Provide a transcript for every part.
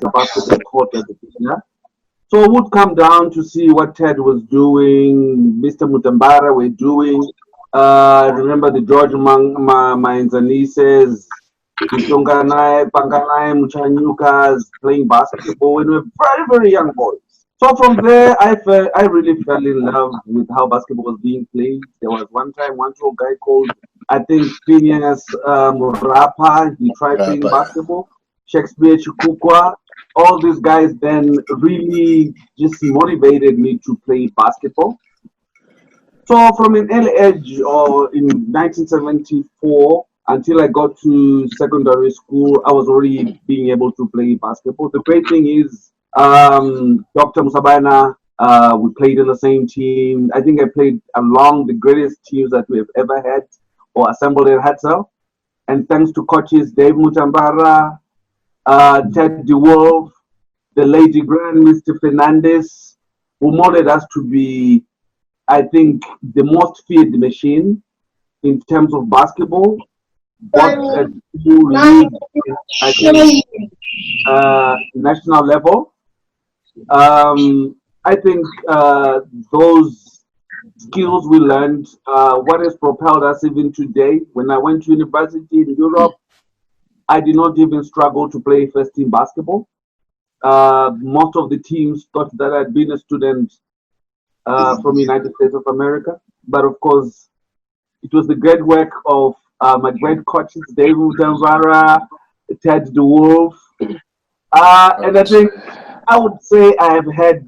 the basketball court at the beginner. So I would come down to see what Ted was doing, Mr. Mutambara were doing. Remember the George Mainzaneses, Tonganai, Panganai, Muchanyukas playing basketball when we were very, very young boys. So from there, I really fell in love with how basketball was being played. There was one time, one little guy called, I think, Phineas Rapa. He tried playing basketball. Shakespeare Chukukwa. All these guys then really just motivated me to play basketball. So from an early age, or in 1974, until I got to secondary school, I was already being able to play basketball. The great thing is, Dr. Musabana, we played in the same team. I think I played along the greatest teams that we have ever had or assembled at Hartzell. And thanks to coaches Dave Mutambara, Ted DeWolf, the Lady Grand, Mr. Fernandez, who molded us to be, I think, the most feared machine in terms of basketball. But at league, I think, national level. I think those skills we learned, what has propelled us even today. When I went to university in Europe, I did not even struggle to play first team basketball. Most of the teams thought that I'd been a student from the United States of America. But of course, it was the great work of my great coaches, Dave Mutamvara, Ted DeWolf. And I think I would say I have had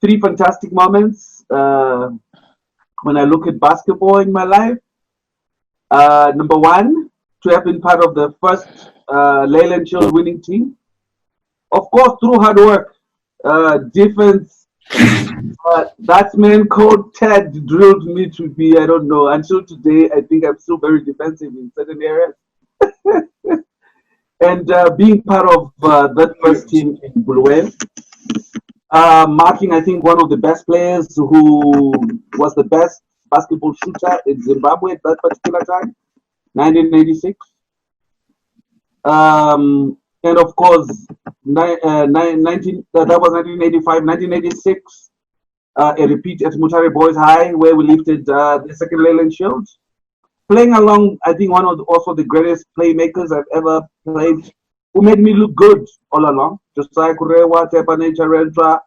3 fantastic moments when I look at basketball in my life. Number 1, to have been part of the first Leyland Shield winning team. Of course, through hard work, defense, that man called Ted drilled me to be, I don't know, until today, I think I'm still very defensive in certain areas. And being part of that first team in Bulwer, marking, I think, one of the best players who was the best basketball shooter in Zimbabwe at that particular time, 1986. And of course, that was 1985, 1986, a repeat at Mutare Boys High, where we lifted the second Leyland Shield. Playing along, I think, one of also the greatest playmakers I've ever played, who made me look good all along. Josiah Kurewa, Tepa Rentra.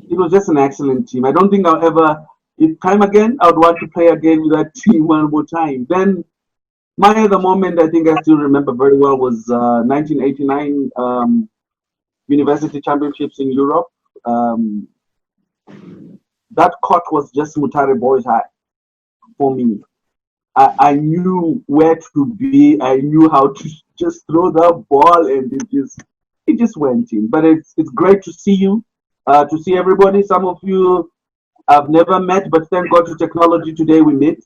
It was just an excellent team. I don't think I'll ever, if time again, I would want to play again with that team one more time. Then my other moment I think I still remember very well was 1989 University Championships in Europe. That court was just Mutare Boys High for me. I knew where to be. I knew how to just throw the ball, and it just went in. But it's great to see you, to see everybody. Some of you I've never met, but thank God to technology today we meet.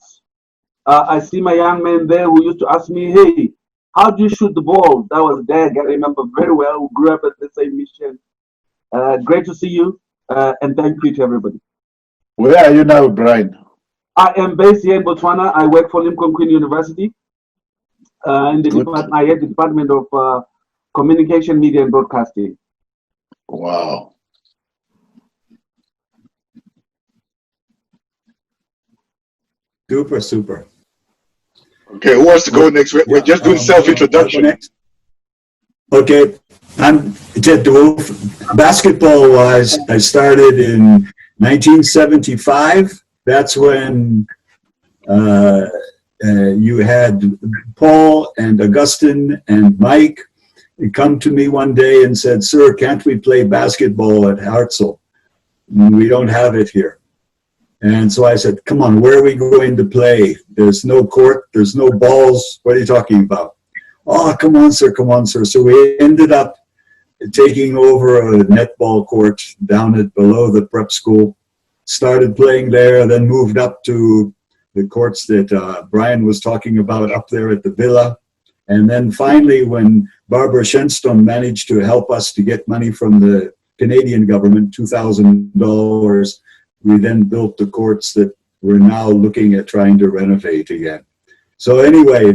I see my young man there who used to ask me, hey, how do you shoot the ball? That was Dag, I remember very well, who grew up at the same mission. Great to see you, and thank you to everybody. Where are you now, Brian? I am based here in Botswana. I work for Limpopo Queen University. In the department, I head the Department of Communication, Media, and Broadcasting. Wow. Super, super. Okay, who wants to go next? We're just doing self-introduction. Okay, I'm Ted DeWolf. Basketball-wise, I started in 1975. That's when you had Paul and Augustine and Mike come to me one day and said, sir, can't we play basketball at Hartzell? We don't have it here. And so I said, come on, where are we going to play? There's no court, there's no balls. What are you talking about? Oh, come on, sir, come on, sir. So we ended up taking over a netball court down at below the prep school, started playing there, then moved up to the courts that Brian was talking about up there at the villa. And then finally, when Barbara Shenstrom managed to help us to get money from the Canadian government, $2,000, we then built the courts that we're now looking at trying to renovate again. So anyway,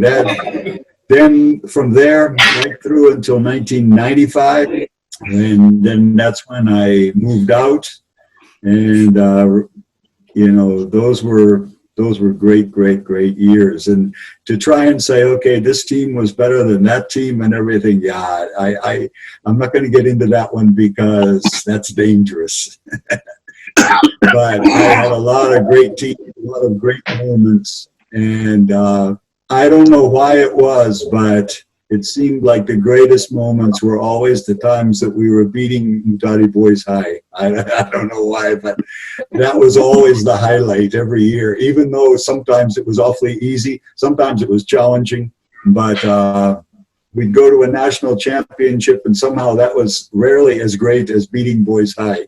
Then from there, right through until 1995, and then that's when I moved out. And you know, those were great years. And to try and say, okay, this team was better than that team and everything, yeah, I'm not going to get into that one because that's dangerous. But I had a lot of great teams, a lot of great moments, and I don't know why it was, but it seemed like the greatest moments were always the times that we were beating Mutare Boys High. I don't know why, but that was always the highlight every year, even though sometimes it was awfully easy, sometimes it was challenging, but we'd go to a national championship and somehow that was rarely as great as beating Boys High,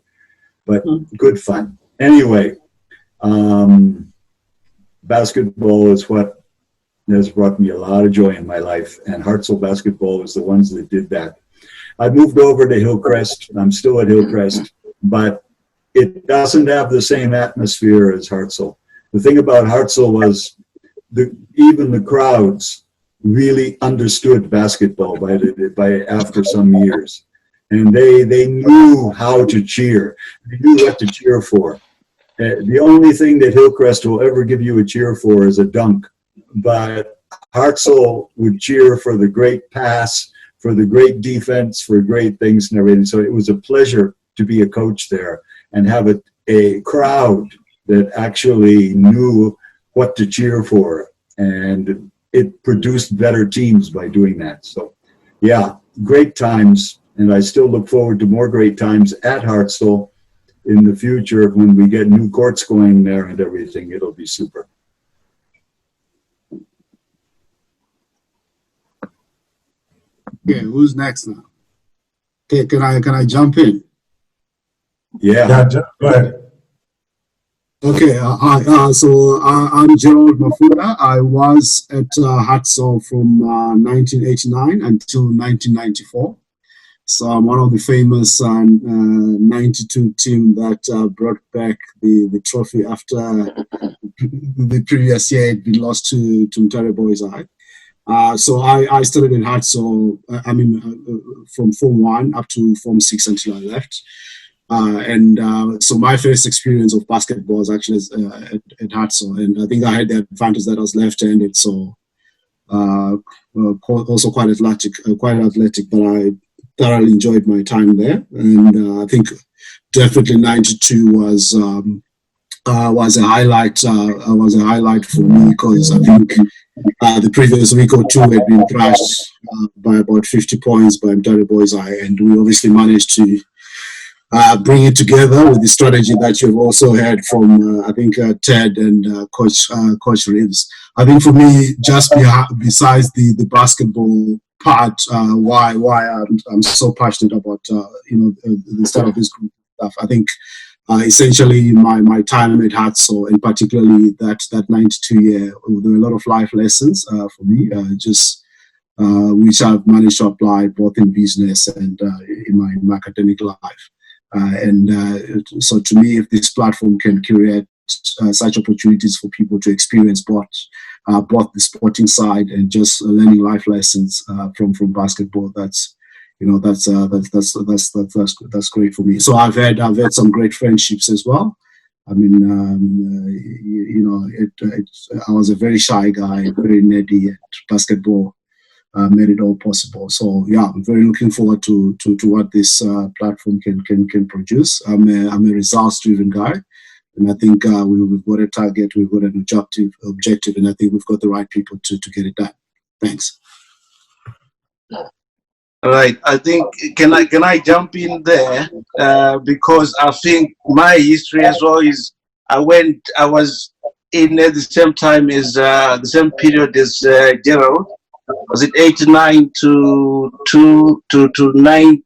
but good fun. Anyway, basketball is what has brought me a lot of joy in my life, and Hartzell basketball was the ones that did that. I moved over to Hillcrest. I'm still at Hillcrest, but it doesn't have the same atmosphere as Hartzell. The thing about Hartzell was even the crowds really understood basketball by after some years, and they knew how to cheer. They knew what to cheer for. The only thing that Hillcrest will ever give you a cheer for is a dunk. But Hartzell would cheer for the great pass, for the great defense, for great things and everything. So it was a pleasure to be a coach there and have a crowd that actually knew what to cheer for. And it produced better teams by doing that. So, yeah, great times. And I still look forward to more great times at Hartzell in the future when we get new courts going there and everything. It'll be super. Okay, who's next now? Okay, can I jump in? Yeah. Go ahead. Okay, so I'm Gerald Mafuda. I was at Hartzell from 1989 until 1994. So I'm one of the famous 92 team that brought back the trophy after the previous year it had been lost to Mutare Boys High. So I started in Hartzell, from Form 1 up to Form 6 until I left. So my first experience of basketball was actually at Hartzell. And I think I had the advantage that I was left-handed, so also quite athletic, but I thoroughly enjoyed my time there. And I think definitely 92 was a highlight. Was a highlight for me because I think the previous week or two had been thrashed by about 50 points by Mutare Boys High, and we obviously managed to bring it together with the strategy that you've also heard from I think Ted and Coach Reeves. I think for me, just besides the basketball part, why I'm so passionate about the start of this group stuff. I think essentially my time at Hartzell, and particularly that 92 year, there were a lot of life lessons for me, which I've managed to apply both in business and in my academic life. So to me, if this platform can create such opportunities for people to experience both the sporting side and just learning life lessons from basketball, that's great for me. So I've had some great friendships as well. I mean, I was a very shy guy, very nerdy, and basketball made it all possible. So yeah, I'm very looking forward to what this platform can produce. I'm a results-driven guy, and I think we've got a target, we've got an objective, and I think we've got the right people to get it done. Thanks. All right, I think can I jump in there because I think my history as well is I was in at the same time as the same period as Gerald. Was it 89 to 90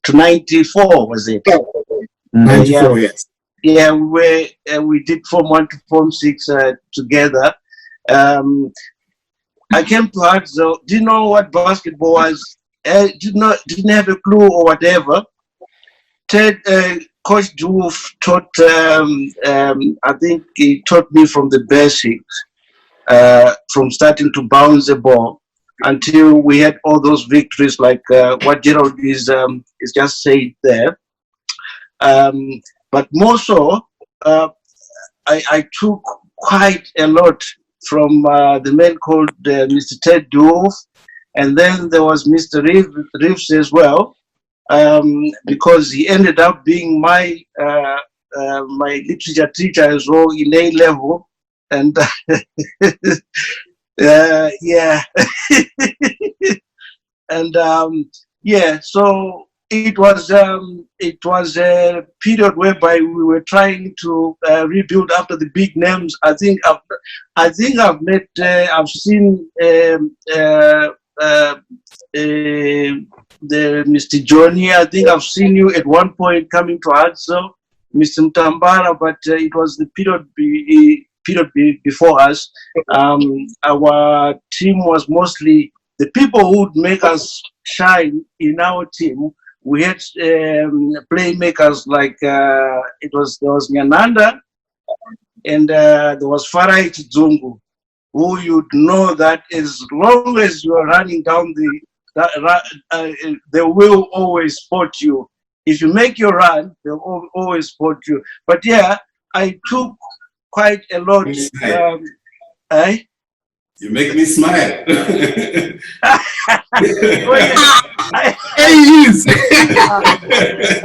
to 94? Was it? 94, yes. Yeah, we did Form 1 to Form 6 together. I came to Hartzell, didn't know what basketball was, didn't have a clue or whatever. Ted, Coach Doof taught, I think he taught me from the basics. from starting to bounce the ball until we had all those victories, like what Gerald is just said there. But more so, I took quite a lot from the man called Mr. Ted Doof, and then there was Mr. Reeves as well, because he ended up being my my literature teacher as well in A level, and yeah, and yeah, so it was a period whereby we were trying to rebuild after the big names. I think I've met, I've seen the Mr. Johnny. I think I've seen you at one point coming to Hartzell, Mr. Mtambara, but it was the period before us. Our team was mostly the people who would make us shine in our team. We had playmakers like there was Nyananda, and there was Farai Chizungu, who you'd know that as long as you are running down they will always spot you. If you make your run, they'll always spot you. But yeah, I took quite a lot. You make me smile.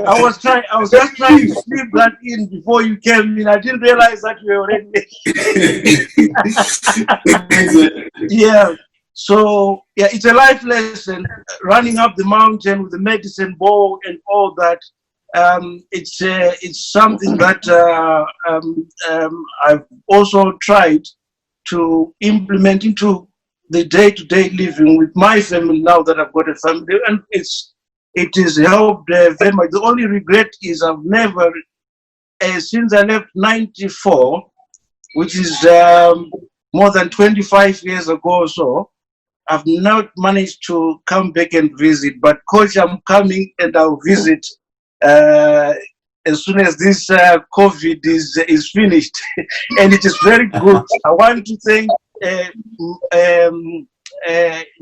I was just trying to slip that in before you came in. I didn't realize that you were already. Yeah. So yeah, it's a life lesson. Running up the mountain with the medicine ball and all that. It's something that I've also tried to implement into the day-to-day living with my family now that I've got a family, and it has helped very much. The only regret is I've never, since I left '94, which is more than 25 years ago or so, I've not managed to come back and visit. But Coach, I'm coming and I'll visit as soon as this COVID is finished, and it is very good. I want to thank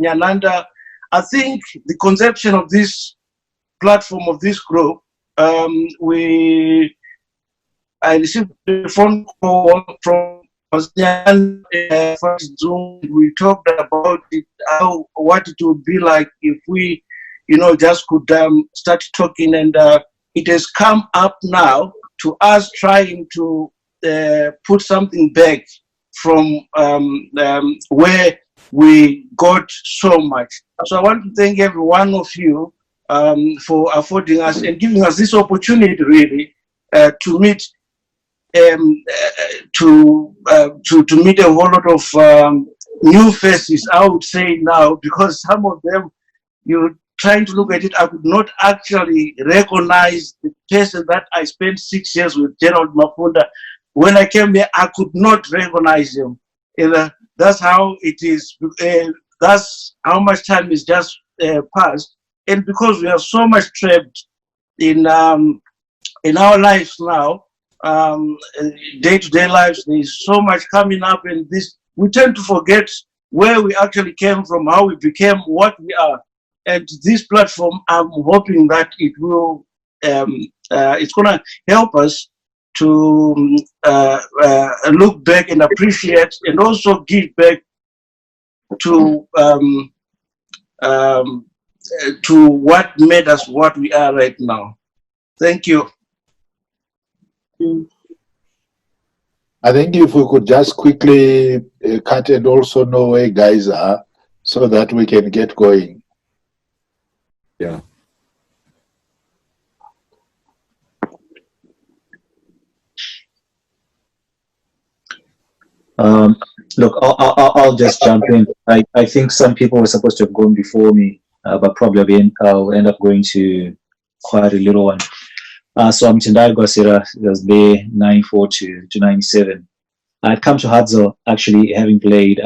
Nyananda. I think the conception of this platform, of this group, I received a phone call from Nyananda. We talked about it, what it would be like if we, just could start talking, and it has come up now to us trying to put something back from where we got so much. So I want to thank every one of you for affording us and giving us this opportunity, really, to meet to meet a whole lot of new faces, I would say now, because some of them, you trying to look at it, I could not actually recognize the person that I spent 6 years with, Gerald Mafunda. When I came here, I could not recognize him. And, that's how it is. That's how much time is just passed. And because we are so much trapped in our lives now, day-to-day lives, there's so much coming up, and we tend to forget where we actually came from, how we became what we are. And this platform, I'm hoping that it will, it's going to help us to look back and appreciate, and also give back to what made us what we are right now. Thank you. I think if we could just quickly cut and also know where guys are, so that we can get going. Yeah. Look, I'll just jump in. I think some people were supposed to have gone before me, but probably I'll end up going to quite a little one. So I'm Tendai Gwasira, was there 94 to 97. I'd come to Hartzell actually having played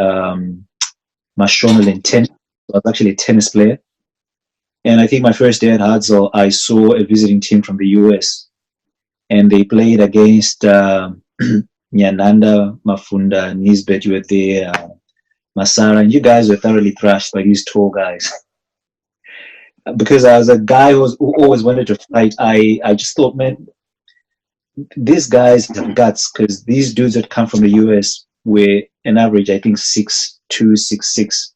Mashonal in tennis. I was actually a tennis player. And I think my first day at Hartzell, I saw a visiting team from the US. And they played against Nyananda, Mafunda, Nisbet, you were there, Masara, and you guys were thoroughly thrashed by these tall guys. Because I was a guy who always wanted to fight, I just thought, man, these guys have guts, because these dudes that come from the US were an average, I think, 6'2", 6'6".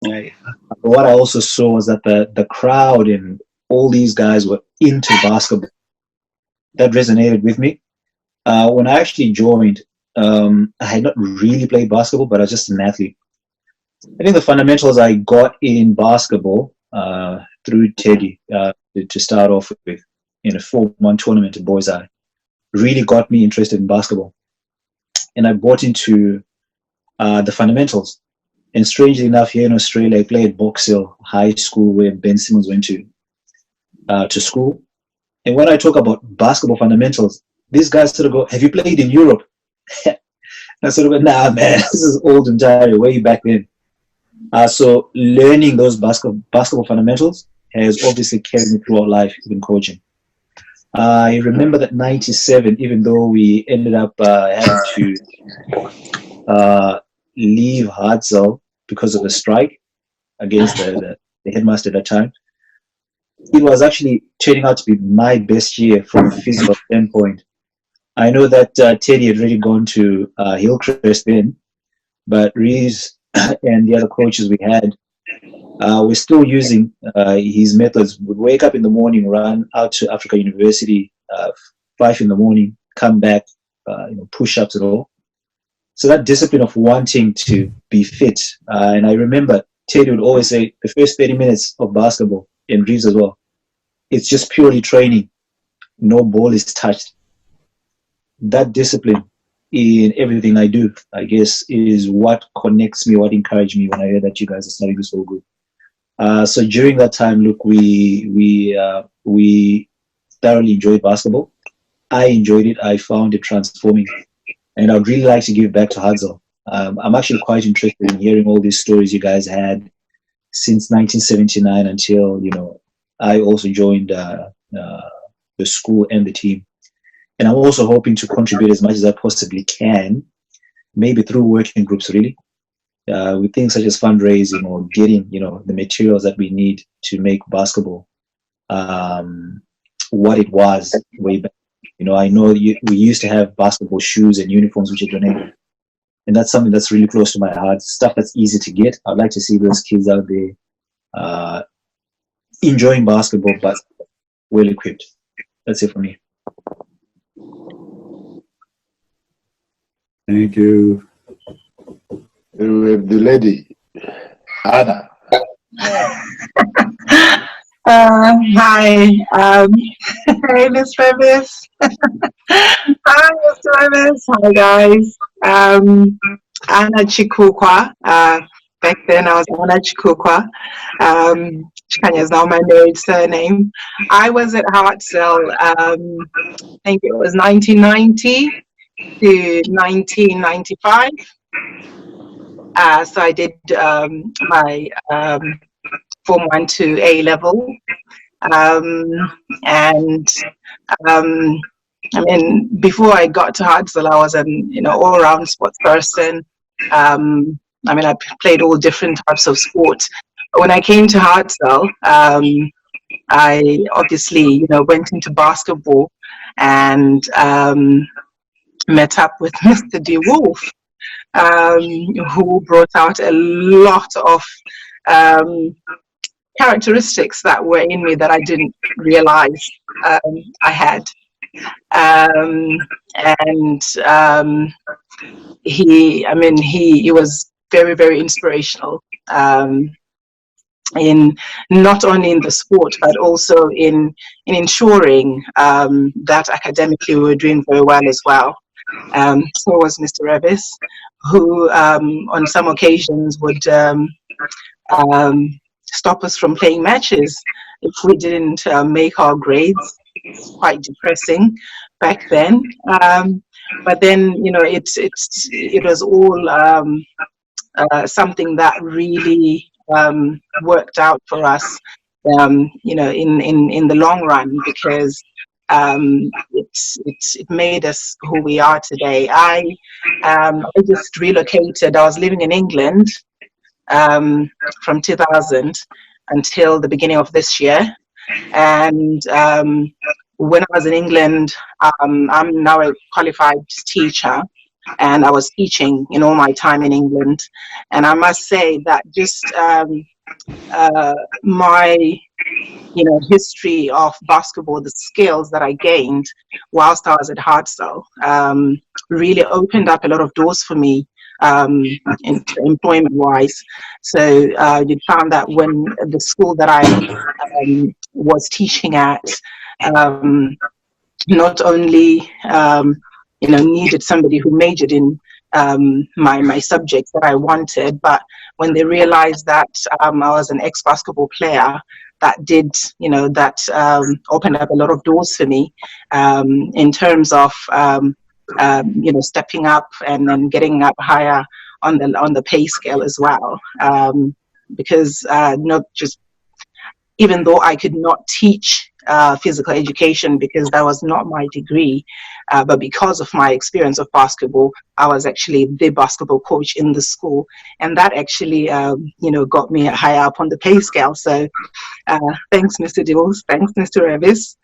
Right. What I also saw was that the crowd and all these guys were into basketball. That resonated with me. When I actually joined, I had not really played basketball, but I was just an athlete. I think the fundamentals I got in basketball through Teddy to start off with in a 4-month tournament at Boys Eye really got me interested in basketball. And I bought into the fundamentals. And strangely enough, here in Australia, I played Box Hill High School, where Ben Simmons went to school. And when I talk about basketball fundamentals, these guys sort of go, "Have you played in Europe?" And I sort of go, "Nah, man, this is old and tired, way back then." So learning those basketball fundamentals has obviously carried me throughout life, even coaching. I remember that 97, even though we ended up having to leave Hartzell because of the strike against the headmaster at that time, it was actually turning out to be my best year from a physical standpoint. I know that Teddy had already gone to Hillcrest then, but Reeves and the other coaches we had were still using his methods. Would wake up in the morning, run out to Africa University, 5 in the morning, come back, push-ups and all. So that discipline of wanting to be fit. And I remember Teddy would always say, the first 30 minutes of basketball, and Reeves as well, it's just purely training. No ball is touched. That discipline in everything I do, I guess, is what connects me, what encouraged me when I heard that you guys are starting this so good. So during that time, look, we thoroughly enjoyed basketball. I enjoyed it. I found it transforming. And I'd really like to give back to Hartzell. I'm actually quite interested in hearing all these stories you guys had since 1979 until, I also joined the school and the team. And I'm also hoping to contribute as much as I possibly can, maybe through working groups, really, with things such as fundraising or getting, the materials that we need to make basketball what it was way back. I know we used to have basketball shoes and uniforms which are donated. And that's something that's really close to my heart, stuff that's easy to get. I'd like to see those kids out there enjoying basketball, but well equipped. That's it for me. Thank you. The lady, Anna. Hi, hey, Miss Revis. Hi, Mr. Revis. Hi, guys. Anna Chikukwa. Back then, I was Anna Chikukwa. Chikanya is now my married surname. I was at Hartzell, I think it was 1990 to 1995. So I did my Form 1 to A level. Before I got to Hartzell, I was an all-round sports person. I played all different types of sports. But when I came to Hartzell, I obviously, went into basketball and met up with Mr. DeWolf, who brought out a lot of characteristics that were in me that I didn't realize I had. He was very, very inspirational in not only in the sport but also in ensuring that academically we were doing very well as well. So was Mr. Revis, who on some occasions would stop us from playing matches if we didn't make our grades. It's quite depressing back then. But then, it was all something that really worked out for us, in the long run, because it made us who we are today. I just relocated. I was living in England from 2000 until the beginning of this year. And when I was in England, I'm now a qualified teacher, and I was teaching in all my time in England. And I must say that just my history of basketball, the skills that I gained whilst I was at Hartzell, really opened up a lot of doors for me employment-wise. So you found that when the school that I was teaching at not only needed somebody who majored in my subjects that I wanted, but when they realized that I was an ex-basketball player, that did, opened up a lot of doors for me in terms of, stepping up and then getting up higher on the pay scale as well. Because not just, even though I could not teach physical education because that was not my degree, but because of my experience of basketball, I was actually the basketball coach in the school, and that actually got me higher up on the pay scale. So thanks, Mr. Dibbles, thanks, Mr. Revis.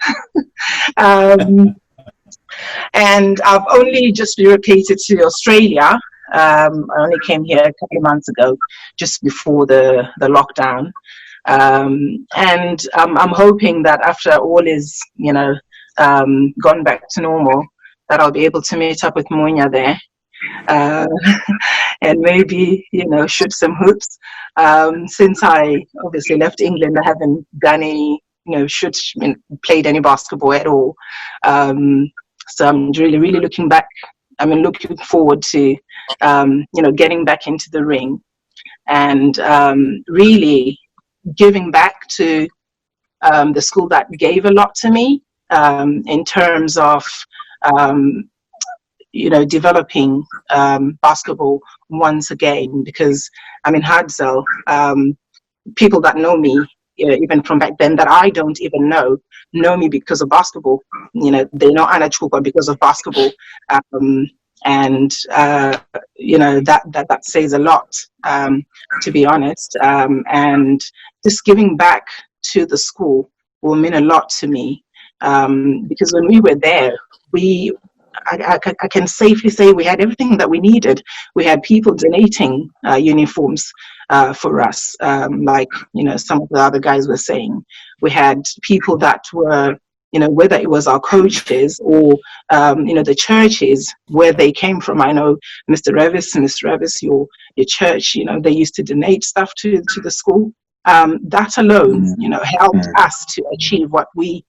And I've only just relocated to Australia. I only came here a couple of months ago, just before the lockdown. And I'm hoping that after all is, gone back to normal, that I'll be able to meet up with Monya there and maybe, shoot some hoops. Since I obviously left England, I haven't done any, played any basketball at all. So I'm really looking forward to, getting back into the ring and really giving back to the school that gave a lot to me in terms of, developing basketball once again, because I'm in Hartzell. People that know me, even from back then that I don't even know me because of basketball. They know Anna Chupa because of basketball. And that says a lot, to be honest. And just giving back to the school will mean a lot to me, because when we were there, I can safely say we had everything that we needed. We had people donating uniforms for us, like some of the other guys were saying. We had people that were, whether it was our coaches or the churches where they came from. I know Mr. Revis, your church, they used to donate stuff to the school. That alone, helped us to achieve what we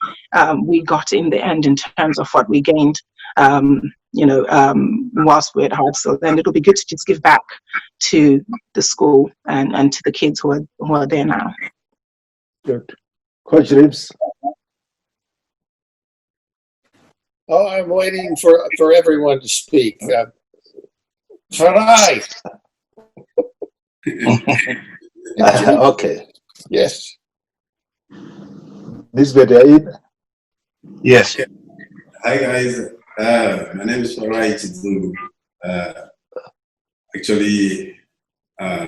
got in the end in terms of what we gained, whilst we're at Hartzell. And it'll be good to just give back to the school and to the kids who are there now. Good. Coach Reeves. Oh, I'm waiting for everyone to speak. Farai. Okay. Yes. Miss Bedaid. Yes. Hi guys, my name is Farai Chizungu. Actually, I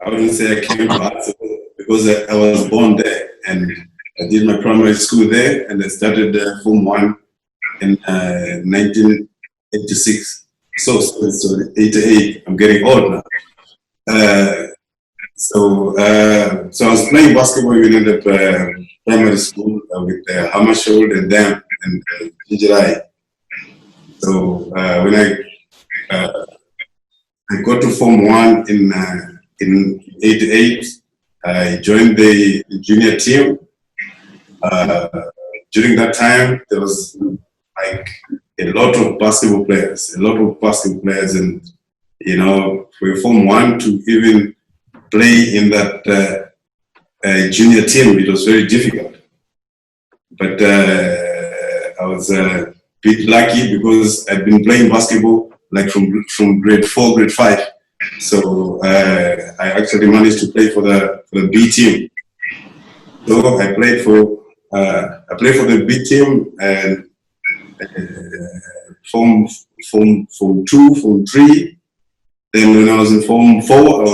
wouldn't say I came to Hartzell because I was born there and I did my primary school there, and I started Form 1 in 1986. So 88. I'm getting old now. So I was playing basketball in the primary school with Hammersholt and Dam and Ginger. So when I got to Form 1 in 88, I joined the junior team. During that time, there was like a lot of basketball players, and for Form 1 to even play in that junior team, it was very difficult. But I was a bit lucky because I'd been playing basketball like from grade 4, grade 5. So I actually managed to play for the B team. So I played for I played for the B team and Form 2, Form 3. Then when I was in Form 4,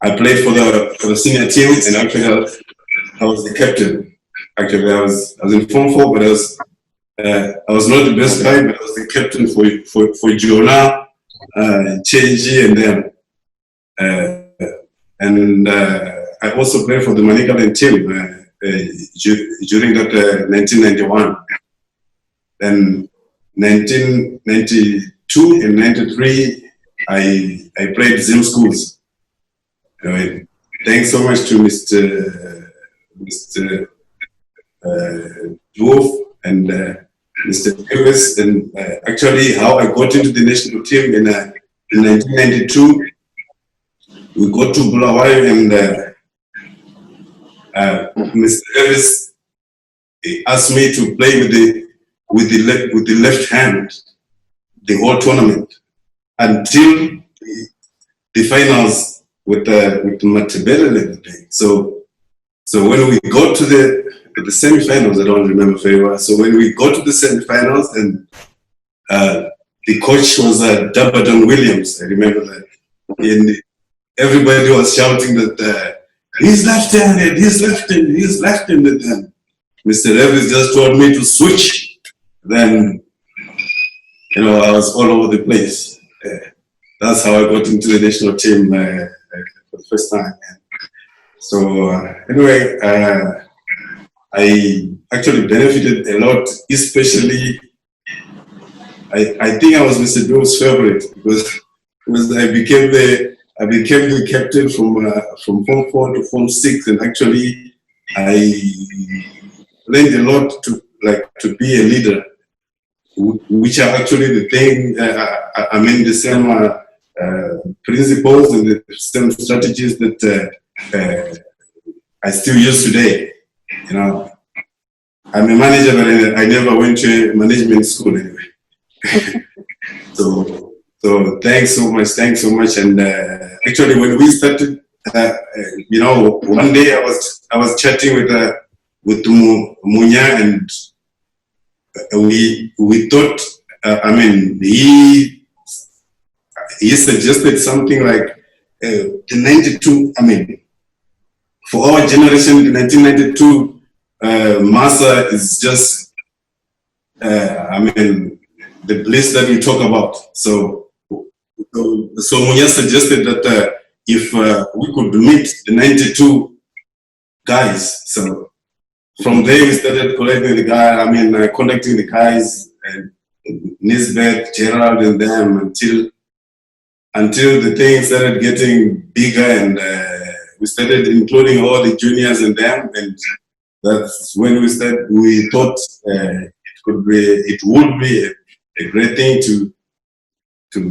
I played for the senior team, and actually I was the captain. Actually, I was in Form 4, but I was not the best guy, but I was the captain for Jonah, Chenji, and them. And I also played for the Manicaland team during that 1991. Then 1992 and 93, I played Zim schools. Thanks so much to Mr. Dwarf and Mr. Davis, and actually how I got into the national team in 1992. We got to Bulawayo, and Mr. Davis asked me to play with the left hand the whole tournament until the finals with Matebele and everything. So when we got to the semifinals, I don't remember very well. So when we got to the semifinals, and the coach was Dabadon Williams, I remember that. And everybody was shouting that he's left-handed, he's left-handed, he's left-handed. Then Mr. Davis just told me to switch. Then, I was all over the place. That's how I got into the national team for the first time. So anyway, I actually benefited a lot, especially I think I was Mr. Bill's favorite because I became the captain from Form 4 to Form 6, and actually I learned a lot to be a leader, which are actually the thing. The same principles and the same strategies that I still use today. I'm a manager, but I never went to a management school anyway. So thanks so much. And actually, when we started, one day I was chatting with Munya, and we thought, he suggested something like the 92. For our generation, the 1992 Massa is just, the bliss that we talk about. So Munya suggested that if we could meet the 92 guys. So from there we started collecting the guys, contacting the guys, and Nisbet, Gerald, and them until the thing started getting bigger, and we started including all the juniors and them, and that's when we thought it would be a great thing to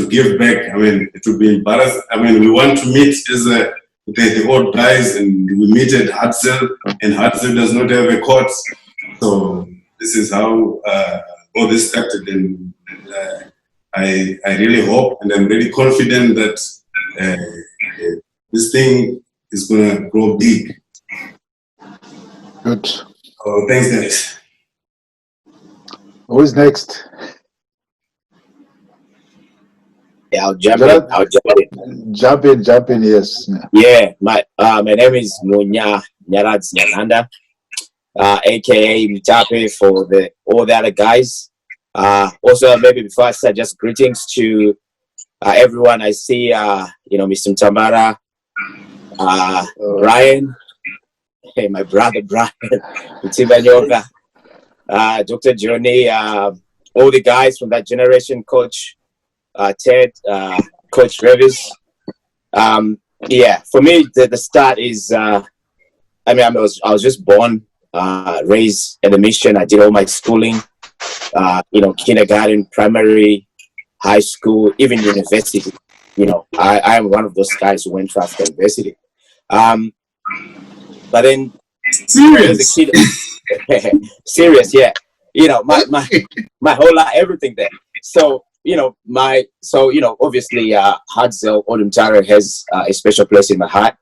give back. It would be embarrassing. We want to meet as the old guys, and we meet at Hartzell, and Hartzell does not have a court. So this is how all this started, and I really hope, and I'm really confident that this thing is going to grow big. Good. Oh, thanks, guys. Who's next? Yeah, I'll jump in. Jump in, yes. Yeah, my name is Munya Nyarads Nyananda, aka Mitape for all the other guys. Also, maybe before I start, just greetings to everyone. I see, Mr. Mtambara, Brian, hey, my brother Brian, Mtibanyoka, Dr. Johnny, all the guys from that generation, Coach Ted, Coach Revis. Yeah, for me, the start is, I was just born, raised in the mission. I did all my schooling, kindergarten, primary, high school, even university. I am one of those guys who went to Africa University. But then, Serious? as a kid, serious, yeah. My whole life, everything there. So, obviously, Hartzell Odumtara has a special place in my heart.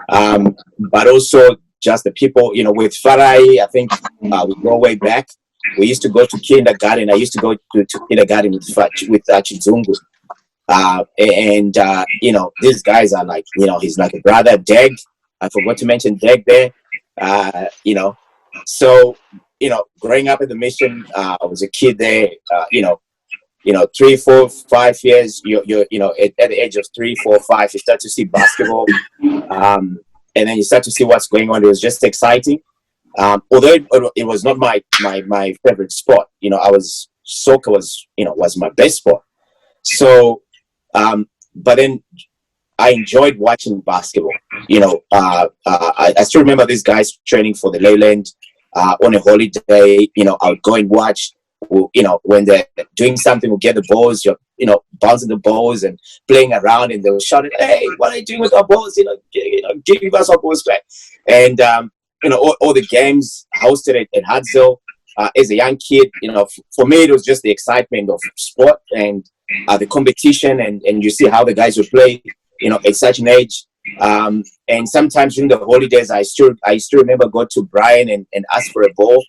But also, just the people, with Farai. I think we go way back. We used to go to kindergarten. I used to go to kindergarten with Chizungu. These guys are like, he's like a brother, Deg. I forgot to mention Deg there. So, growing up at the mission, I was a kid there, 3, 4, 5 years, at the age of 3, 4, 5, you start to see basketball. And then you start to see what's going on. It was just exciting. Although it was not my favorite sport, soccer was my best sport. So, but then I enjoyed watching basketball. I still remember these guys training for the Leyland on a holiday. I would go and watch. When they're doing something, we'll get the balls, bouncing the balls and playing around, and they'll shout, "Hey, what are you doing with our balls? Give us our balls back." And all the games hosted at Hartzell as a young kid. For me, it was just the excitement of sport and the competition, and you see how the guys would play, at such an age. And sometimes during the holidays, I still remember go to Brian and ask for a ball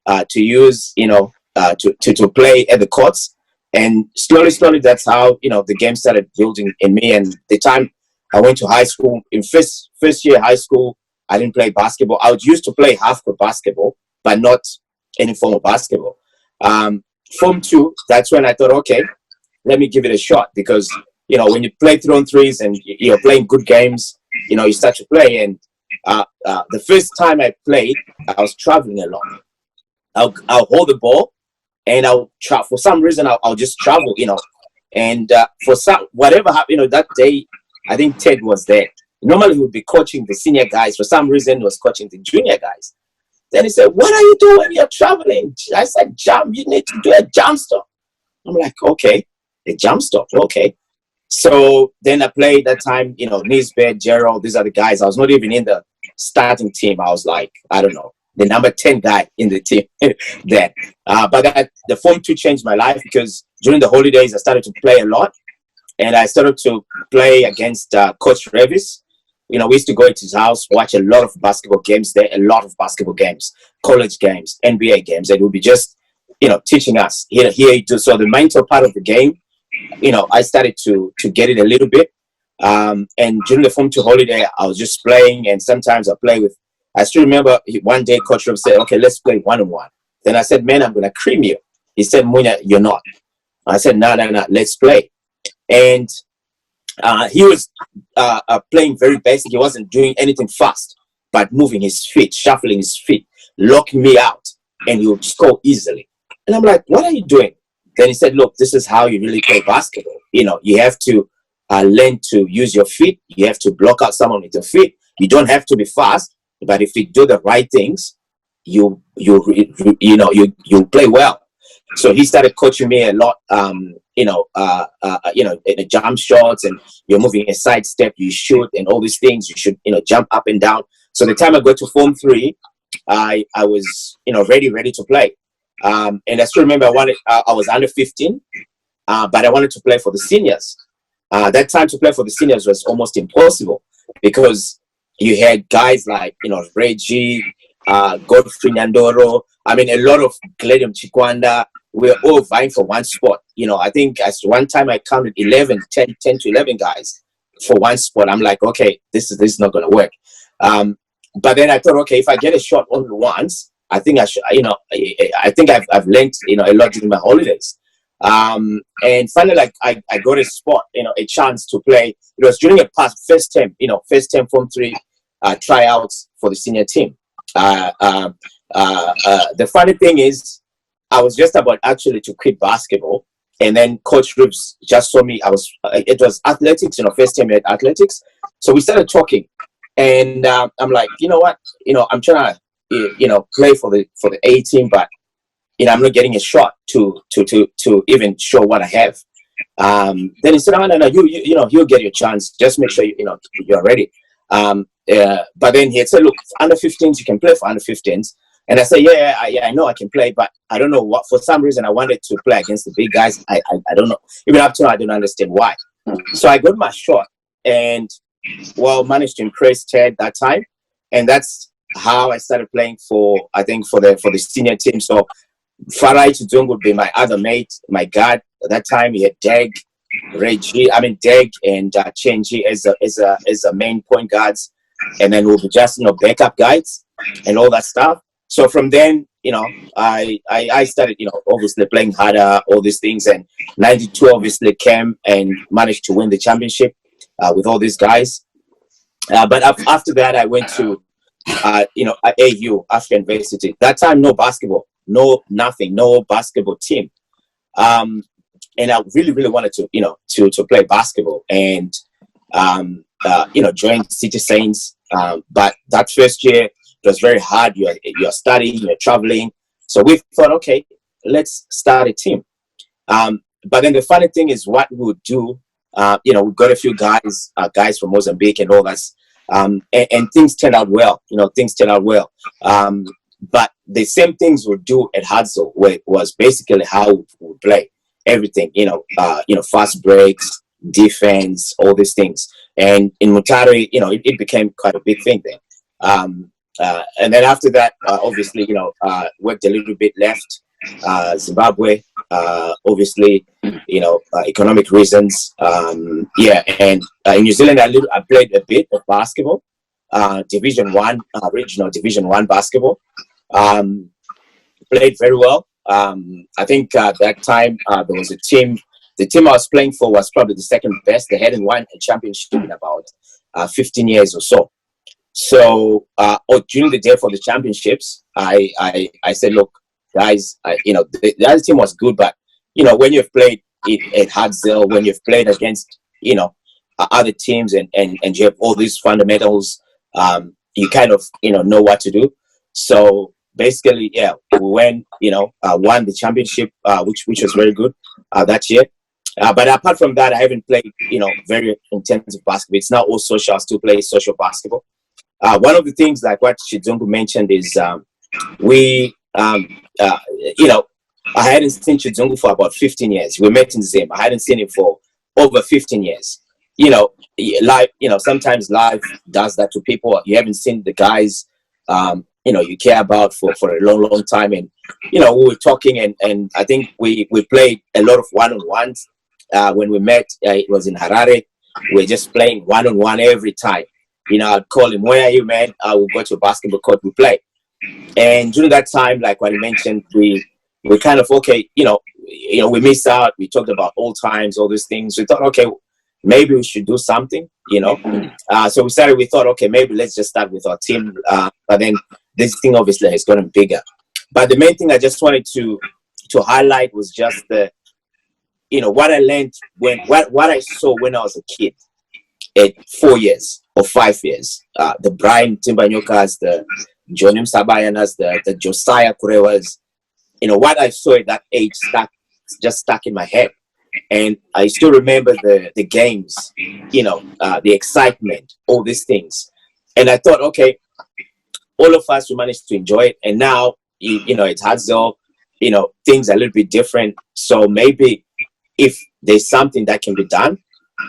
to use, to play at the courts. And slowly, that's how, the game started building in me. And the time I went to high school, in first year high school, I didn't play basketball. I would used to play half-court basketball, but not any form of basketball. Form 2, that's when I thought, okay, let me give it a shot. Because, when you play 3-on-3s and you're playing good games, you start to play. And the first time I played, I was traveling a lot. I'll hold the ball, and for some reason, I'll just travel, and for whatever happened, that day, I think Ted was there. Normally, he would be coaching the senior guys. For some reason, he was coaching the junior guys. Then he said, "What are you doing when you're traveling?" I said, "Jump, you need to do a jump stop." I'm like, "Okay, a jump stop, okay." So then I played that time, Nisbet, Gerald, these are the guys. I was not even in the starting team. I was like, I don't know, the number 10 guy in the team then. But the Form 2 changed my life, because during the holidays, I started to play a lot. And I started to play against Coach Revis. We used to go to his house, watch a lot of basketball games there, a lot of basketball games, college games, NBA games. And he would be just, teaching us. Here you do. So the mental part of the game, I started to get it a little bit. And during the Form 2 holiday, I was just playing. And sometimes I still remember one day Coach Revis said, "Okay, let's play 1-on-1. Then I said, "Man, I'm going to cream you." He said, "Munya, you're not." I said, no, let's play. And he was playing very basic. He wasn't doing anything fast, but moving his feet, shuffling his feet, locking me out, and he would score easily. And I'm like, "What are you doing?" Then he said, "Look, this is how you really play basketball. You have to learn to use your feet. You have to block out someone with your feet. You don't have to be fast, but if you do the right things, you play well." So he started coaching me a lot, in the jump shots, and you're moving a side step, you shoot, and all these things. You should, jump up and down. So the time I got to Form 3, I was, ready to play. And I still remember I was under 15, but I wanted to play for the seniors. That time to play for the seniors was almost impossible, because you had guys like, Reggie, Godfrey Nyandoro. I mean, a lot of Gladium Chikwanda. We're all vying for one spot. I think one time I counted 10 to 11 guys for one spot. I'm like, okay, this is not going to work. But then I thought, okay, if I get a shot only once, I think I should, I think I've learned, a lot during my holidays. And finally, I got a spot, a chance to play. It was during first term Form 3 tryouts for the senior team. The funny thing is, I was just about actually to quit basketball, and then Coach Ribs just saw me. It was athletics, first time at athletics. So we started talking, and I'm like, you know what, I'm trying to, play for the A team, but I'm not getting a shot to even show what I have. Then he said, no, you'll get your chance. Just make sure you're ready. But then he had said, look, under 15s, you can play for under 15s. And I said, yeah, I know I can play, but I don't know what. For some reason, I wanted to play against the big guys. I don't know. Even up to now, I don't understand why. So I got my shot, and managed to impress Ted that time. And that's how I started playing for, I think for the senior team. So Farai Chizungu would be my other mate, my guard. At that time, he had Deg and Chenji as a main point guards, and then we'll be just backup guys and all that stuff. So from then, I started obviously playing harder, all these things, and '92 obviously came and managed to win the championship with all these guys. But after that, I went to AU, African University. That time, no basketball, no basketball team. And I really wanted to play basketball and join City Saints. But that first year it was very hard. You're studying, you're traveling. So we thought, okay, let's start a team. But then the funny thing is, what we would do, we got a few guys from Mozambique and all that, and things turned out well. But the same things we do at Hartzell, where it was basically how we play. Everything, fast breaks, defense, all these things. And in Mutare, it became quite a big thing then. And then after that, obviously, worked a little bit left, Zimbabwe, obviously, economic reasons. And in New Zealand, I played a bit of basketball, Division 1, regional Division 1 basketball. Played very well. I think that time there was a team. The team I was playing for was probably the second best. They hadn't won a championship in about 15 years or so. So during the day for the championships, I said, look, guys, the other team was good, but when you've played at Hartzell, when you've played against other teams and you have all these fundamentals, you kind of know what to do. So basically, we went, won the championship, which was very good that year. But apart from that, I haven't played, very intensive basketball. It's now all social. I still play social basketball. One of the things, like what Chizungu mentioned, is I hadn't seen Chizungu for about 15 years. We met in Zim. I hadn't seen him for over 15 years. Life, sometimes life does that to people. You haven't seen the guys, you care about for a long time. And, we were talking and I think we played a lot of one-on-ones. When we met, it was in Harare. We were just playing one-on-one every time. I'd call him, where are you, man? I will go to a basketball court, we play. And during that time, like what you mentioned, we kind of, okay, we missed out. We talked about old times, all these things. We thought, okay, maybe we should do something, So we thought, okay, maybe let's just start with our team. But then this thing obviously has gotten bigger. But the main thing I just wanted to highlight was just what I learned what I saw when I was a kid at 4 years or 5 years. The Brian Timbanyokas, the Jonim Sabayanas, the Josiah Kurewas, what I saw at that age stuck in my head. And I still remember the games, the excitement, all these things. And I thought, okay, all of us, we managed to enjoy it. And now, it's Hartzell, things are a little bit different. So maybe if there's something that can be done,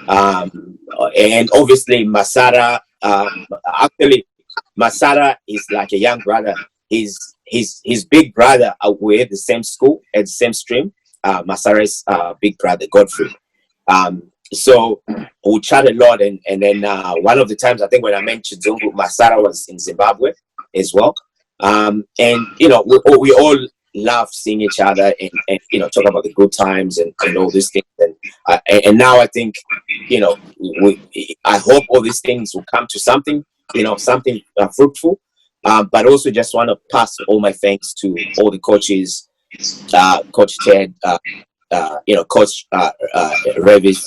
and obviously Masara, actually Masara is like a young brother. His big brother, we're at the same school, at the same stream. Masara's big brother, Godfrey. So we chat a lot, and then one of the times, I think when I met Chizungu, Masara was in Zimbabwe as well. And we all laugh seeing each other and talk about the good times and all these things. And now I think I hope all these things will come to something, something fruitful. But also just want to pass all my thanks to all the coaches, Coach Ted, Coach Revis,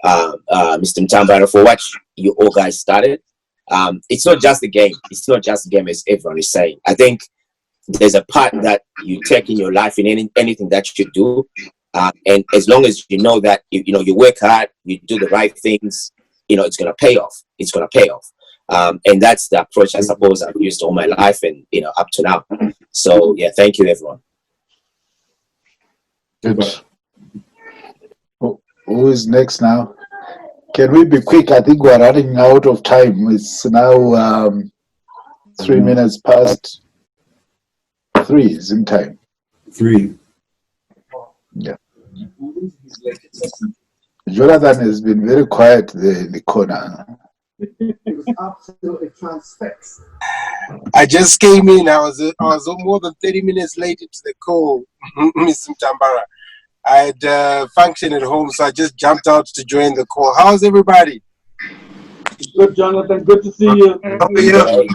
Mr. Mtambara, for what you all guys started. It's not just the game. It's not just the game, as everyone is saying. I think there's a part that you take in your life in anything that you do. And as long as you know that, you work hard, you do the right things, it's going to pay off. It's going to pay off. And that's the approach I suppose I've used all my life and, up to now. So, yeah, thank you, everyone. Good. Who is next now? Can we be quick? I think we're running out of time. It's now 3 minutes past 3 is in time. 3. Yeah. Jonathan has been very quiet there in the corner. Absolutely transfixed. I just came in. I was more than 30 minutes late into the call, Mr. Mtambara. I had function at home, so I just jumped out to join the call. How's everybody? Good, Jonathan. Good to see you. How are you?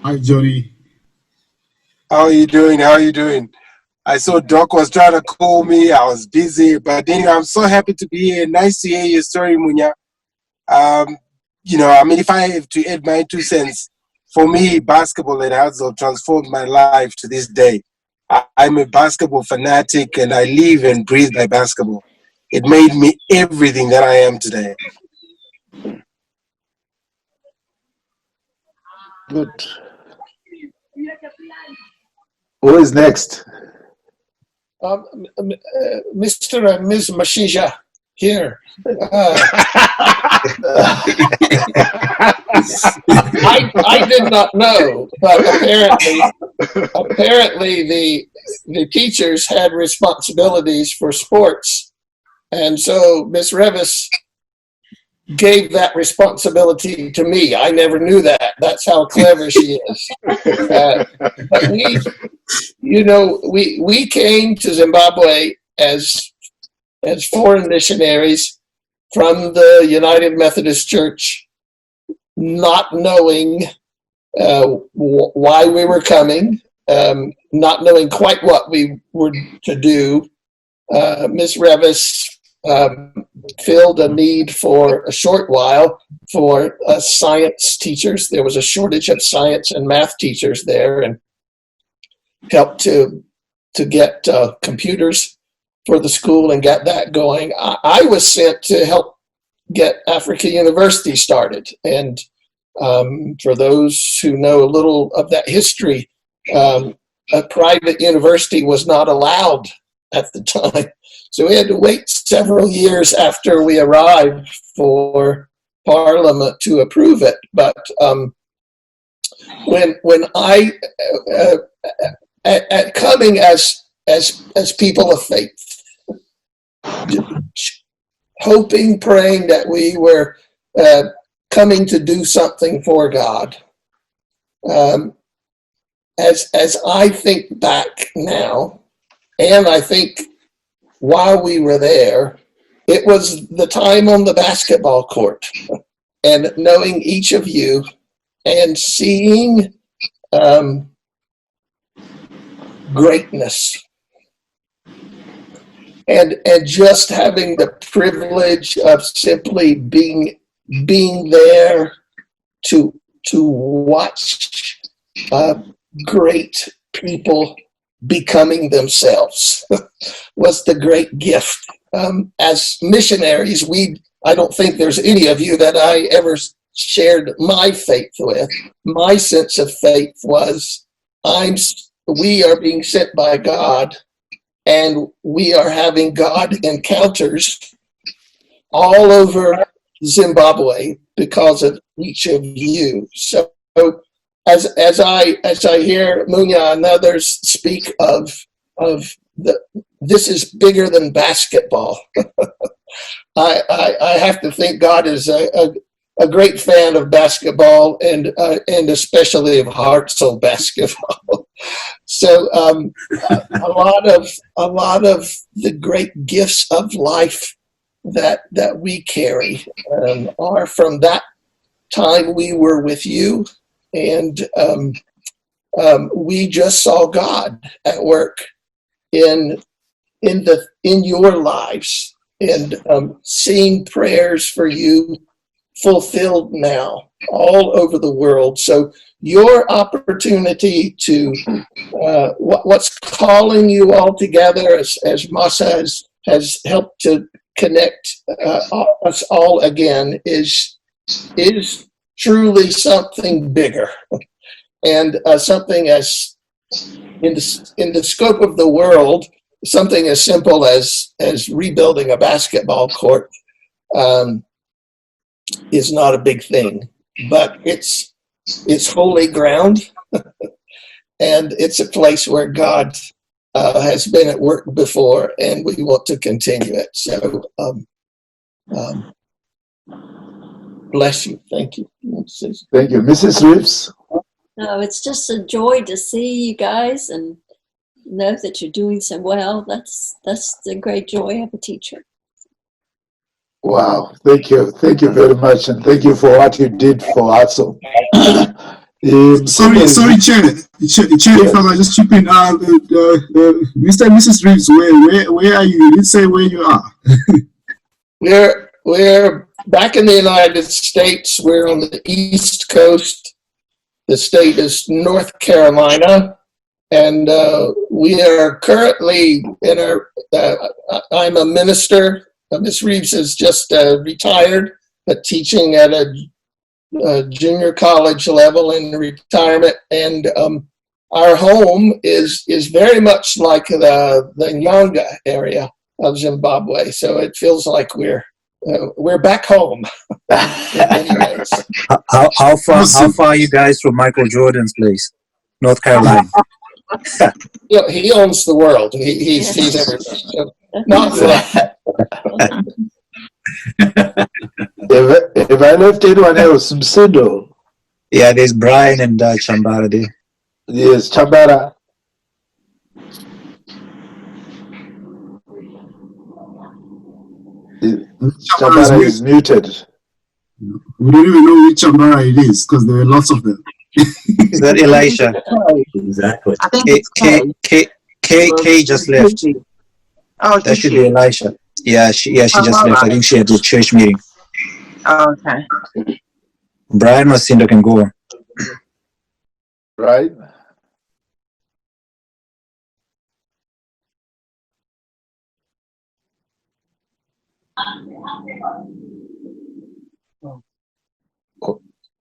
Hi, Johnny. How are you doing? How are you doing? I saw Doc was trying to call me. I was busy, but anyway, I'm so happy to be here. Nice to hear your story, Munya. You know, I mean, if I have to add my 2 cents, for me, basketball at Hartzell transformed my life to this day. I'm a basketball fanatic, and I live and breathe by basketball. It made me everything that I am today. Good. Who is next? Mr. and Ms. Mashija here. I did not know, but apparently the teachers had responsibilities for sports, and so Miss Revis gave that responsibility to me. I never knew that. That's how clever she is. But we came to Zimbabwe as foreign missionaries from the United Methodist Church, not knowing why we were coming, not knowing quite what we were to do. Ms. Revis filled a need for a short while for science teachers. There was a shortage of science and math teachers there, and helped to get computers for the school and get that going. I was sent to help get Africa University started. And for those who know a little of that history, a private university was not allowed at the time. So we had to wait several years after we arrived for Parliament to approve it. But when I at coming as people of faith, hoping, praying that we were coming to do something for God. As I think back now, and I think while we were there, it was the time on the basketball court, and knowing each of you and seeing greatness, and just having the privilege of simply being there to watch great people becoming themselves was the great gift. As missionaries, I don't think there's any of you that I ever shared my faith with. My sense of faith was we are being sent by God, and we are having God encounters all over Zimbabwe because of each of you. So as I hear Munya and others speak of this is bigger than basketball, I have to think God is a great fan of basketball, and especially of Hartzell basketball. So a lot of the great gifts of life that we carry are from that time we were with you, and we just saw God at work in your lives, and seeing prayers for you fulfilled now all over the world. So your opportunity to what's calling you all together, as Masa has helped to connect us all again, is truly something bigger, and something as in the scope of the world, something as simple as rebuilding a basketball court is not a big thing. but it's holy ground, and it's a place where God has been at work before, and we want to continue it. So, bless you. Thank you. Thank you. Mrs. Reeves? No, it's just a joy to see you guys and know that you're doing so well. That's the great joy of a teacher. Wow. Thank you. Thank you very much. And thank you for what you did for Hartzell. Sorry, Chair, if I might just chip in, Mr. and Mrs. Reeves, where are you? You didn't say where you are. We're back in the United States. We're on the East Coast. The state is North Carolina, and we are currently in our. I'm a minister. Miss Reeves is just retired, but teaching at a junior college level in retirement, and our home is very much like the Nyanga area of Zimbabwe. So it feels like we're back home in many ways. How far are you guys from Michael Jordan's place, North Carolina? He owns the world. He's everywhere. So not far. If I left anyone else, Msindo. Yeah, there's Brian and Chambara there. Yes, Chambara. Chambara is muted. We don't even know which Chambara it is because there were lots of them. Is that Elisha? Exactly. I think it's K just left. Oh, That should be Elisha. Yeah, she just left. I think she had a church meeting. Oh, okay. Brian Masindo can go on. Right?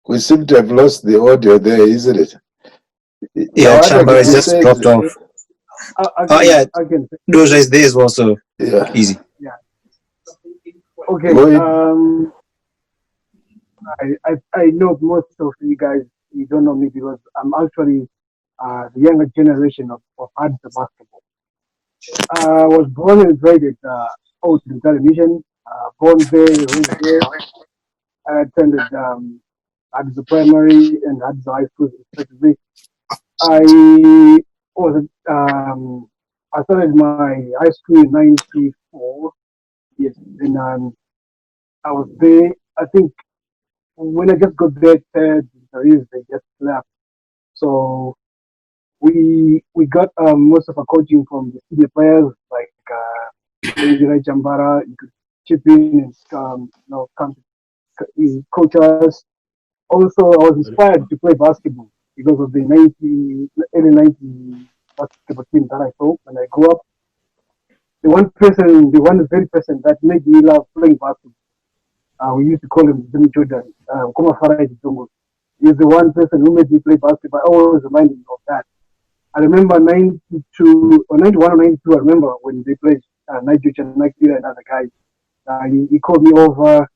We seem to have lost the audio there, isn't it? Yeah, Chamba is just dropped off. Yeah, Doja is there as well, so easy. Yeah. Okay. I know most of you guys, you don't know me because I'm actually the younger generation of Hartzell basketball. I was born and bred at Old Television, born there, raised there. I attended Hartzell Primary and Hartzell High School, respectively. I started my high school in '94. Yes, and I was there. I think when I just got there, they just left. So we got most of our coaching from the senior players like Rai Jambara. You could chip in and come to coach us. Also, I was inspired to play basketball because of the early 90s basketball team that I saw when I grew up. The one very person that made me love playing basketball, we used to call him Jimmy Jordan. He's the one person who made me play basketball. I always remind me of that. I remember 92 or 91 or 92. I remember when they played Nigeria and Nigeria and other guys. He called me over.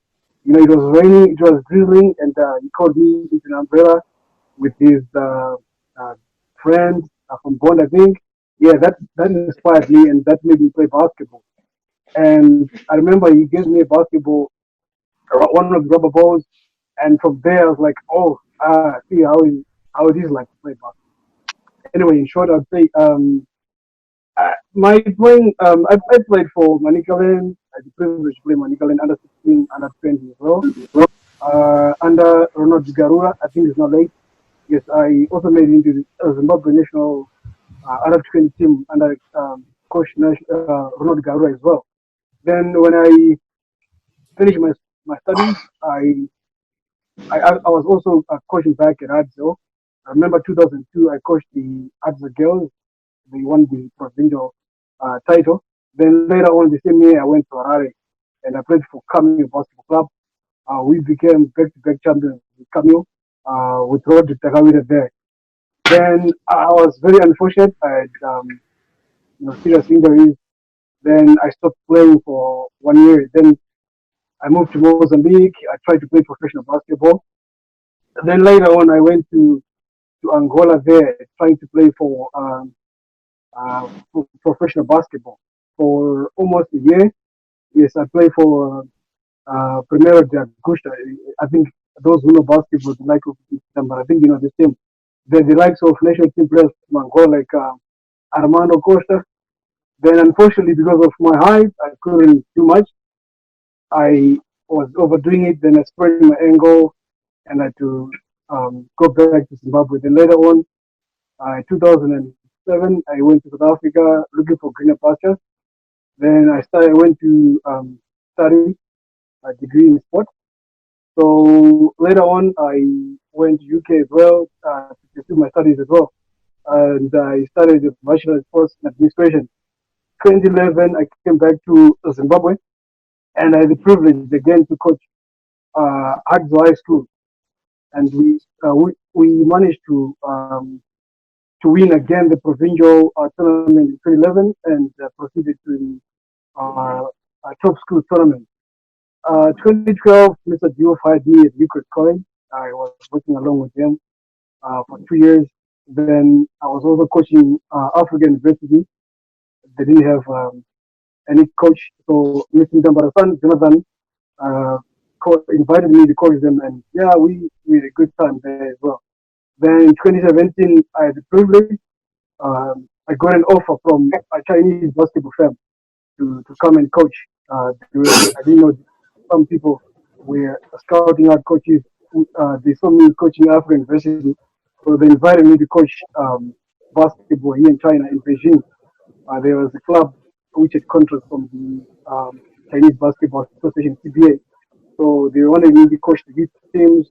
It was raining, it was drizzling, and he called me into an umbrella with his friend from Bond, I think. Yeah, that inspired me, and that made me play basketball. And I remember he gave me a basketball, one of the rubber balls, and from there I was like, see how it is like to play basketball. Anyway, in short, I'd say my playing, I played for Manicaland. I had the privilege to play Manicaland under 16, under 20 as well. Under Ronald Garura, I think it's not late. Yes, I also made it into the Zimbabwe national under 20 team under coach Ronald Garura as well. Then when I finished my studies, I was also coaching back at Hartzell. I remember 2002, I coached the Hartzell girls. They won the provincial title. Then later on the same year, I went to Harare and I played for Cameo Basketball Club. We became back-to-back champions with Cameo with Rodrick Takawira there. Then I was very unfortunate. I had serious injuries. Then I stopped playing for 1 year. Then I moved to Mozambique. I tried to play professional basketball. Then later on, I went to Angola there, trying to play for professional basketball for almost a year. Yes, I played for Primero de Agosto. I think those who know basketball, the like of them, but I think you know this team. They're the likes of national team players from Angola, like Armando Costa. Then, unfortunately, because of my height, I couldn't do much. I was overdoing it. Then I sprained my ankle, and I had to go back to Zimbabwe. Then later on, 2007, I went to South Africa looking for greener pastures. Then I went to study a degree in sport. So later on, I went to UK as well to pursue my studies as well. And I studied a Bachelor of Sports Administration. 2011, I came back to Zimbabwe, and I had the privilege again to coach Hartzell High School. And we managed to win again the provincial tournament in 2011 and proceeded to the top school tournament. 2012, Mr. Diouf hired me at Euclid College. I was working along with him for 2 years. Then I was also coaching African University. They didn't have any coach, so Mr. Ndambarasan Jonathan invited me to coach them, and yeah, we had a good time there as well. Then in 2017, I had the privilege. I got an offer from a Chinese basketball firm to come and coach. I didn't know some people were scouting out coaches. They saw me coaching African University, so they invited me to coach basketball here in China, in Beijing. There was a club which had contract from the Chinese Basketball Association, CBA. So they wanted me to coach the youth teams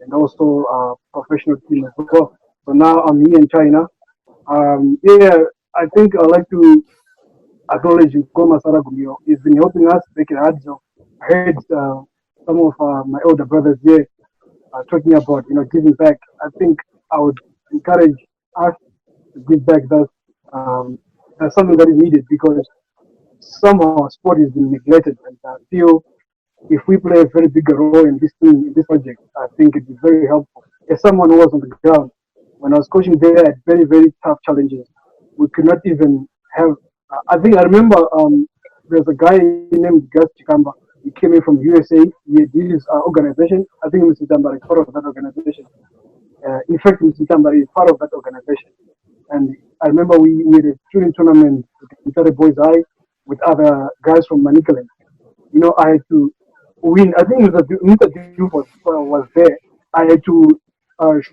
and also professional team as well. So now I'm here in China. Yeah, I think I'd like to acknowledge Goma Saragumio. He's been helping us make it hard. So I heard some of my older brothers here talking about giving back. I think I would encourage us to give back. That's something that is needed because somehow sport is been neglected, and I feel if we play a very big role in this thing, in this project, I think it'd be very helpful. As someone who was on the ground, when I was coaching there, I had very, very tough challenges. We could not even have. I remember there's a guy named Gus Chikamba. He came in from USA. He had his organization. I think Mr. Tambari is part of that organization. In fact, Mr. Tambari is part of that organization. And I remember we had a shooting tournament with the Boys High with other guys from Manicaland. I had to win. I think Mr. Duke was there. I had to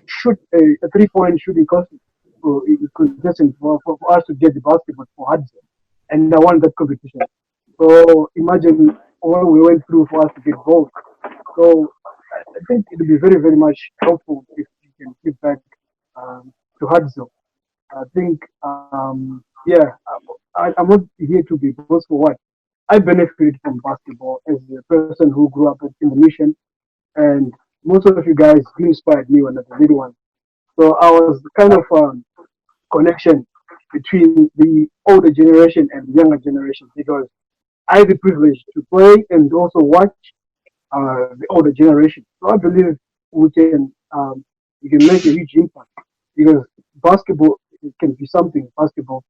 shoot a 3-point shooting contest for us to get the basketball for Hartzell. And I won that competition. So imagine what we went through for us to get gold. So I think it would be very, very much helpful if you can give back to Hartzell. I think, I'm not here to be boastful. What I benefited from basketball as a person who grew up in the mission, and most of you guys inspired me when I was a little one. So I was kind of connection between the older generation and the younger generation because I had the privilege to play and also watch the older generation. So I believe we can make a huge impact because basketball can be something. Basketball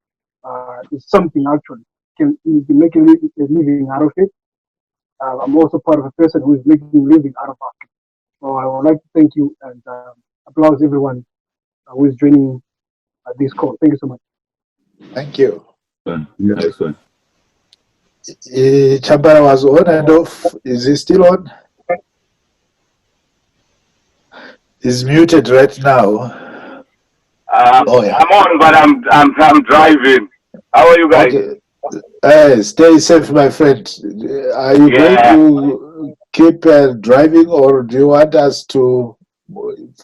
is something actually. You can make a living out of it. I'm also part of a person who is making a living out of basketball. So I would like to thank you and applause everyone who is joining this call. Thank you so much. Thank you. Excellent. Chambara was on and off. Is he still on? He's muted right now. Oh yeah. I'm on, but I'm driving. How are you guys? Okay. Hey, stay safe, my friend. Are you going to keep driving, or do you want us for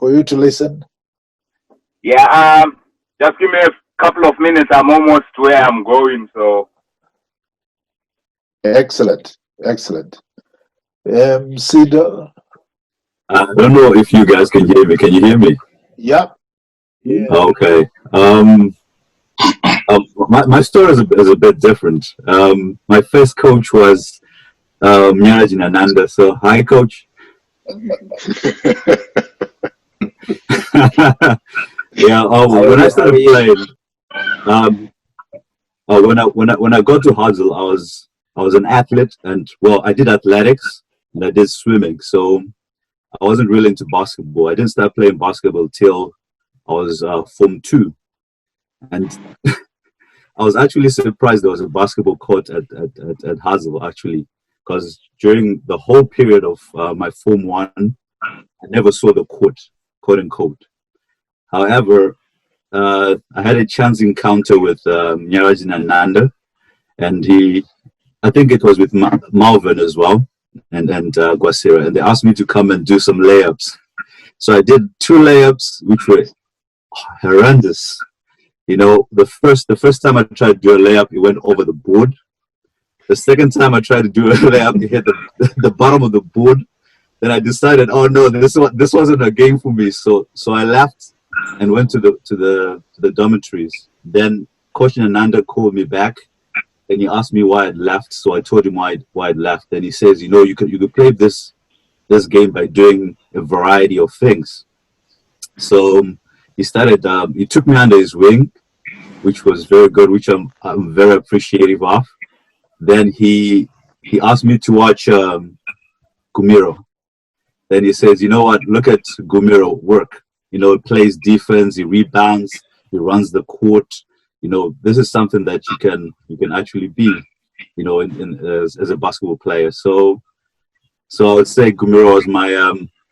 you to listen? Yeah. Just give me a couple of minutes. I'm almost where I'm going. So. Excellent. Sido. I don't know if you guys can hear me. Can you hear me? Yep. Yeah. Okay. My story is a bit different. My first coach was Nyarajin Ananda. So, hi, coach. Yeah. When I started playing, when I got to Hartzell, I was an athlete, and well, I did athletics and I did swimming. So I wasn't really into basketball. I didn't start playing basketball till I was Form 2, and I was actually surprised there was a basketball court at Hartzell, actually, because during the whole period of my Form 1, I never saw the court, quote unquote. However, I had a chance encounter with Nyarajin Ananda, and I think it was with Malvin as well, and Guasira, and they asked me to come and do some layups. So I did 2 layups, which were horrendous. You know, the first time I tried to do a layup, it went over the board. The second time I tried to do a layup, it hit the bottom of the board. Then I decided, oh no, this wasn't a game for me. So I left and went to the dormitories. Then Coach Ananda called me back, and he asked me why I'd left. So I told him why I'd left. Then he says, you know, you could play this game by doing a variety of things. So he took me under his wing, which was very good, which I'm very appreciative of. Then he asked me to watch Gumiro. Then he says, you know what, look at Gumiro work. You know, he plays defense, he rebounds, he runs the court. You know, this is something that you can actually be, you know, as a basketball player. So I would say Gumiro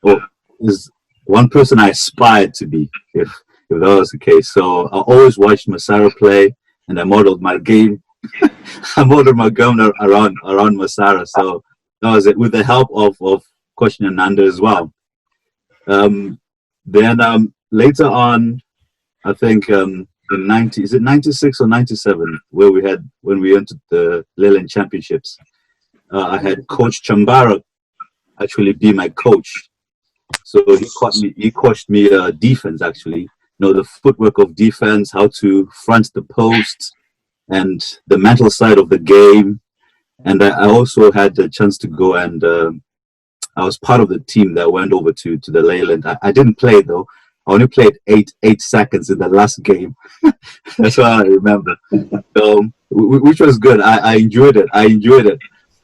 was is one person I aspired to be, if that was the case. So I always watched Masara play, and I modeled my game. I modeled my game around Masara. So that was it, with the help of Coach Nanda as well. Then later on, I think in 96 or 97, when we entered the Leyland Championships, I had Coach Chambara actually be my coach. So he coached me defense, actually. You know, the footwork of defense, how to front the post, and the mental side of the game. And I also had the chance to go, and I was part of the team that went over to the Leyland. I didn't play though. I only played eight seconds in the last game. That's what I remember. So, which was good. I enjoyed it.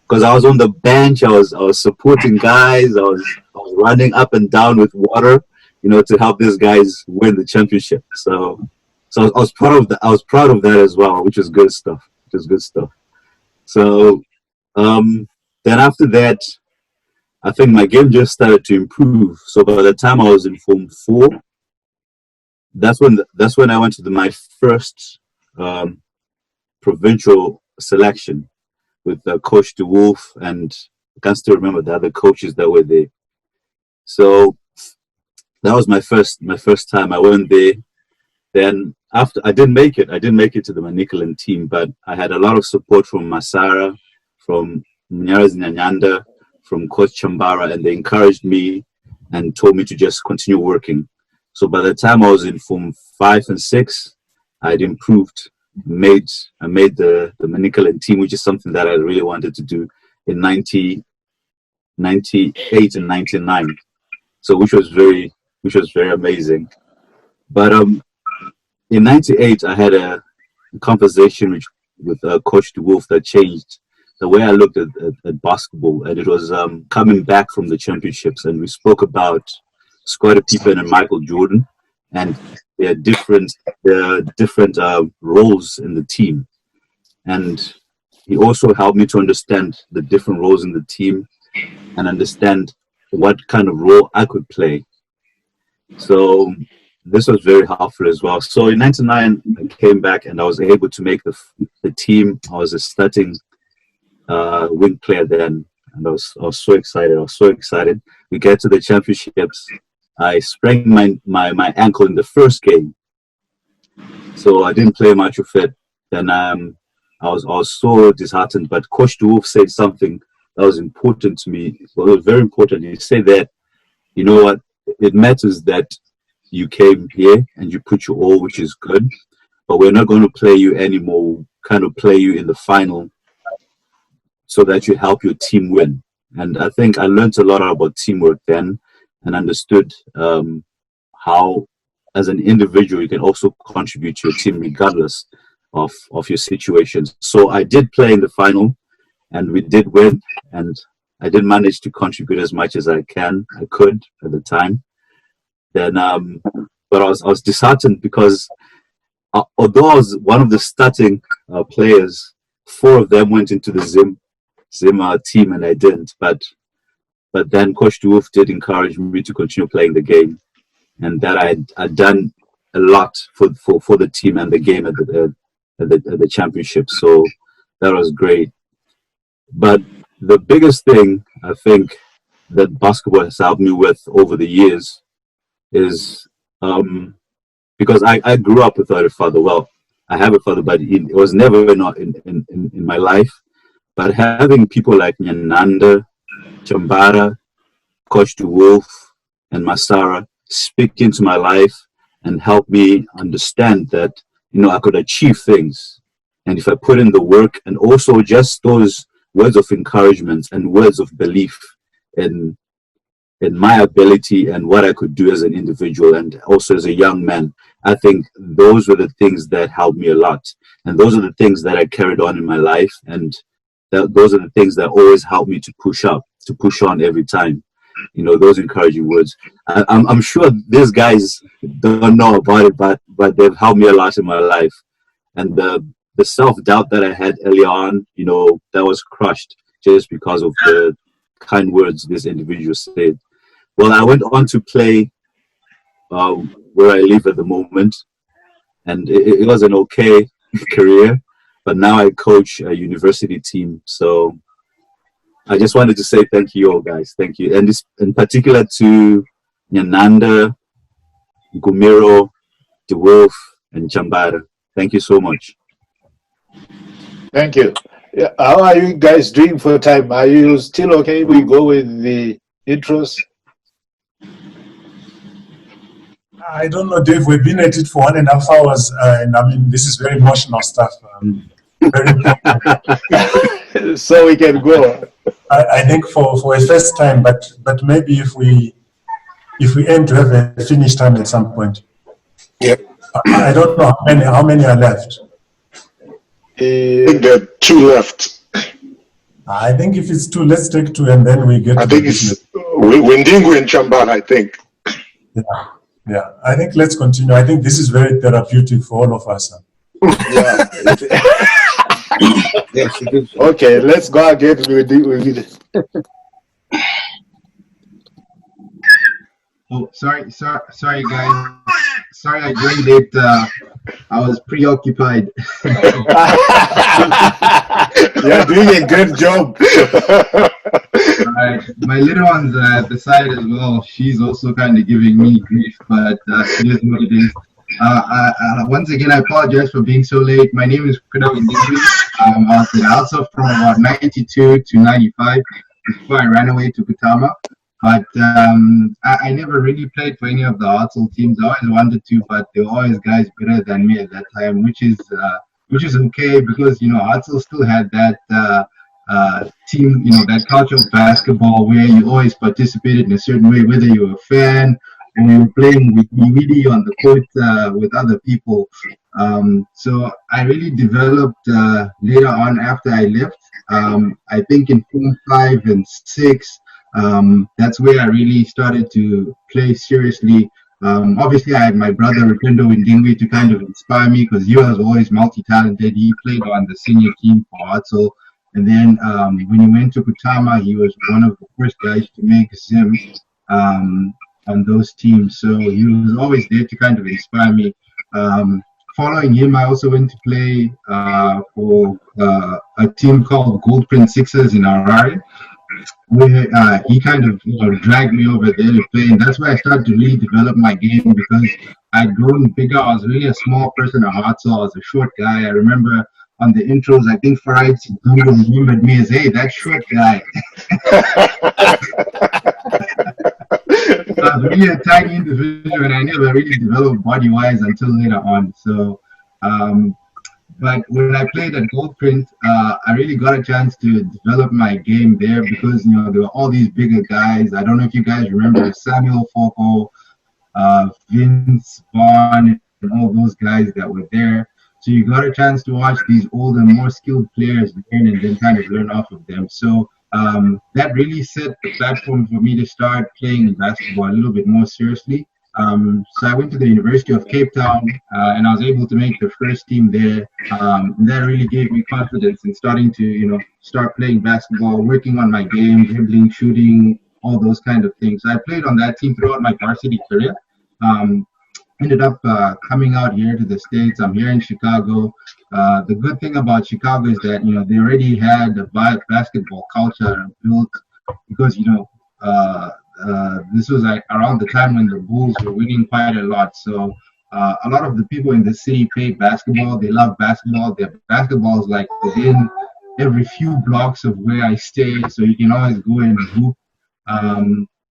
Because I was on the bench. I was supporting guys. I was running up and down with water, you know, to help these guys win the championship. So I was proud of that. I was proud of that as well, which is good stuff. So then after that, I think my game just started to improve. So by the time I was in Form 4, that's when I went to my first provincial selection with Coach DeWolf, and I can still remember the other coaches that were there. So that was my first time. I went there. Then after, I didn't make it to the Manicaland team, but I had a lot of support from Masara, from Mnyaraz Nyanyanda, from Coach Chambara, and they encouraged me and told me to just continue working. So by the time I was in Form 5 and 6, I'd improved. I made the Manicaland team, which is something that I really wanted to do in 98 and 99. So which was very amazing. But in 98, I had a conversation with Coach DeWolf that changed the way I looked at basketball, and it was coming back from the championships, and we spoke about Scottie Pippen and Michael Jordan, and their different roles in the team. And he also helped me to understand the different roles in the team and understand what kind of role I could play. So this was very helpful as well. So in 99, I came back and I was able to make the team. I was a starting wing player then, and I was so excited. We get to the championships. I sprained my ankle in the first game, so I didn't play much of it. Then I was so disheartened. But Coach DeWolf said something that was important to me. Well, it was very important. He said that, you know what, it matters that you came here and you put your all, which is good, but we're not going to play you anymore. We'll kind of play you in the final so that you help your team win. And I think I learned a lot about teamwork then, and understood how as an individual, you can also contribute to your team regardless of your situations. So I did play in the final, and we did win, and I did manage to contribute as much as I could at the time. Then, but I was disheartened because although I was one of the starting players, 4 of them went into the Zim team, and I didn't. But then Coach De Wolf did encourage me to continue playing the game, and that I'd done a lot for the team and the game at the championship. So that was great. But the biggest thing I think that basketball has helped me with over the years is because I grew up without a father. Well, I have a father, but it was never in my life. But having people like Nyananda, Chambara, Coach De Wolf, and Masara speak into my life and help me understand that, I could achieve things. And if I put in the work, and also just those words of encouragement and words of belief in my ability and what I could do as an individual and also as a young man, I think those were the things that helped me a lot. And those are the things that I carried on in my life. And those are the things that always help me to push on every time. Those encouraging words. I'm sure these guys don't know about it, but they've helped me a lot in my life. And the self-doubt that I had early on, that was crushed just because of the kind words this individual said. Well, I went on to play where I live at the moment, and it was an okay career, but now I coach a university team. So I just wanted to say thank you all, guys. Thank you. And this in particular to Nyananda, Gumiro, De Wolf, and Chambara. Thank you so much. Thank you. Yeah, how are you guys doing for time? Are you still okay? We go with the intros. I don't know, Dave. We've been at it for 1.5 hours, and I mean, this is very emotional stuff. Very important. So we can go. I think for a first time, but maybe if we aim to have a finish time at some point. Yep. I don't know how many are left. I think there are 2 left. I think if it's 2, let's take 2, and then we get. I think it's Windingu and Chambara, I think. Yeah. I think let's continue. I think this is very therapeutic for all of us. Yeah. Okay, let's go again with it. Oh, sorry, guys. Sorry, I joined late. I was preoccupied. You're doing a good job. My little one's at the side as well. She's also kind of giving me grief, but it is what it is. Once again, I apologize for being so late. My name is Kuda Windingu. I was at Hartzell from about 92 to 95 before I ran away to Kutama. But I never really played for any of the Hartzell teams. I always wanted to, but there were always guys better than me at that time, which is okay because Hartzell still had that team, that culture of basketball where you always participated in a certain way, whether you were a fan or you were playing with Iwidi on the court with other people. So I really developed later on after I left. I think in Form 5 and 6. That's where I really started to play seriously. Obviously, I had my brother Rupendo Windingu to kind of inspire me because he was always multi-talented. He played on the senior team for Hartzell. And then when he went to Kutama, he was one of the first guys to make Zim on those teams. So he was always there to kind of inspire me. Following him, I also went to play for a team called Gold Print Sixers in Harare, where he kind of dragged me over there to play, and that's where I started to really develop my game because I'd grown bigger. I was really a small person at Hartzell. I was a short guy. I remember on the intros, I think Farid remembered me as, hey, that short guy. So I was really a tiny individual, and I never really developed body-wise until later on. So, but when I played at Goldprint, I really got a chance to develop my game there because there were all these bigger guys. I don't know if you guys remember Samuel Foko, Vince Vaughn, and all those guys that were there. So you got a chance to watch these older, more skilled players learn and then kind of learn off of them. So that really set the platform for me to start playing basketball a little bit more seriously. So I went to the University of Cape Town, and I was able to make the first team there. And that really gave me confidence in starting to, start playing basketball, working on my game, dribbling, shooting, all those kind of things. I played on that team throughout my varsity career. Ended up coming out here to the States. I'm here in Chicago. The good thing about Chicago is that, they already had a basketball culture built because, this was like around the time when the Bulls were winning quite a lot. So a lot of the people in the city play basketball. They love basketball. Their basketball is like within every few blocks of where I stay. So you can always go and hoop.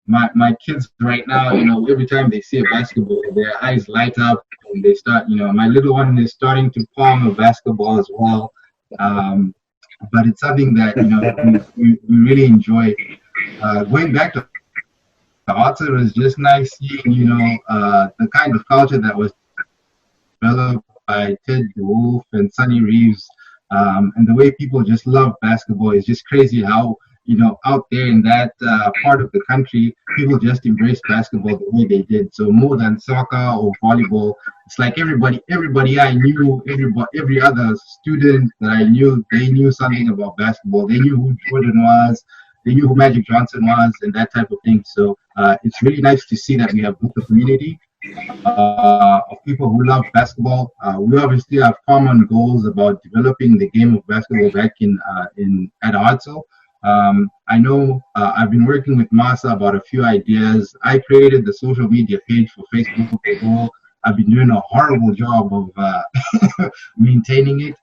My kids right now, every time they see a basketball, their eyes light up and they start, my little one is starting to palm a basketball as well. But it's something that, we really enjoy. Going back to Hartzell, it was just nice seeing, the kind of culture that was developed by Ted DeWolf and Sonny Reeves. And the way people just love basketball is just crazy how, out there in that part of the country, people just embrace basketball the way they did. So more than soccer or volleyball, it's like everybody I knew, every other student that I knew, they knew something about basketball. They knew who Jordan was, they knew who Magic Johnson was, and that type of thing. So it's really nice to see that we have built a community of people who love basketball. We obviously have common goals about developing the game of basketball back at Hartzell. I know I've been working with Masa about a few ideas. I created the social media page for Facebook as well. I've been doing a horrible job of maintaining it,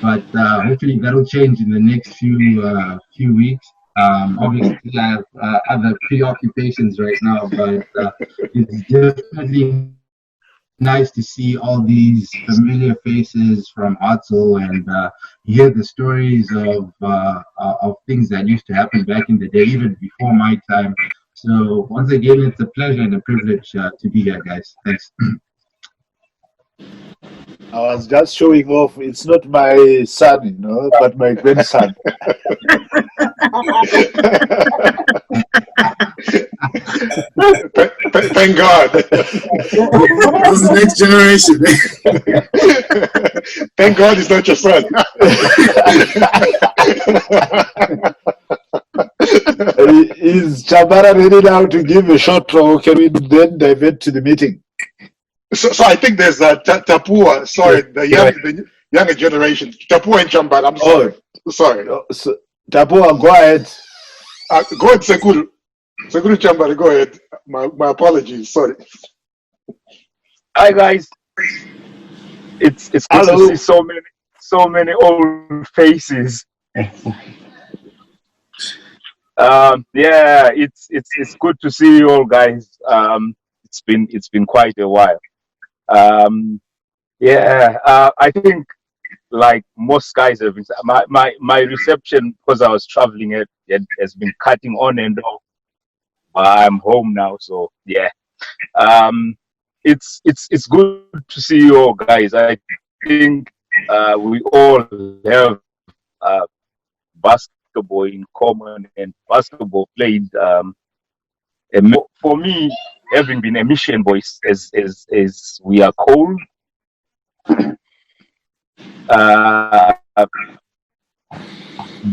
but hopefully that'll change in the next few weeks. Obviously, I have other preoccupations right now, but it's definitely nice to see all these familiar faces from Hartzell and hear the stories of things that used to happen back in the day, even before my time. So once again, it's a pleasure and a privilege to be here, guys. Thanks. I was just showing off. It's not my son, but my grandson. Thank God. That's the next generation. Thank God it's not your son. Is Chabara ready now to give a short or can we then divert to the meeting? So I think there's Tapua. Sorry, the younger generation. Tapua and Chambara. I'm sorry. Sorry. So, Tapua, go ahead. Go ahead, Sekuru. Sekuru Chambara, go ahead. My apologies. Sorry. Hi guys. It's good to see so many old faces. Yeah, it's good to see you all guys. It's been quite a while. I think like most guys have been, my reception, because I was traveling, it has been cutting on and off. I'm home now, so yeah. It's good to see you all guys. I think we all have basketball in common, and basketball played for me, having been a mission boy, as we are called.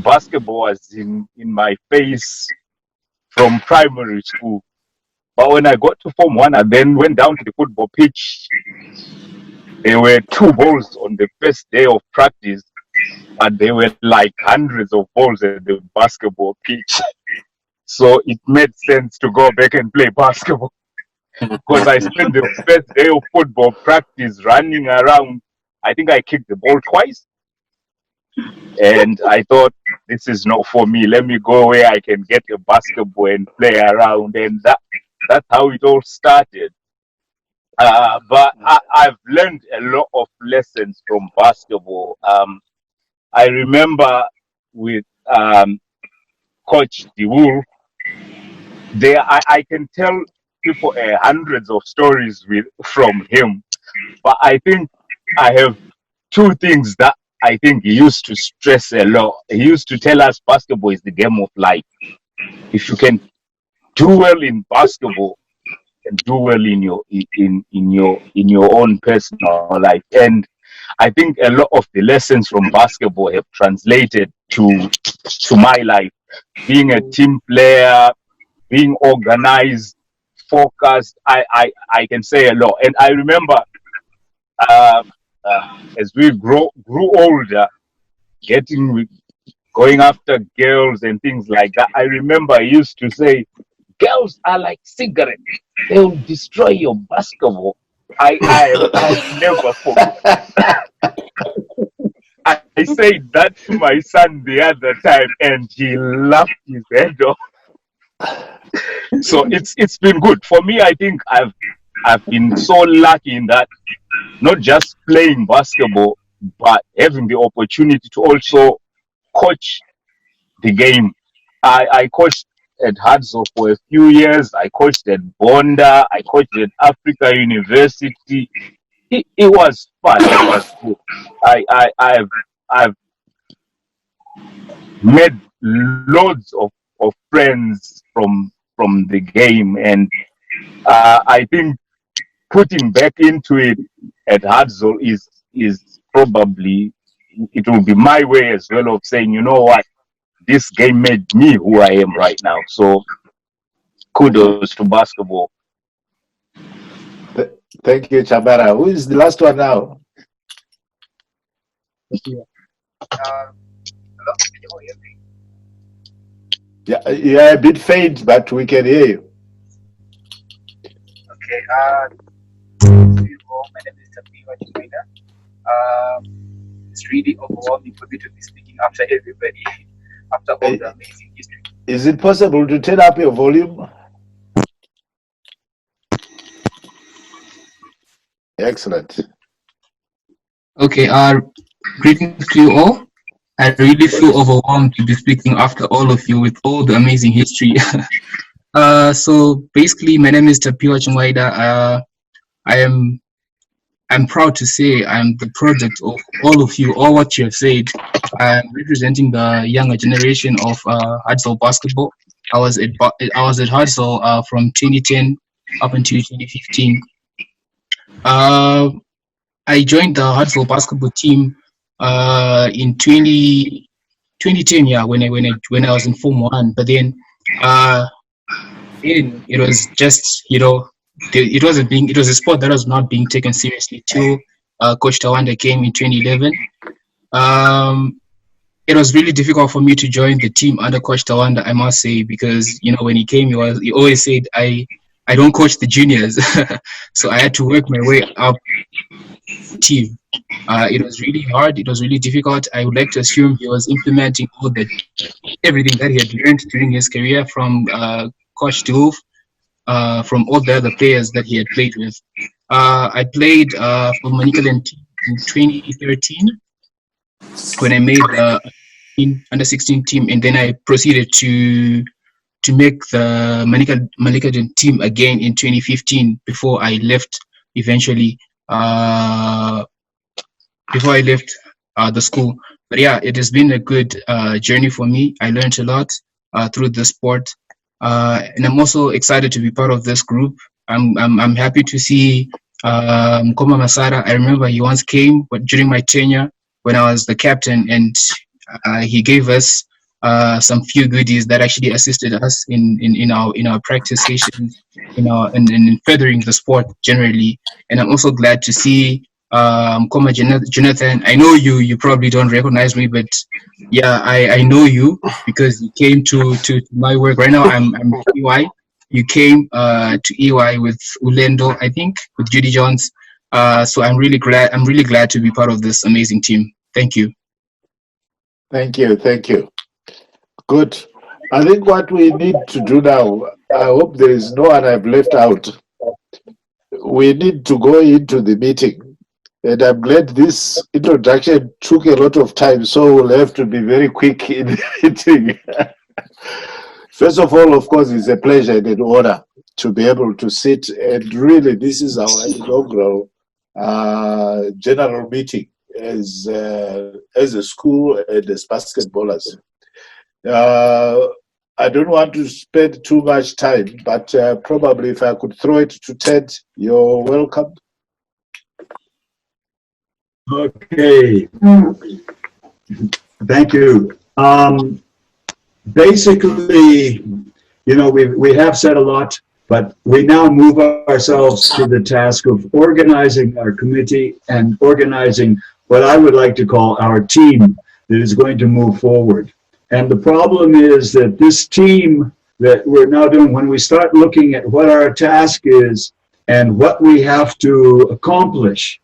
Basketball was in my face from primary school, but when I got to Form 1, I then went down to the football pitch. There were 2 balls on the first day of practice, but there were like hundreds of balls at the basketball pitch. So it made sense to go back and play basketball, because I spent the first day of football practice running around. I think I kicked the ball twice, and I thought, this is not for me. Let me go where I can get a basketball and play around, and that's how it all started. But I've learned a lot of lessons from basketball. I remember with Coach DeWolf, I can tell people hundreds of stories from him, but I think I have two things that I think he used to stress a lot. He used to tell us basketball is the game of life. If you can do well in basketball, you can do well in your own personal life. And I think a lot of the lessons from basketball have translated to my life. Being a team player, being organized, focused, I can say a lot. And I remember as we grew older, going after girls and things like that. I remember I used to say, girls are like cigarettes. They'll destroy your basketball. I've never forgot. I said that to my son the other time and he laughed his head off. So it's been good. For me, I think I've been so lucky in that, not just playing basketball, but having the opportunity to also coach the game. I coached at Hartzell for a few years. I coached at Bonda. I coached at Africa University. It was fun. It was good. I've made loads of friends from the game, and I think putting back into it at Hartzell is probably, it will be my way as well of saying, you know what, this game made me who I am right now. So kudos to basketball. Thank you, Chabara. Who is the last one now? Yeah, you're a bit faint, but we can hear you. Okay. My name is Tapiwa. It's really overwhelming for me to be speaking after everybody, after all the amazing history. Is it possible to turn up your volume? Excellent. Okay. Greetings to you all. I really feel overwhelmed to be speaking after all of you with all the amazing history. So basically, my name is Tapiwa Chungwaida. I'm proud to say I'm the product of all of you, all what you have said. I'm representing the younger generation of Hartzell basketball. I was at Hartzell from 2010 up until 2015. I joined the Hartzell basketball team in 2010, yeah, when I was in Form 1. But then it was just, it was a sport that was not being taken seriously till Coach Tawanda came in 2011. It was really difficult for me to join the team under Coach Tawanda, I must say, because when he came, he always said I don't coach the juniors, so I had to work my way up the team. It was really hard. It was really difficult. I would like to assume he was implementing everything that he had learned during his career from Coach Doof, from all the other players that he had played with. I played for Manicaland team in 2013 when I made the under 16 team, and then I proceeded to make the Manicaland team again in 2015 before I left eventually. Before I left the school. But yeah, it has been a good journey for me. I learned a lot through the sport. And I'm also excited to be part of this group. I'm happy to see Mkoma Masara. I remember he once came, but during my tenure when I was the captain, and he gave us some few goodies that actually assisted us in our practice sessions, in furthering the sport generally. And I'm also glad to see Mkoma Jonathan. I know you probably don't recognize me, but yeah, I know you because you came to my work. Right now I'm EY. You came to EY with Ulendo, I think, with Judy Jones. So I'm really glad to be part of this amazing team. Thank you. Thank you. Good. I think what we need to do now, I hope there is no one I've left out. We need to go into the meeting. And I'm glad this introduction took a lot of time, so we'll have to be very quick in the meeting. First of all, of course, it's a pleasure and an honor to be able to sit, and really this is our inaugural general meeting as a school and as basketballers. I don't want to spend too much time, but probably if I could throw it to Ted, you're welcome. Okay. Thank you. Basically, you know, we have said a lot, but we now move ourselves to the task of organizing our committee and organizing what I would like to call our team that is going to move forward. And the problem is that this team that we're now doing, when we start looking at what our task is and what we have to accomplish,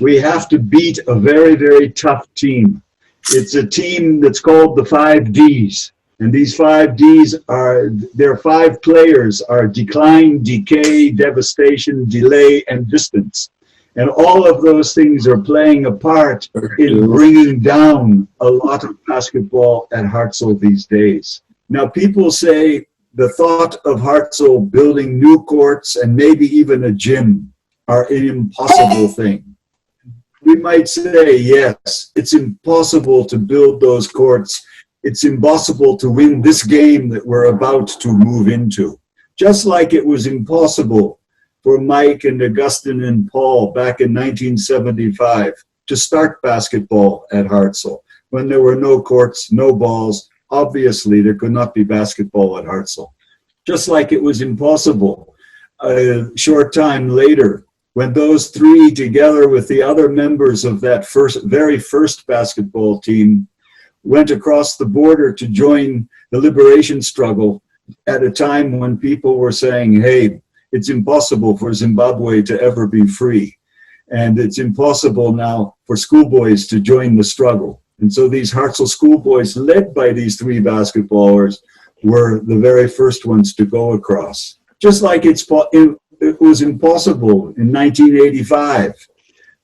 we have to beat a very, very tough team. It's a team that's called the 5 Ds. And these 5 Ds are, their 5 players are decline, decay, devastation, delay, and distance. And all of those things are playing a part in bringing down a lot of basketball at Hartzell these days. Now, people say the thought of Hartzell building new courts and maybe even a gym are an impossible thing. We might say, yes, it's impossible to build those courts. It's impossible to win this game that we're about to move into. Just like it was impossible for Mike and Augustine and Paul back in 1975 to start basketball at Hartzell. When there were no courts, no balls, obviously there could not be basketball at Hartzell. Just like it was impossible a short time later when those 3, together with the other members of that very first basketball team, went across the border to join the liberation struggle at a time when people were saying, hey, it's impossible for Zimbabwe to ever be free. And it's impossible now for schoolboys to join the struggle. And so these Hartzell schoolboys, led by these 3 basketballers, were the very first ones to go across. Just like it was impossible in 1985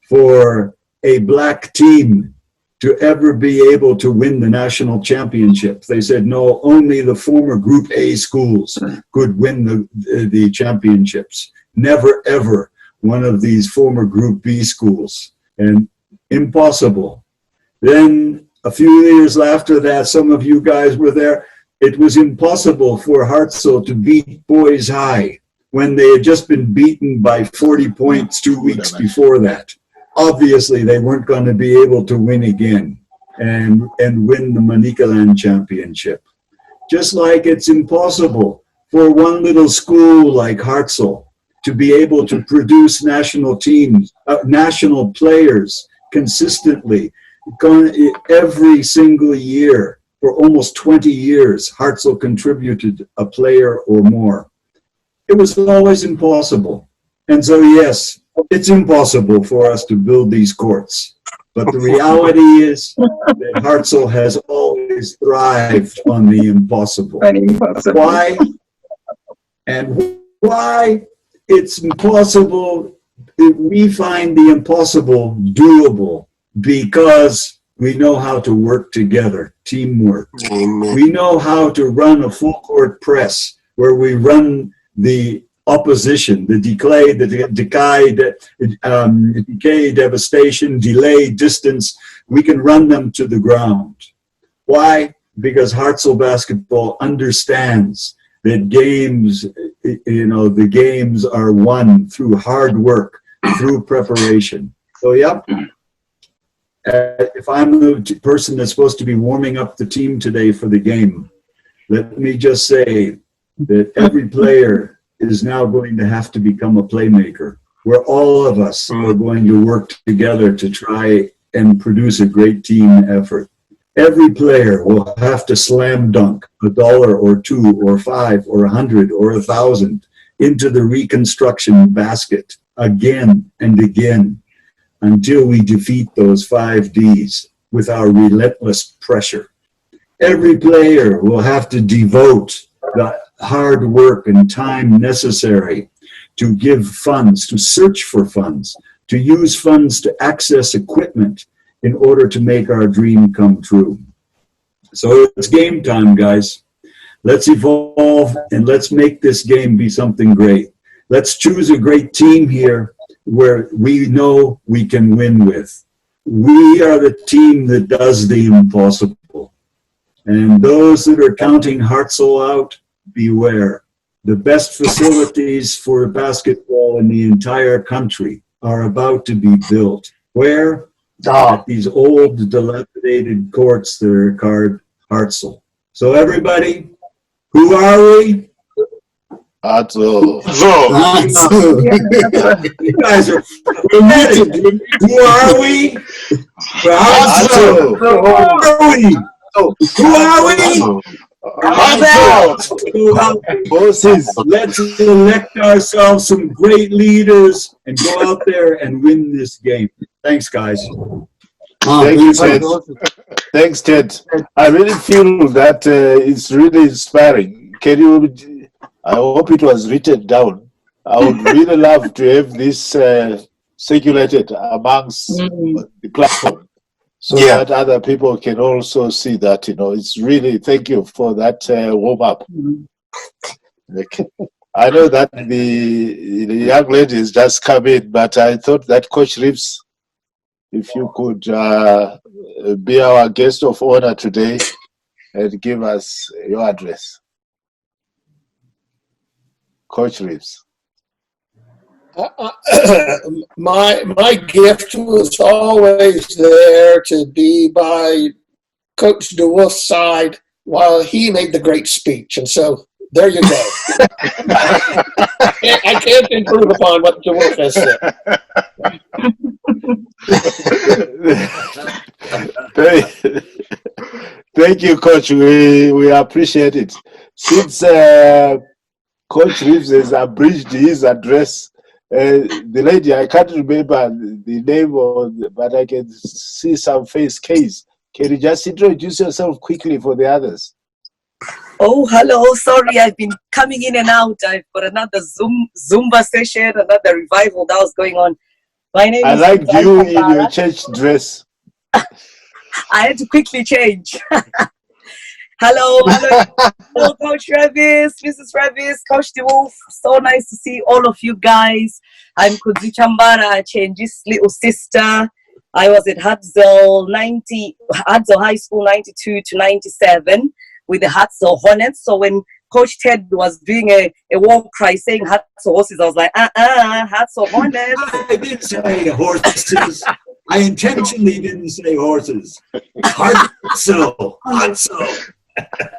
for a black team to ever be able to win the national championship. They said, no, only the former Group A schools could win the championships. Never, ever one of these former Group B schools. And impossible. Then a few years after that, some of you guys were there, it was impossible for Hartzell to beat Boys High when they had just been beaten by 40 points 2 weeks before that. Obviously, they weren't going to be able to win again and win the Manicaland Championship. Just like it's impossible for one little school like Hartzell to be able to produce national teams, national players consistently. Every single year for almost 20 years, Hartzell contributed a player or more. It was always impossible. And so, yes, it's impossible for us to build these courts. But the reality is that Hartzell has always thrived on the impossible. Why? And why it's impossible, we find the impossible doable because we know how to work together, teamwork. Amen. We know how to run a full court press where we run the opposition, the decay, devastation, delay, distance, we can run them to the ground. Why? Because Hartzell basketball understands that games, the games are won through hard work, through preparation. So, yep. If I'm the person that's supposed to be warming up the team today for the game, let me just say that every player is now going to have to become a playmaker, where all of us are going to work together to try and produce a great team effort. Every player will have to slam dunk $1 or $2 or $5 or $100 or $1,000 into the reconstruction basket again and again until we defeat those 5 Ds with our relentless pressure. Every player will have to devote the hard work and time necessary to give funds, to search for funds, to use funds to access equipment in order to make our dream come true. So it's game time, guys. Let's evolve and let's make this game be something great. Let's choose a great team here where we know we can win with. We are the team that does the impossible. And those that are counting Hartzell out, beware. The best facilities for basketball in the entire country are about to be built. Where? At these old, dilapidated courts that are called Hartzell. So everybody, who are we? Hartzell. You guys are committed. Who are we? Hartzell. Who are we? Who are we? Bosses. Let's elect ourselves some great leaders and go out there and win this game. Thanks, guys. Thank you, Ted. Thanks, Ted. I really feel that it's really inspiring. Can you? I hope it was written down. I would really love to have this circulated amongst the platform, so that other people can also see that. It's really. Thank you for that warm up. Okay. I know that the young lady has just come in, but I thought that Coach Reeves, if you could be our guest of honor today and give us your address. Coach Reeves. My gift was always there to be by Coach DeWolf's side while he made the great speech. And so there you go. I can't improve upon what DeWolf has said. Thank you, Coach. We appreciate it. Since Coach Reeves has abridged his address, the lady, I can't remember the name, but I can see some face case. Can you just introduce yourself quickly for the others? Oh, hello. Sorry, I've been coming in and out. I've got another Zumba session, another revival that was going on. My name I is liked Suzanne you in Kambara. your church dress. I had to quickly change. Hello, Coach Revis, Mrs. Revis, Coach DeWolf. So nice to see all of you guys. I'm Kudzi Chambara, Change's little sister. I was at Hartzell High School 92 to 97 with the Hartzell Hornets. So when Coach Ted was doing a war cry saying Hartzell Horses, I was like, Hartzell Hornets. I didn't say horses. I intentionally didn't say horses. Hartzell.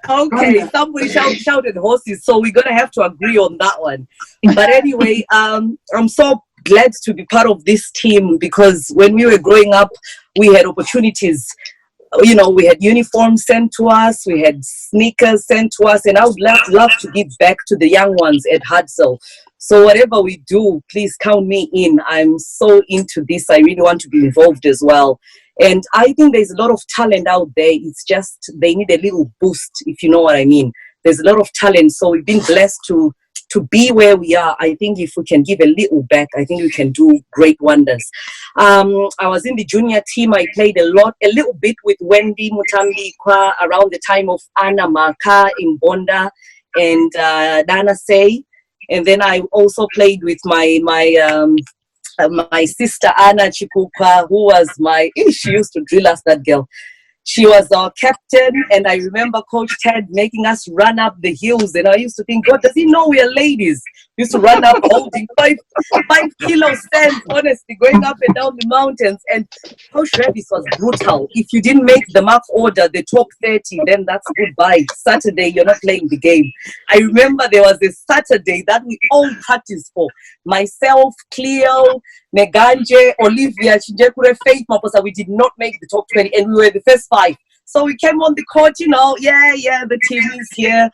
Okay, somebody shouted horses, so we're gonna have to agree on that one. But anyway, I'm so glad to be part of this team because when we were growing up, we had opportunities. We had uniforms sent to us, we had sneakers sent to us, and I would love to give back to the young ones at Hartzell. So whatever we do, please count me in. I'm so into this. I really want to be involved as well. And I think there's a lot of talent out there. It's just they need a little boost, if you know what I mean. There's a lot of talent. So we've been blessed to be where we are. I think if we can give a little back, I think we can do great wonders. I was in the junior team. I played a little bit with Wendy Mutambi Kwa around the time of Anna Maka in Bonda and Dana Say. And then I also played with my sister Anna Chikukwa, who was she used to drill us, that girl. She was our captain, and I remember Coach Ted making us run up the hills, and I used to think, God, does he know we are ladies? We used to run up holding 5 kilo sand, honestly, going up and down the mountains. And Coach Revis was brutal. If you didn't make the mark order, the top 30, then that's goodbye. Saturday, you're not playing the game. I remember there was a Saturday that we all practiced for. Myself, Cleo, Neganje, Olivia, Chijekure, Faith Maposa, we did not make the top 20, and we were the first 5. So we came on the court, the team is here.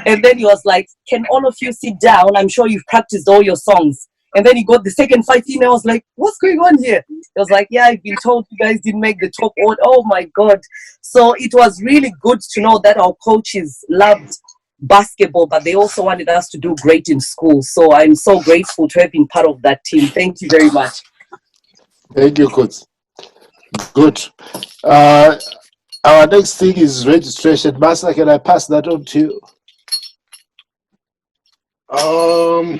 And then he was like, can all of you sit down? I'm sure you've practiced all your songs. And then he got the second 5 in. I was like, what's going on here? He was like, yeah, I've been told you guys didn't make the top order. Oh my God. So it was really good to know that our coaches loved basketball, but they also wanted us to do great in school. So I'm so grateful to have been part of that team. Thank you very much. Thank you, Coach. Good. Our next thing is registration. Master, can I pass that on to you? I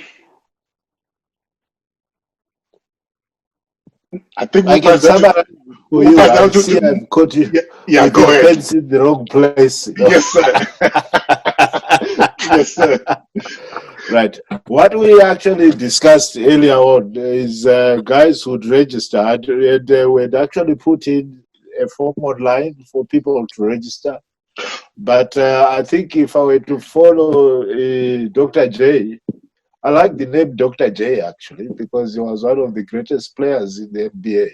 think I can summarize for you. I see I've caught you Yeah, with go your ahead. pens in the wrong place. Yes, sir. Yes, sir. Right. What we actually discussed earlier on is guys who'd registered and would actually put in a form online for people to register. But I think if I were to follow Dr. J, I like the name Dr. J actually because he was one of the greatest players in the NBA.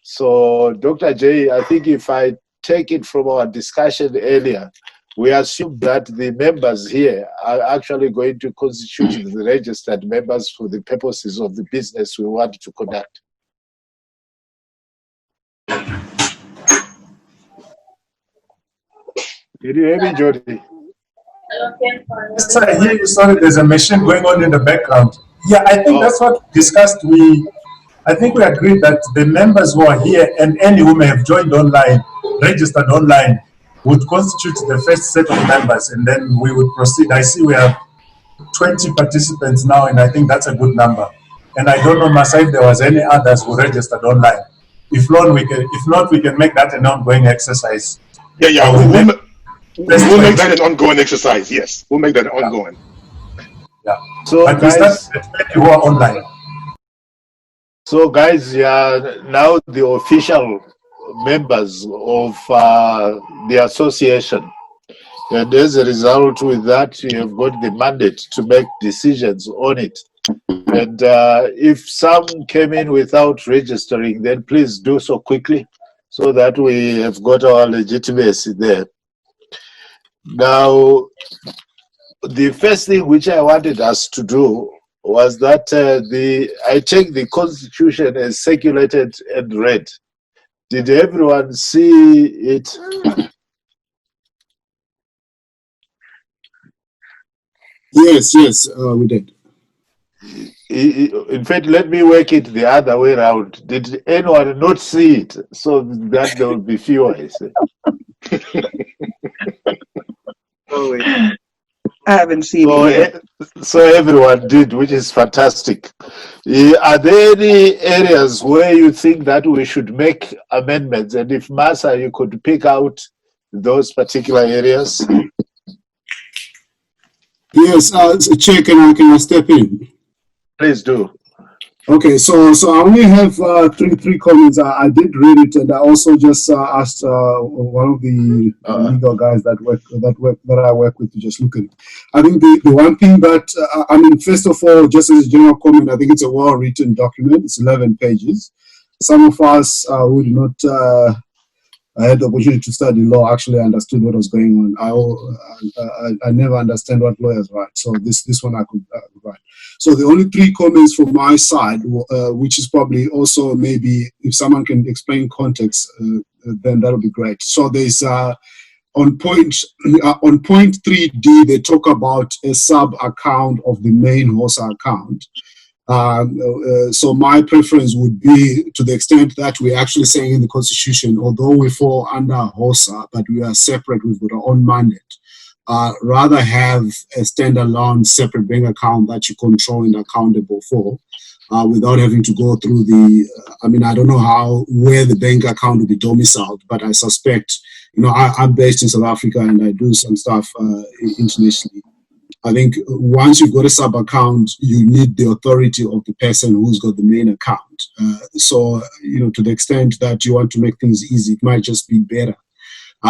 So Dr. J, I think if I take it from our discussion earlier, we assume that the members here are actually going to constitute the registered members for the purposes of the business we want to conduct. Did you hear me, Jody? Yes, I hear you. Sorry, there's a machine going on in the background. Yeah, I think that's what we discussed. I think we agreed that the members who are here and any who may have joined online, registered online, would constitute the first set of members, and then we would proceed. I see we have 20 participants now, and I think that's a good number. And I don't know, Masa, if there was any others who registered online. If not, we can make that an ongoing exercise. Yeah. We'll make that an ongoing exercise. Yes, we'll make that ongoing. Yeah. So but guys, who are online. So guys, yeah, now the official members of the association. And as a result with that, you have got the mandate to make decisions on it. And if some came in without registering, then please do so quickly so that we have got our legitimacy there. Now, the first thing which I wanted us to do was that I take the Constitution as circulated and read. Did everyone see it? Yes, we did. In fact, let me work it the other way around. Did anyone not see it so that there will be fewer? I haven't seen it yet. So everyone did, which is fantastic. Are there any areas where you think that we should make amendments? And if Masa, you could pick out those particular areas? Yes, Chair, can I step in? Please do. Okay, so I only have three comments. I did read it, and I also just asked one of the legal guys that I work with to just look at it. I think the one thing that I mean, first of all, just as a general comment, I think it's a well-written document. It's 11 pages. Some of us who did not had the opportunity to study law actually understood what was going on. I never understand what lawyers write, so this one I could write. So the only three comments from my side, which is probably also maybe if someone can explain context, then that would be great. So there's on point 3D, they talk about a sub account of the main HOSA account. So my preference would be, to the extent that we're actually saying in the Constitution, although we fall under HOSA, but we are separate, we've got our own mandate, rather have a standalone separate bank account that you control and accountable for, without having to go through I mean, I don't know where the bank account will be domiciled, but I suspect, I'm based in South Africa and I do some stuff internationally. I think once you've got a sub account, you need the authority of the person who's got the main account. So, to the extent that you want to make things easy, it might just be better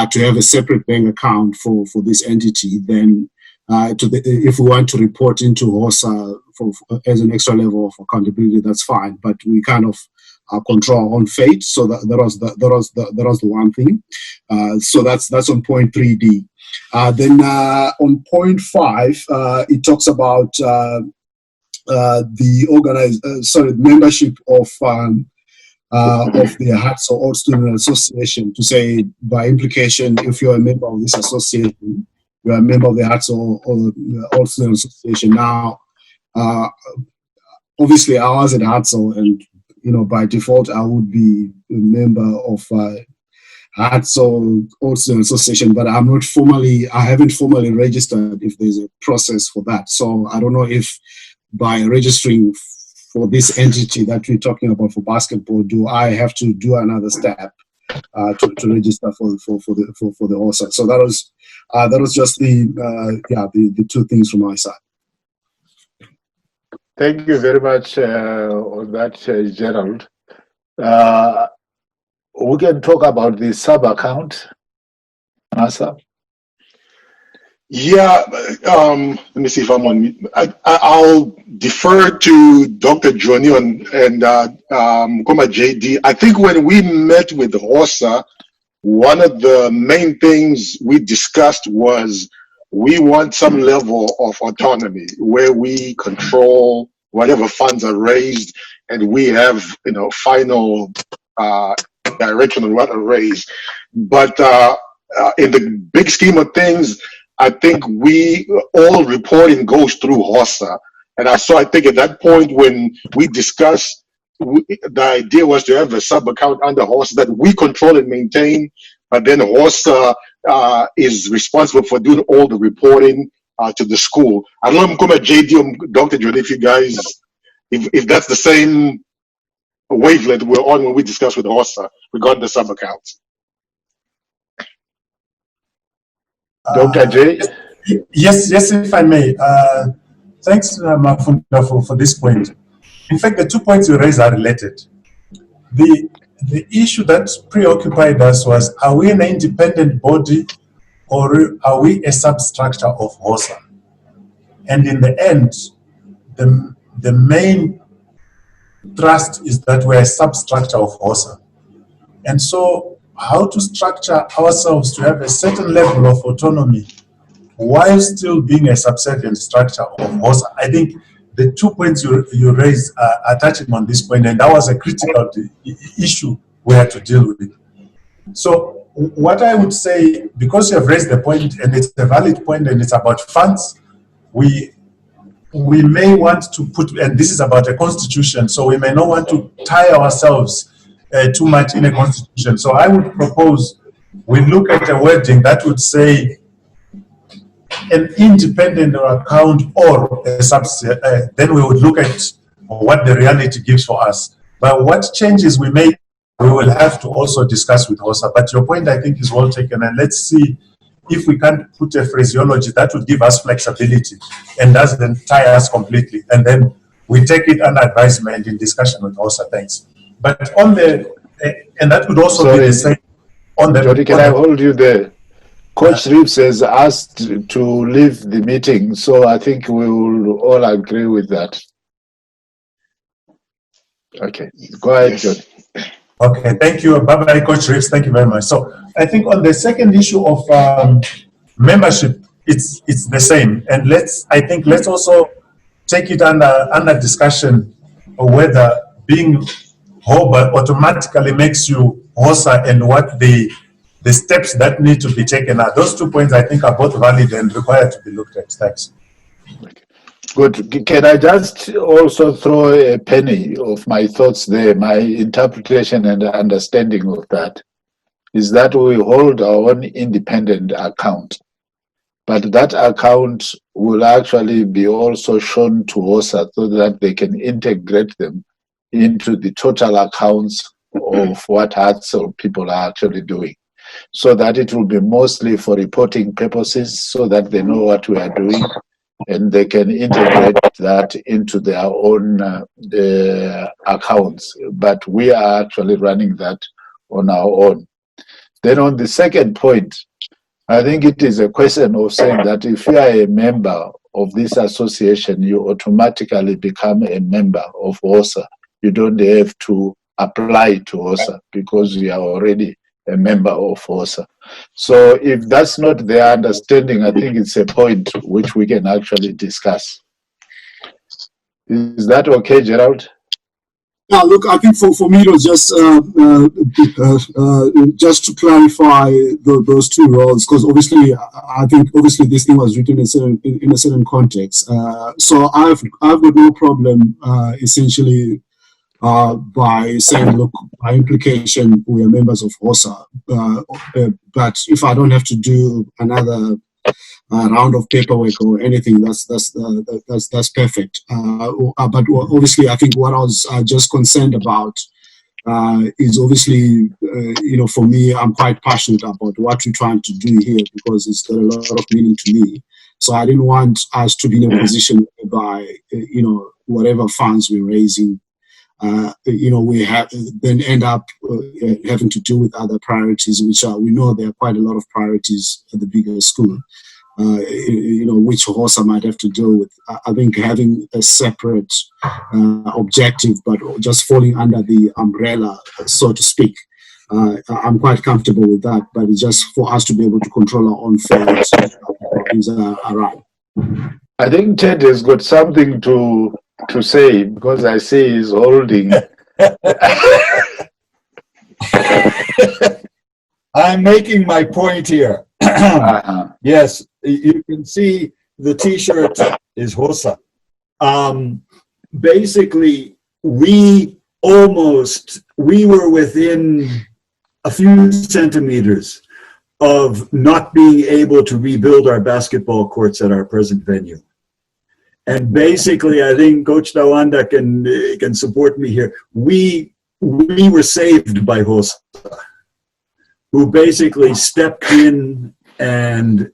to have a separate bank account for this entity than if we want to report into HOSA as an extra level of accountability, that's fine. But we kind of control our own fate. So that was the one thing. So that's on point 3D. Then on point 5, it talks about the membership of the Hartzell All Student Association, to say by implication, if you're a member of this association, you're a member of the Hartzell All Student Association. Now, obviously, I was at Hartzell, and by default, I would be a member of Hartzell also association, but I haven't formally registered if there's a process for that. So I don't know if by registering for this entity that we're talking about for basketball, do I have to do another step to register for the HOSA? So that was just the two things from my side. Thank you very much on that, Gerald. We can talk about the sub account, Asa. Yeah, let me see if I'm on mute. I'll defer to Dr. Johnny and Koma JD. I think when we met with HOSA, one of the main things we discussed was we want some level of autonomy where we control whatever funds are raised and we have, final direction on what are raised. But in the big scheme of things, I think all reporting goes through HOSA. And so I think at that point when we discussed, the idea was to have a sub account under HOSA that we control and maintain, but then HOSA is responsible for doing all the reporting to the school. I don't know, Mkuma JD or Dr. John, if you guys, if that's the same wavelength we're on when we discuss with HOSA regarding the sub accounts. Dr. J? Yes, if I may. Thanks, Mafunda, for this point. In fact, the 2 points you raised are related. The issue that preoccupied us was, are we an independent body or are we a substructure of HOSA? And in the end, the main thrust is that we're a substructure of HOSA. And so how to structure ourselves to have a certain level of autonomy while still being a subservient structure of HOSA. I think the 2 points you raised are touching on this point, and that was a critical issue we had to deal with. So what I would say, because you have raised the point, and it's a valid point, and it's about funds, we may want to put, and this is about a constitution, so we may not want to tie ourselves too much in a constitution. So I would propose we look at a wording that would say an independent account or a subset, then we would look at what the reality gives for us. But what changes we make, we will have to also discuss with HOSA. But your point, I think, is well taken, and let's see if we can put a phraseology that would give us flexibility and doesn't tie us completely, and then we take it under advisement in discussion with HOSA. Thanks. But on the, and that would also be the same on the... Jody, can I hold you there? Coach Reeves has asked to leave the meeting, so I think we will all agree with that. Okay, go ahead, Jody. Okay, thank you. Bye-bye, Coach Reeves. Thank you very much. So I think on the second issue of membership, it's the same. And let's also take it under discussion whether being HOBA automatically makes you HOSA and what the steps that need to be taken are. Those 2 points I think are both valid and required to be looked at. Thanks. Good. Can I just also throw a penny of my thoughts there? My interpretation and understanding of that is that we hold our own independent account, but that account will actually be also shown to HOSA so that they can integrate them into the total accounts of what Hartzell people are actually doing, so that it will be mostly for reporting purposes, so that they know what we are doing and they can integrate that into their own accounts. But we are actually running that on our own. Then on the second point, I think it is a question of saying that if you are a member of this association, you automatically become a member of HOSA. You don't have to apply to HOSA because you are already a member of HOSA. So if that's not their understanding, I think it's a point which we can actually discuss. Is that okay, Gerald? Yeah, look, I think for me it was just to clarify those two roles, because obviously I think this thing was written in a certain context. So I've got no problem essentially by saying, look, by implication, we are members of HOSA. But if I don't have to do another round of paperwork or anything, that's perfect. But obviously, I think what I was just concerned about is obviously, for me, I'm quite passionate about what we're trying to do here because it's got a lot of meaning to me. So I didn't want us to be in a position whereby, whatever funds we're raising, we have then end up having to deal with other priorities, which we know there are quite a lot of priorities at the bigger school. Which HOSA might have to deal with. I think having a separate objective, but just falling under the umbrella, so to speak, I'm quite comfortable with that. But it's just for us to be able to control our own fate is right. I think Ted has got something to say because I see he's holding. I'm making my point here. Yes, you can see the T-shirt is HOSA. Basically, we were within a few centimeters of not being able to rebuild our basketball courts at our present venue. And basically, I think Coach Tawanda can support me here. We were saved by HOSA, who basically stepped in, and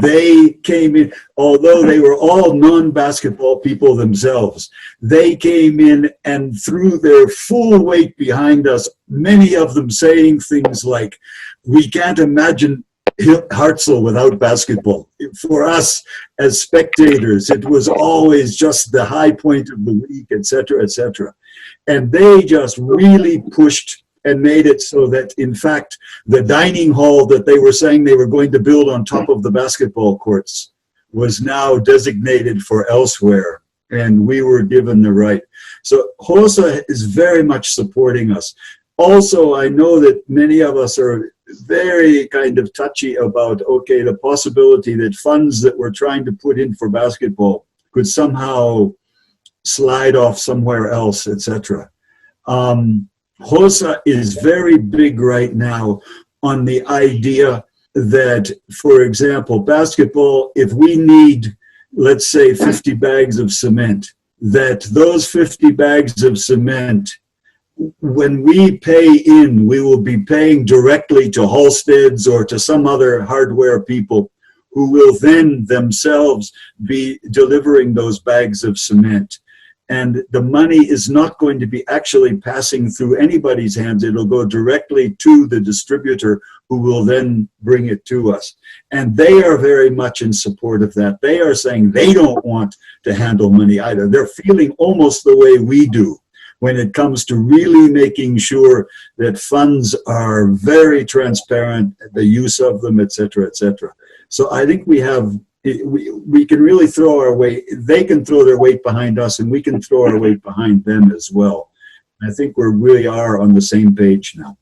they came in, although they were all non-basketball people themselves, they came in and threw their full weight behind us, many of them saying things like, we can't imagine Hartzell without basketball. For us as spectators, it was always just the high point of the week, etc., etc. And they just really pushed and made it so that, in fact, the dining hall that they were saying they were going to build on top of the basketball courts was now designated for elsewhere, and we were given the right. So HOSA is very much supporting us. Also, I know that many of us are very kind of touchy about, okay, the possibility that funds that we're trying to put in for basketball could somehow slide off somewhere else, etc. HOSA is very big right now on the idea that, for example, basketball, if we need, let's say, 50 bags of cement, that those 50 bags of cement, when we pay in, we will be paying directly to Halstead's or to some other hardware people who will then themselves be delivering those bags of cement. And the money is not going to be actually passing through anybody's hands. It'll go directly to the distributor who will then bring it to us. And they are very much in support of that. They are saying they don't want to handle money either. They're feeling almost the way we do when it comes to really making sure that funds are very transparent, the use of them, et cetera, et cetera. So I think we can really throw our weight, they can throw their weight behind us, and we can throw our weight behind them as well. I think we really are on the same page now.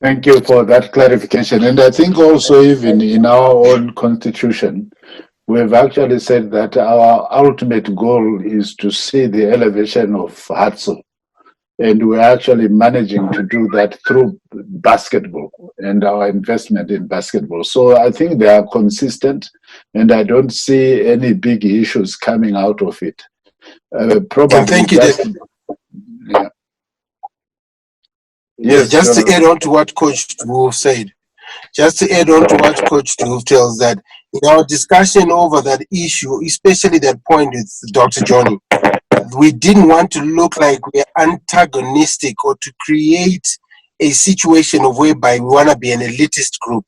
Thank you for that clarification. And I think also even in our own constitution, we've actually said that our ultimate goal is to see the elevation of Hartzell. And we're actually managing to do that through basketball and our investment in basketball. So I think they are consistent, and I don't see any big issues coming out of it. Probably and thank you, yeah. Yes, just to add on to what Coach Wolf said, tells that in our discussion over that issue, especially that point with Dr. Johnny, we didn't want to look like we're antagonistic or to create a situation of whereby we want to be an elitist group.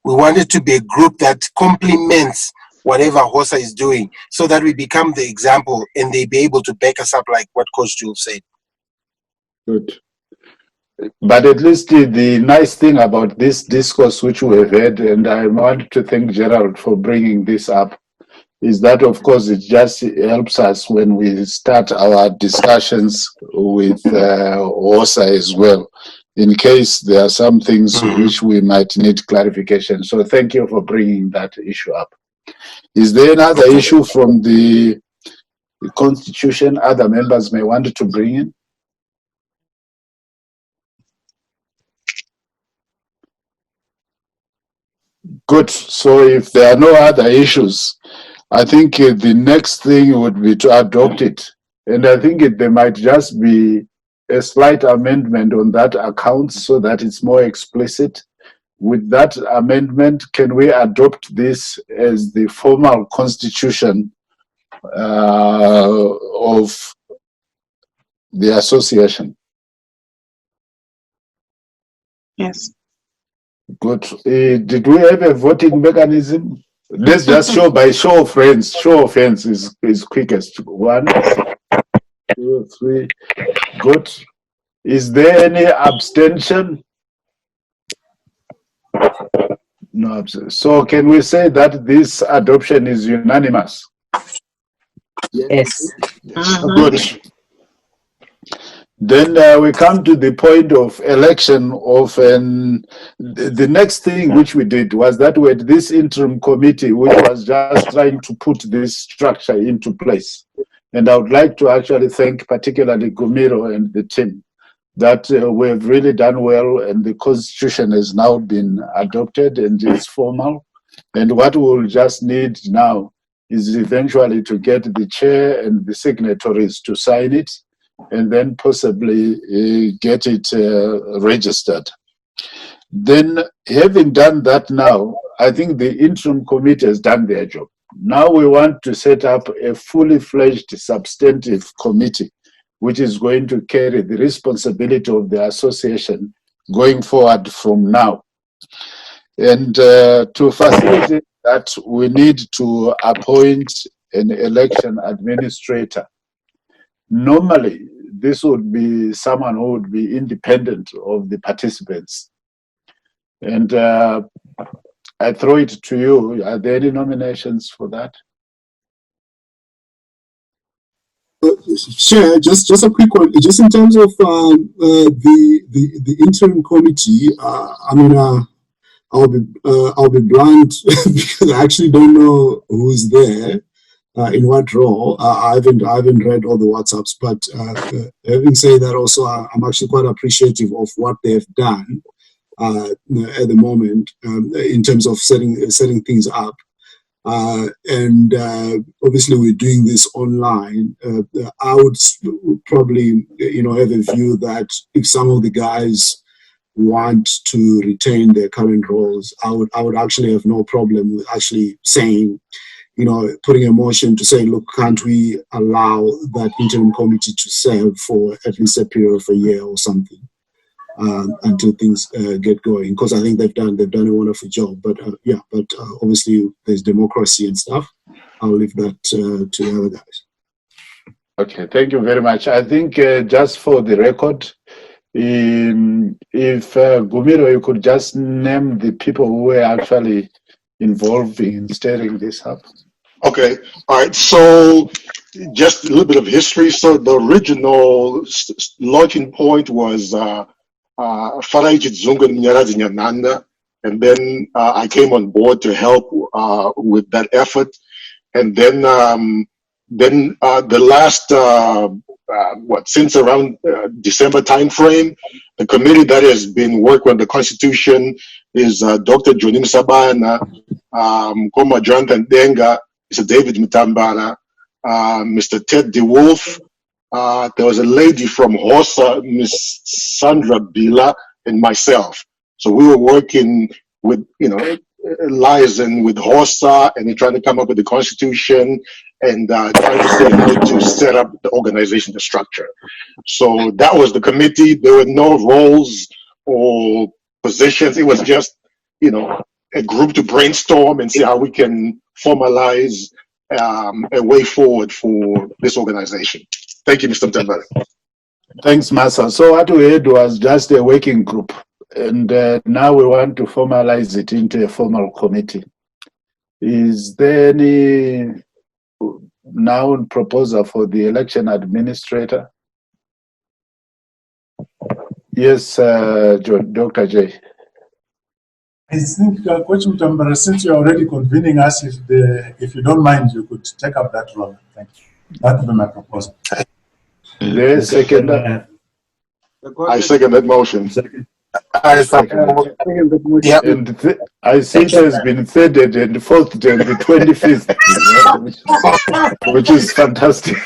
We wanted to be a group that complements whatever HOSA is doing so that we become the example and they be able to back us up like what Coach Jules said. Good. But at least the nice thing about this discourse which we have had, and I want to thank Gerald for bringing this up, is that, of course, it just helps us when we start our discussions with HOSA as well, in case there are some things which we might need clarification. So thank you for bringing that issue up. Is there another issue from the the constitution other members may want to bring in? Good. So if there are no other issues, I think the next thing would be to adopt it. And I think there might just be a slight amendment on that account so that it's more explicit. With that amendment, can we adopt this as the formal constitution of the association? Yes. Good. Did we have a voting mechanism? Let's just show by show of hands. Show of hands is quickest. 1, 2, 3. Good. Is there any abstention? No. So can we say that this adoption is unanimous? Yes. Good. Then we come to the point of election of the next thing which we did was that we had this interim committee which was just trying to put this structure into place. And I would like to actually thank particularly Gumiro and the team that we have really done well, and the constitution has now been adopted and is formal. And what we will just need now is eventually to get the chair and the signatories to sign it, and then possibly get it registered. Then, having done that now, I think the interim committee has done their job. Now we want to set up a fully fledged substantive committee, which is going to carry the responsibility of the association going forward from now. And to facilitate that, we need to appoint an election administrator. Normally, this would be someone who would be independent of the participants. And I throw it to you. Are there any nominations for that? Chair, just a quick one. Just in terms of the interim committee, I mean, I'll be blunt because I actually don't know who's there. In what role? I haven't read all the WhatsApps, but having said that, also I'm actually quite appreciative of what they've done at the moment in terms of setting things up. And obviously we're doing this online. I would probably, have a view that if some of the guys want to retain their current roles, I would actually have no problem with actually saying, putting a motion to say, look, can't we allow that interim committee to serve for at least a period of a year or something until things get going? Because I think they've done a wonderful job. But obviously there's democracy and stuff. I'll leave that to the other guys. Okay, thank you very much. I think just for the record, if Gumiro, you could just name the people who were actually involved in stirring this up. Okay, all right. So just a little bit of history. So the original launching point was Farajit Zunga Nyarazi Nyananda, and then I came on board to help with that effort. And then the last since around December timeframe, the committee that has been working on the Constitution is Dr. Jonim Sabana, Koma Jonathan Denga, Mr. David Mutambara, Mr. Ted DeWolf. There was a lady from HOSA, Miss Sandra Bila, and myself. So we were working with, liaison with HOSA and trying to come up with the Constitution and trying to see how to set up the organization, the structure. So that was the committee. There were no roles or positions. It was just, a group to brainstorm and see how we can formalize a way forward for this organization. Thank you, Mr. Mtambara. Thanks, Massa. So what we had was just a working group, and now we want to formalize it into a formal committee. Is there any now proposal for the election administrator? Yes, Dr. J. I think, Coach Mutambara, since you're already convening us, if you don't mind, you could take up that role. Thank you. That would be my proposal. The second. I second that motion. I second. Yep. And I see it has been thirded and fourthed and the 25th, which is fantastic.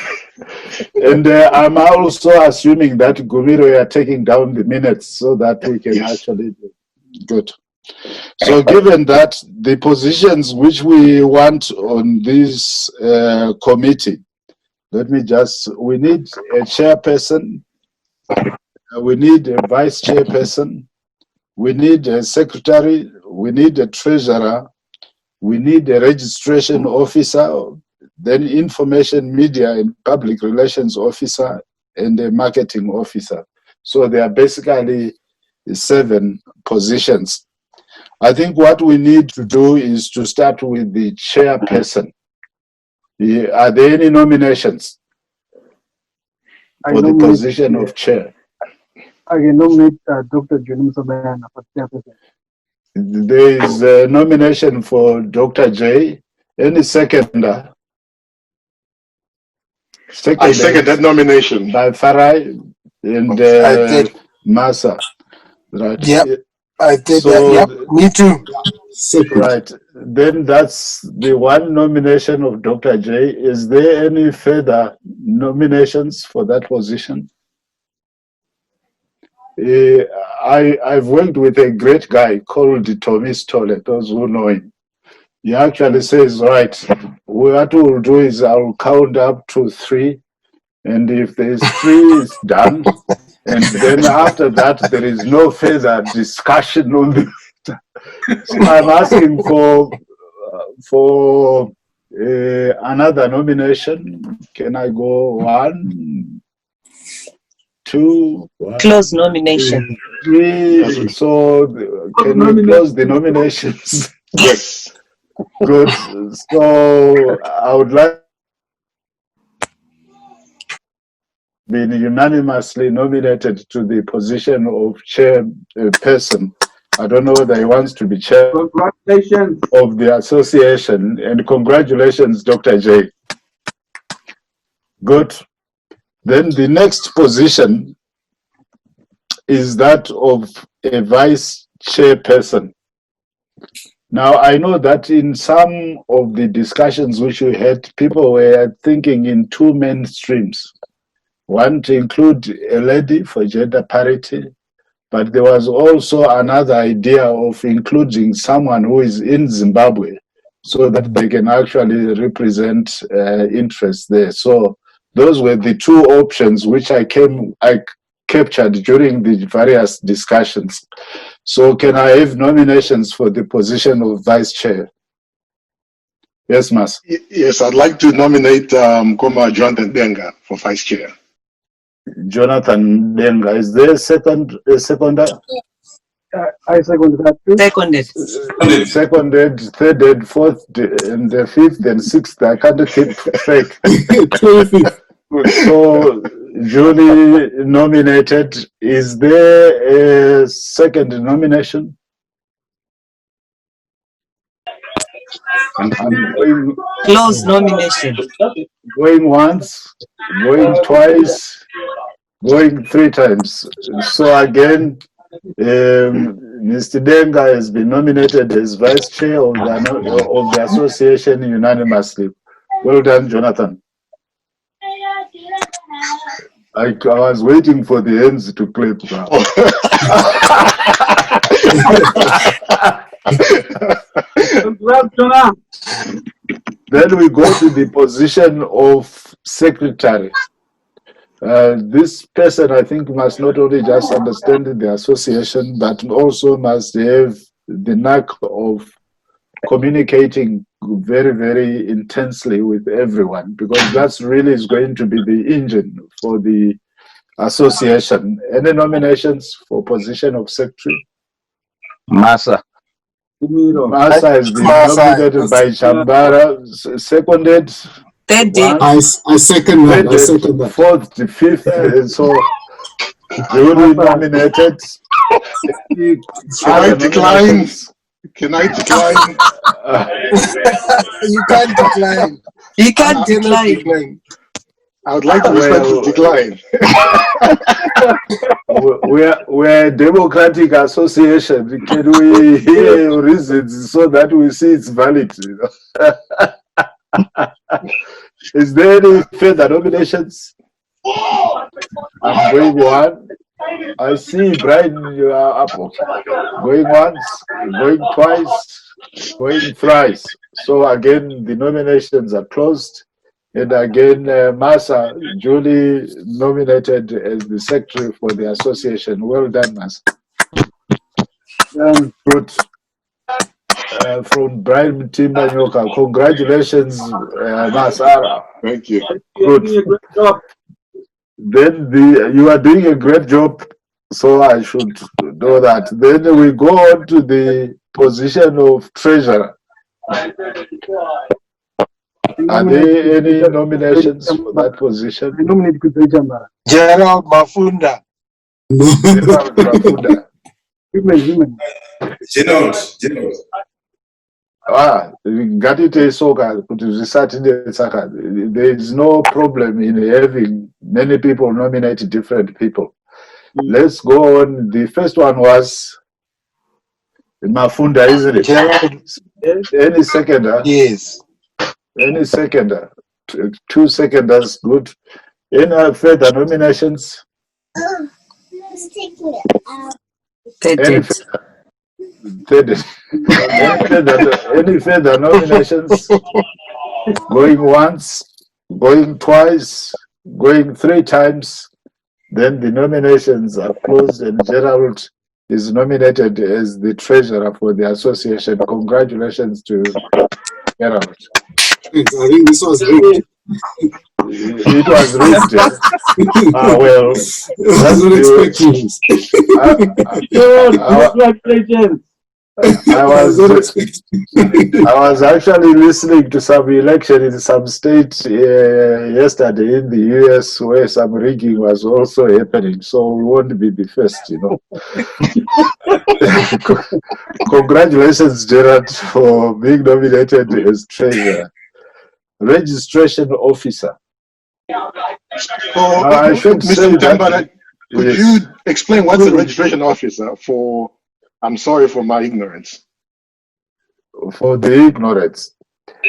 And I'm also assuming that Gumiro, you are taking down the minutes so that we can actually do. Good. So given that the positions which we want on this committee, we need a chairperson, we need a vice chairperson, we need a secretary, we need a treasurer, we need a registration officer, then information media and public relations officer, and a marketing officer. So there are basically 7 positions. I think what we need to do is to start with the chairperson. Are there any nominations for the position of chair? I can nominate Dr. Johnny Musobana for chairperson. There is a nomination for Dr. J. Any seconder? I second that nomination. By Farai and I did. Massa. Right. Yep. I did So, that. Yep. Me too. Right. Then that's the one nomination of Dr. J. Is there any further nominations for that position? I've worked with a great guy called Tommy Stolle, those who know him. He actually says, right, what we'll do is I'll count up to 3, and if there's 3 is done, and then after that there is no further discussion on the So I'm asking for another nomination. Can I go 1, 2, Close nomination. 3? So can we close the nominations? Yes. Good. So I would like been unanimously nominated to the position of chairperson. I don't know whether he wants to be chair Congratulations. of the association, and congratulations, Dr. J. Good. Then the next position is that of a vice chairperson. Now, I know that in some of the discussions which we had, people were thinking in 2 main streams. One to include a lady for gender parity, but there was also another idea of including someone who is in Zimbabwe so that they can actually represent interests there. So those were the 2 options which I captured during the various discussions. So can I have nominations for the position of vice chair? Yes, Mas. Yes, I'd like to nominate Jonathan Denga for vice chair. Jonathan Denga. Is there a seconder? I second that too. Seconded. Seconded, thirded, fourth, and the 5th and 6th. I can't keep track. So, Julie nominated. Is there a second nomination? I'm going, Close nomination. going once, going twice, going 3 times. So again, Mr. Denga has been nominated as vice chair of the association unanimously. Well done, Jonathan. I was waiting for the hands to clap now. Then we go to the position of secretary. This person, I think, must not only just understand the association, but also must have the knack of communicating very, very intensely with everyone, because that's really is going to be the engine for the association. Any nominations for position of secretary? Massa. Massa has been nominated by Chambara, seconded. I second that. I second that. 4th, 5th, so duly nominated. Can I decline? Can I decline? You can't decline. You can't decline. I would like to respectfully decline. We're a democratic association. Can we hear your reasons so that we see it's valid? You know? Is there any further nominations? I'm going one. I see Brian, you are up. Going once, going twice, going thrice. So again, the nominations are closed. And again, Masa, duly nominated as the secretary for the association. Well done, Masa. Good. From Brian Timbanyoka, congratulations, Masa. Thank you. Good. Great job. Then you are doing a great job, so I should know that. Then we go on to the position of treasurer. Are there any nominations for that position? I nominate Kudzai Gerald Mafunda. Gerald Mafunda. Women. Gerald. Ngatite soka kuti zvisatinde saka there is no problem in having many people nominate different people. Let's go on. The first one was Mafunda, isn't it? Gerald. Any seconder? Yes. Any seconder? 2 seconders, good. Any further nominations? Any further nominations? Going once, going twice, going 3 times. Then the nominations are closed and Gerald is nominated as the treasurer for the association. Congratulations to Gerald. I think this was rigged. It was rigged. Well, I was not expecting this. Congratulations. I was actually listening to some election in some state yesterday in the US where some rigging was also happening, so we won't be the first, you know. Congratulations, Gerard, for being nominated as treasurer. Registration officer. I should say that. Could you explain what's a registration officer for? I'm sorry for my ignorance. For the ignorance.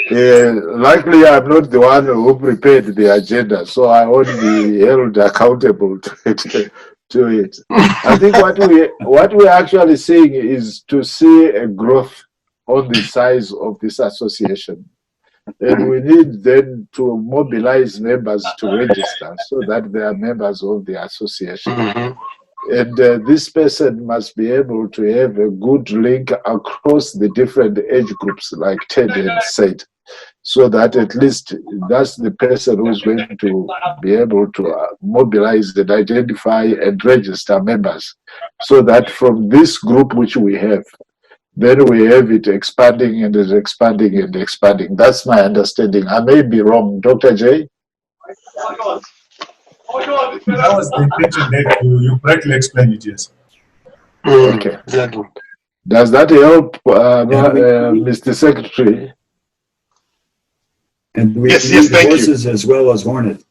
Likely I'm not the one who prepared the agenda, so I won't be held accountable to it. I think what we're actually seeing is to see a growth on the size of this association. And we need then to mobilize members to register so that they are members of the association. And this person must be able to have a good link across the different age groups, like Ted had said, so that at least that's the person who's going to be able to mobilize and identify and register members, so that from this group which we have, then we have it expanding and expanding and expanding. That's my understanding. I may be wrong. Dr. J? That was the intention that you correctly explained it, yes. Okay. Does that help, Mr. Secretary? And we Yes, need thank you. horses as well as hornets.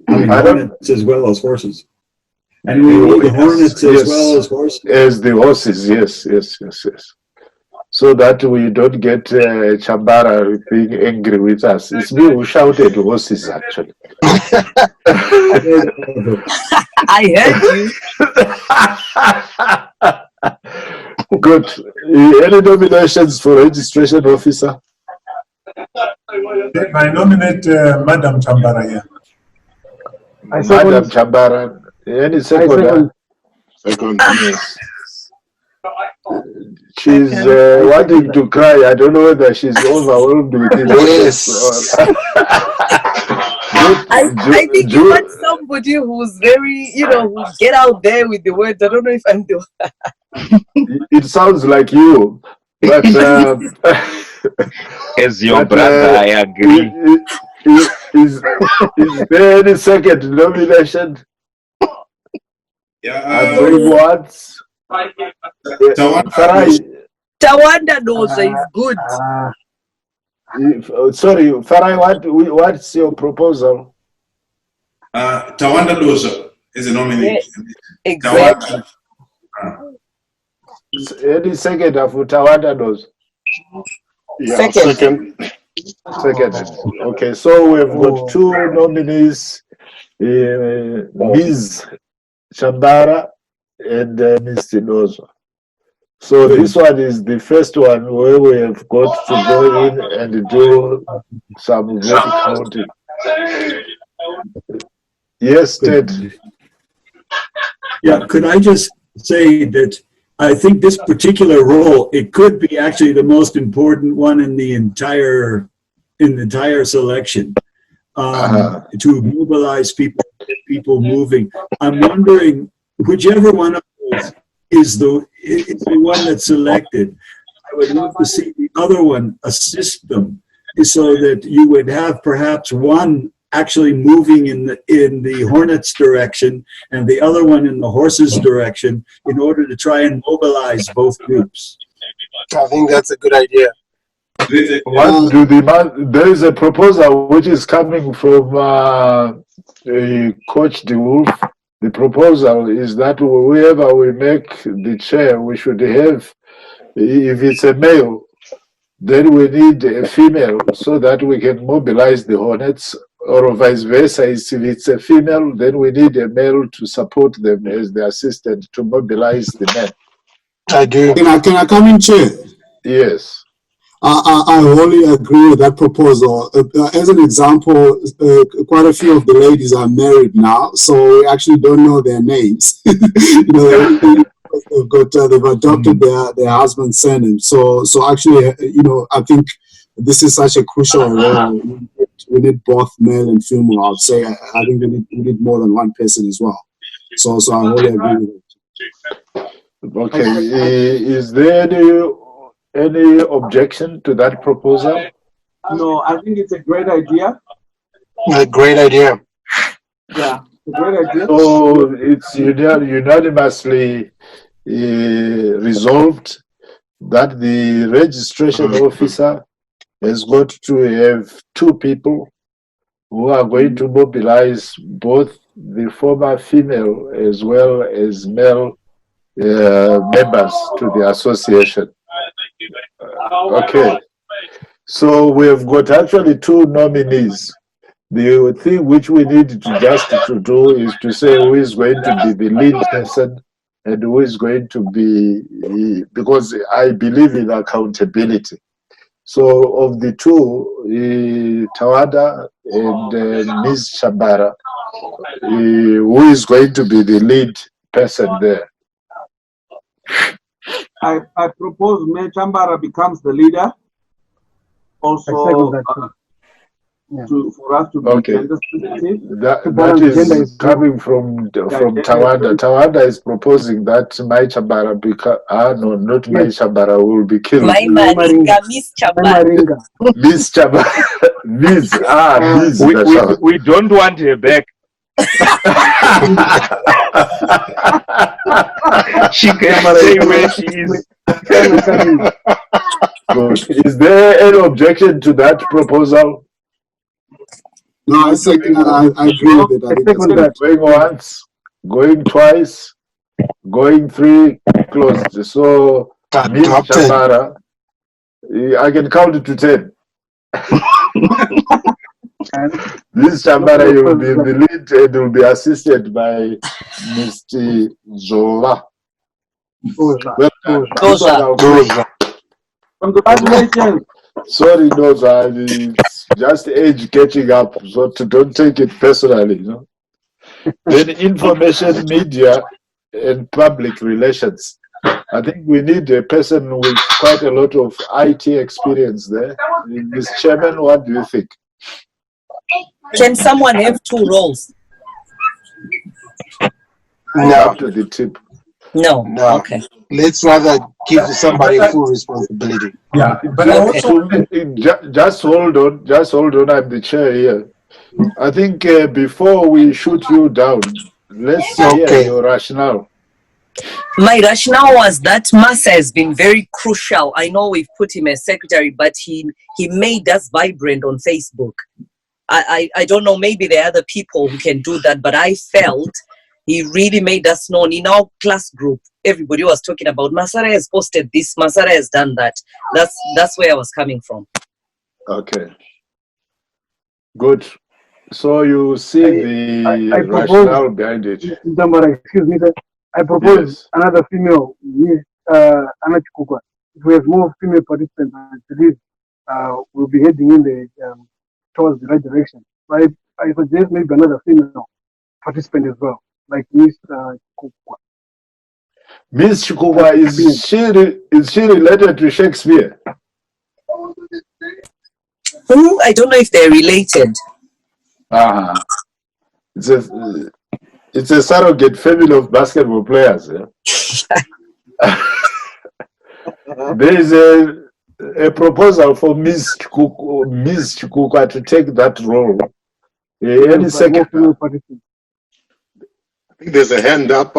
Hornets as well as horses. And we need the hornets as well as horses. As the horses, yes. So that we don't get Chambara being angry with us. It's me who shouted horses, actually. I heard you. Good. Any nominations for registration officer? I nominate Madam Chambara here. Madam Chambara. Any second? Second. Yes. She's wanting to cry. I don't know whether she's overwhelmed with emotions. I think you want somebody who's very, who get out there with the words. I don't know if I'm the one. It sounds like you, but as your brother, I agree. Is there any second nomination? Yeah. I'm going once. Tawanda Dosa is good. Sorry, Farai, what's your proposal? Tawanda Dozo is a nominee. Exactly. Any second for Tawanda knows. Yeah, Second. Second. Okay, so we've got two nominees, Ms. Chambara and Mr. Dozo. So this one is the first one where we have got to go in and do some vote counting. Yes, Ted. Yeah, could I just say that I think this particular role, it could be actually the most important one in the entire selection, to mobilize people, get people moving. I'm wondering whichever one of those is the one that's selected. I would love to see the other one assist them, so that you would have perhaps one actually moving in the hornets direction and the other one in the horses direction, in order to try and mobilize both groups. I think that's a good idea. There is a proposal which is coming from Coach De Wolf. The proposal is that whoever we make the chair, we should have, if it's a male, then we need a female so that we can mobilize the hornets, or vice versa. If it's a female, then we need a male to support them as the assistant to mobilize the men. I do. Can I come in, Chair? Yes. I wholly agree with that proposal. As an example, quite a few of the ladies are married now, so we actually don't know their names. They've adopted their husband's surname. So actually, I think this is such a crucial role. We need both male and female. I would say I think we need more than one person as well. So I wholly agree with it. Okay. Is there any objection to that proposal? No, I think it's a great idea. A great idea. Yeah, a great idea. So it's unanimously resolved that the registration officer has got to have two people who are going to mobilize both the former female as well as male members to the association. Okay, so we have got actually two nominees. The thing which we need to do is to say who is going to be the lead person and who is going to be, because I believe in accountability. So of the two, Tawada and Ms. Chambara, who is going to be the lead person there? I propose May Chambara becomes the leader. Also, for us to be gender sensitive. That is coming from Tawanda. Tawanda is proposing that Mai Chambara not Mai Chambara will be killed. My Maringa, Miss Chambara. Miss Chambara. Miss. We don't want her back. She can stay where she is. Good. Is there any objection to that proposal? No, I agree with it. I think it's going once, going twice, going three, closed. So, Ms. Chambara, I can count it to 10. Ms. Chambara, you will be the lead and will be assisted by Mr. Zola. Congratulations. Sorry, Doza, it's just age catching up, so don't take it personally. Then information media and public relations. I think we need a person with quite a lot of IT experience there. Ms. Chairman, what do you think? Can someone have two roles? No. Up to the tip. No. Okay. Let's rather give somebody full responsibility. Yeah, but just hold on. I'm the chair here. I think before we shoot you down, let's hear your rationale. My rationale was that Massa has been very crucial. I know we've put him as secretary, but he made us vibrant on Facebook. I don't know, maybe there are other people who can do that, but I felt he really made us known in our class group. Everybody was talking about Masara has posted this, Masara has done that. That's where I was coming from. Okay. Good. So you see I the rationale behind it. Excuse me, sir. I propose another female, Miss Anna Chikukwa. If we have more female participants, I believe we'll be heading in the towards the right direction. So I suggest maybe another female participant as well, like Miss Chikukwa. Miss Chikukwa, is she related to Shakespeare? Who? I don't know if they're related. It's a surrogate family of basketball players. Yeah? There is a proposal for Miss Chikukwa to take that role. Any second? I think there's a hand up.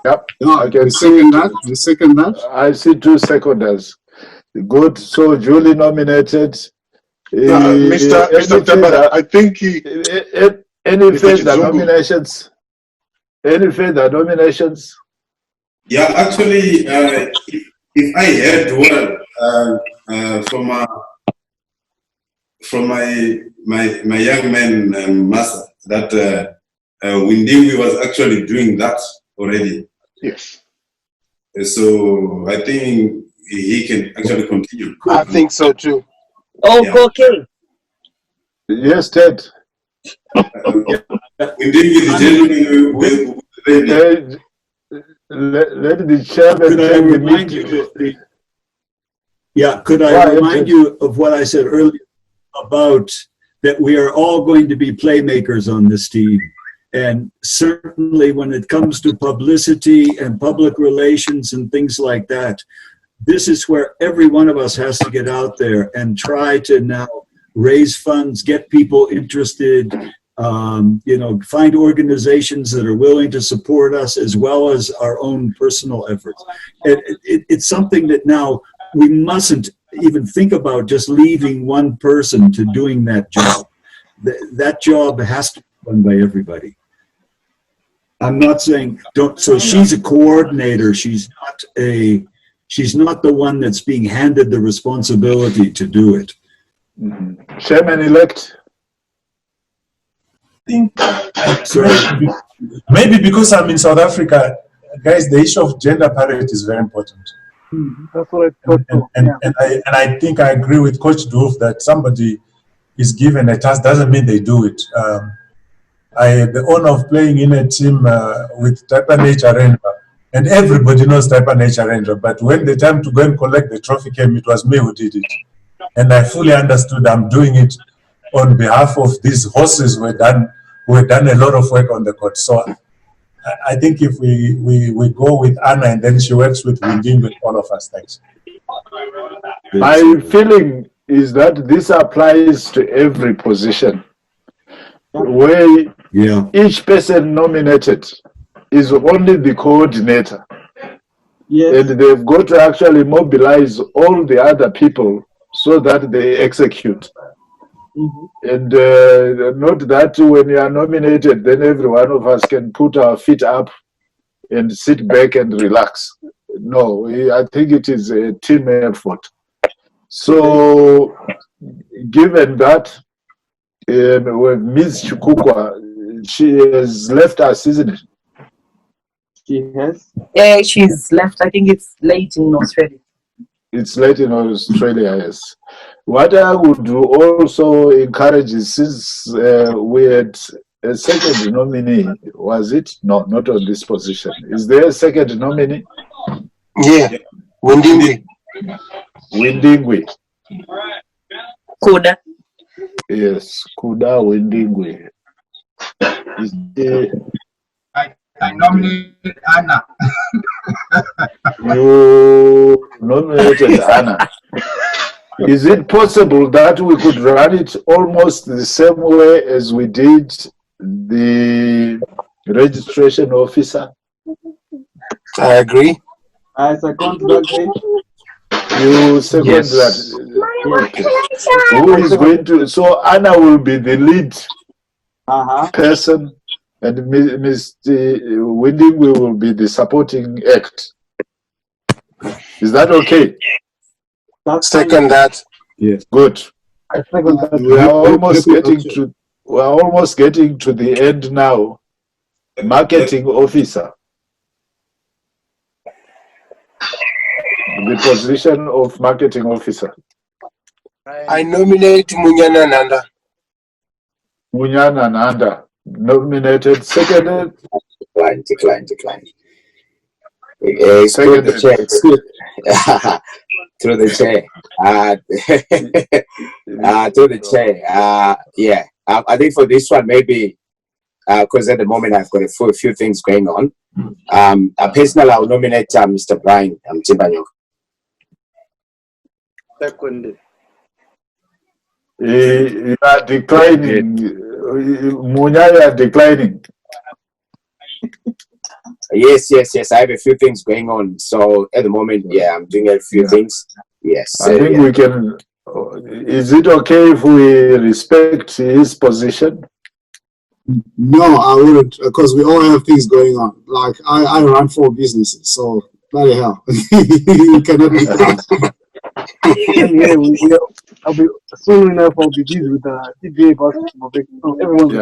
Yep. No, I can second that. The second that. I see 2 seconders. Good. So duly nominated. Mr. Tabara, I think any further nominations? Any further nominations? Yeah, actually, if I heard well from my young man master that Windingwi was actually doing that already. Yes. So I think he can actually continue. I think so too. Oh, Yeah. okay. Yes, Ted. Windingwi, the gentleman with let the chairman Could I take the remind meeting. you of could I remind you of what I said earlier about that we are all going to be playmakers on this team. And certainly when it comes to publicity and public relations and things like that, this is where every one of us has to get out there and try to now raise funds, get people interested, find organizations that are willing to support us as well as our own personal efforts. It's something that now we mustn't even think about just leaving one person to doing that job. That job has to be done by everybody. I'm not saying don't. So she's a coordinator. She's not the one that's being handed the responsibility to do it. Mm-hmm. Chairman-elect. Maybe because I'm in South Africa, guys, the issue of gender parity is very important. That's what I thought. And I think I agree with Coach Doof that somebody is given a task doesn't mean they do it. I had the honor of playing in a team with Taipa Nature Ranger, and everybody knows Taipa Nature Ranger, but when the time to go and collect the trophy came, it was me who did it. And I fully understood I'm doing it on behalf of these horses who had done a lot of work on the court. So I think if we go with Anna and then she works with Winding with all of us, thanks. My feeling is that this applies to every position, where each person nominated is only the coordinator. Yes. And they've got to actually mobilize all the other people so that they execute. Mm-hmm. And not that when you are nominated, then every one of us can put our feet up and sit back and relax. No, I think it is a team effort. So, given that, with Ms. Chikukwa, she has left us, isn't it? She has? Yeah, she's left. I think it's late in Australia. It's late in Australia, yes. What I would also encourage is, since we had a second nominee, was it? No, not on this position. Is there a second nominee? Yeah, Windingwi. Windingwi. Kuda. Yes, Kuda Windingwi. I nominate Anna. You nominated Anna. Is it possible that we could run it almost the same way as we did the registration officer? I agree. I second that. You second Yes. that. Okay. Who is going to? So Anna will be the lead person, and Mr. Winding will be the supporting act. Is that okay? Second that. Yes. Good. I second that. We are almost getting to. We are almost getting to the end now. Marketing officer. The position of marketing officer. I nominate Munyana Nanda. Munyana Nanda nominated. Seconded. Decline. It's through the chair. It's good. Through the chair. Through the chair. Yeah. I think for this one, maybe because at the moment I've got a few things going on. Personally, I'll nominate Mr. Brian Timbanyoka. Seconded. You are declining. Munya, you are declining. Yes. I have a few things going on. So at the moment, yeah, I'm doing a few things. Yes. I think we can. Is it okay if we respect his position? No, I wouldn't, because we all have things going on. Like I run 4 businesses, so bloody hell, you cannot be that. Yeah, I'll be soon enough. I'll be busy with the CBA basketball. So everyone's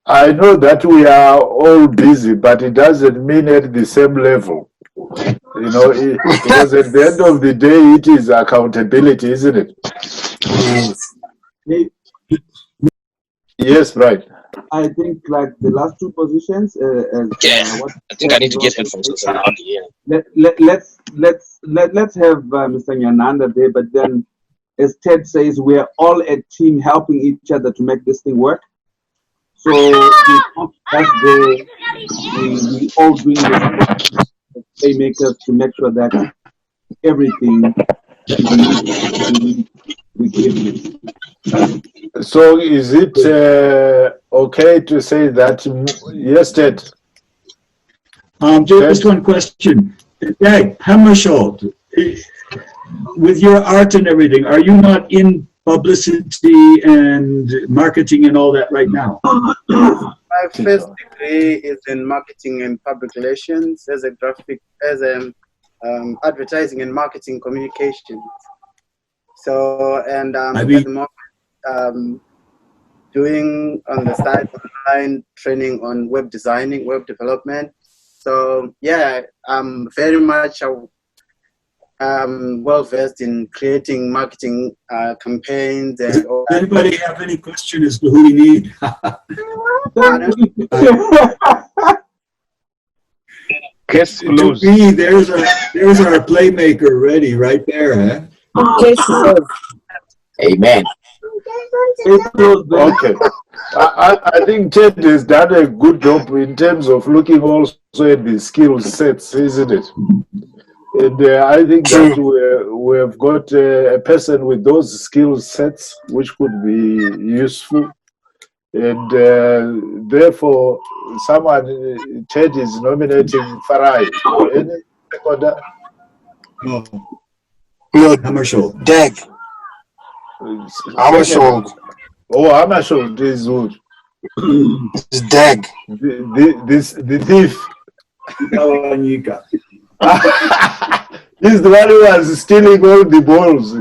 I know that we are all busy, but it doesn't mean at the same level. You know, because at the end of the day, it is accountability, isn't it? Yes, right. I think like the last 2 positions. I think I need to get headphones because I'm on the air. Let's have Mr. Nyananda there, but then, as Ted says, we are all a team helping each other to make this thing work. So that's we all doing this playmakers to make sure that everything we give you. So is it okay to say that? Yes, Ted. Just one question. Dag Hammarskjöld, with your art and everything, are you not in publicity and marketing and all that right now? My first degree is in marketing and public relations as advertising and marketing communications. So, and at the moment, doing on the side online training on web designing, web development. So yeah, I'm very much well versed in creating marketing campaigns. And Does anybody have any question as to who we need? Case closed. There's our playmaker ready right there, huh? Amen. Okay. I think Ted has done a good job in terms of looking also at the skill sets, isn't it? And I think that we have got a person with those skill sets which could be useful. And therefore, someone, Ted is nominating Farai. Any seconder? No, Hammarskjöld. Dag. Hammarskjöld. Oh, Hammarskjöld is good. It's Dag. The thief. He's the one who was stealing all the balls.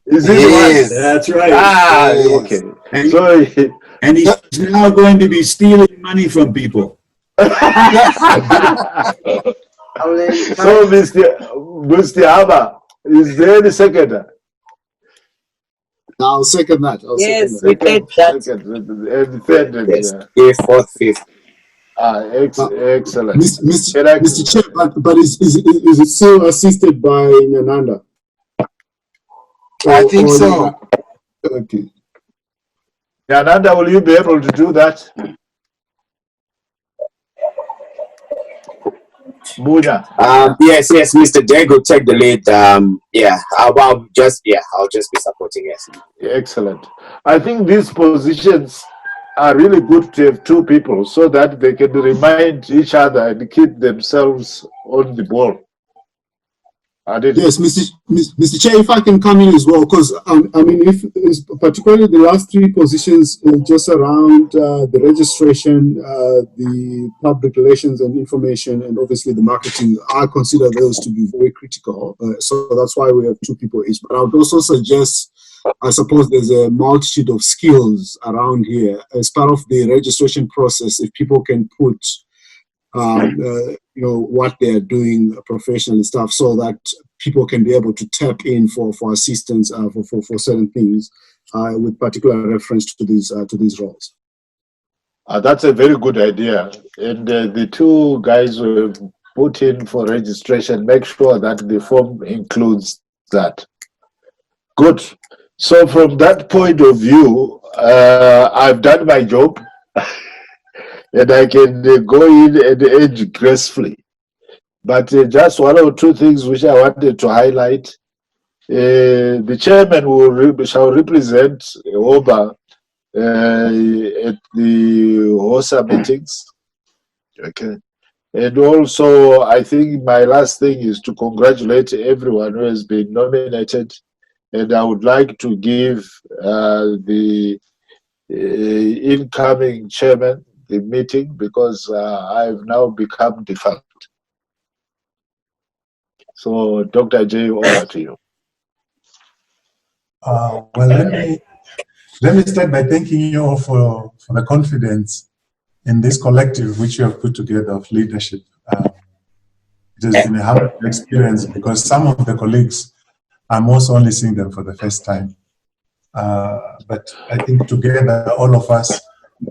Is he Yes, the one? that's right. Ah, Yes. okay. And he's now going to be stealing money from people. So, Mr. Haba, is there any seconder? I'll second that. Yes, we did that. And third, Yes, fourth, fifth. Excellent. Mr. Chair, but is it still assisted by Nyananda? I think so. Okay. Nyananda, will you be able to do that? Munya. Yes, Mr. Dag will take the lead. I'll just be supporting. Yes. Excellent. I think these positions are really good to have 2 people so that they can remind each other and keep themselves on the ball. Yes, Mr. Chair, if I can come in as well, because I mean, if particularly the last three positions just around the registration, the public relations and information, and obviously the marketing, I consider those to be very critical. So that's why we have two people each. But I would also suggest, I suppose there's a multitude of skills around here as part of the registration process. If people can put what they are doing professionally and stuff, so that people can be able to tap in for assistance for certain things with particular reference to these roles. That's a very good idea. And the two guys who have put in for registration, make sure that the form includes that. Good. So from that point of view, I've done my job. And I can go in and age gracefully. But just one or two things which I wanted to highlight. The chairman shall represent HOBA at the HOSA meetings. Okay. And also, I think my last thing is to congratulate everyone who has been nominated. And I would like to give the incoming chairman the meeting, because I've now become defunct. So, Dr. J, over to you. Well, let me start by thanking you all for the confidence in this collective which you have put together of leadership. It has been a humbling experience, because some of the colleagues, I'm also only seeing them for the first time. But I think together, all of us,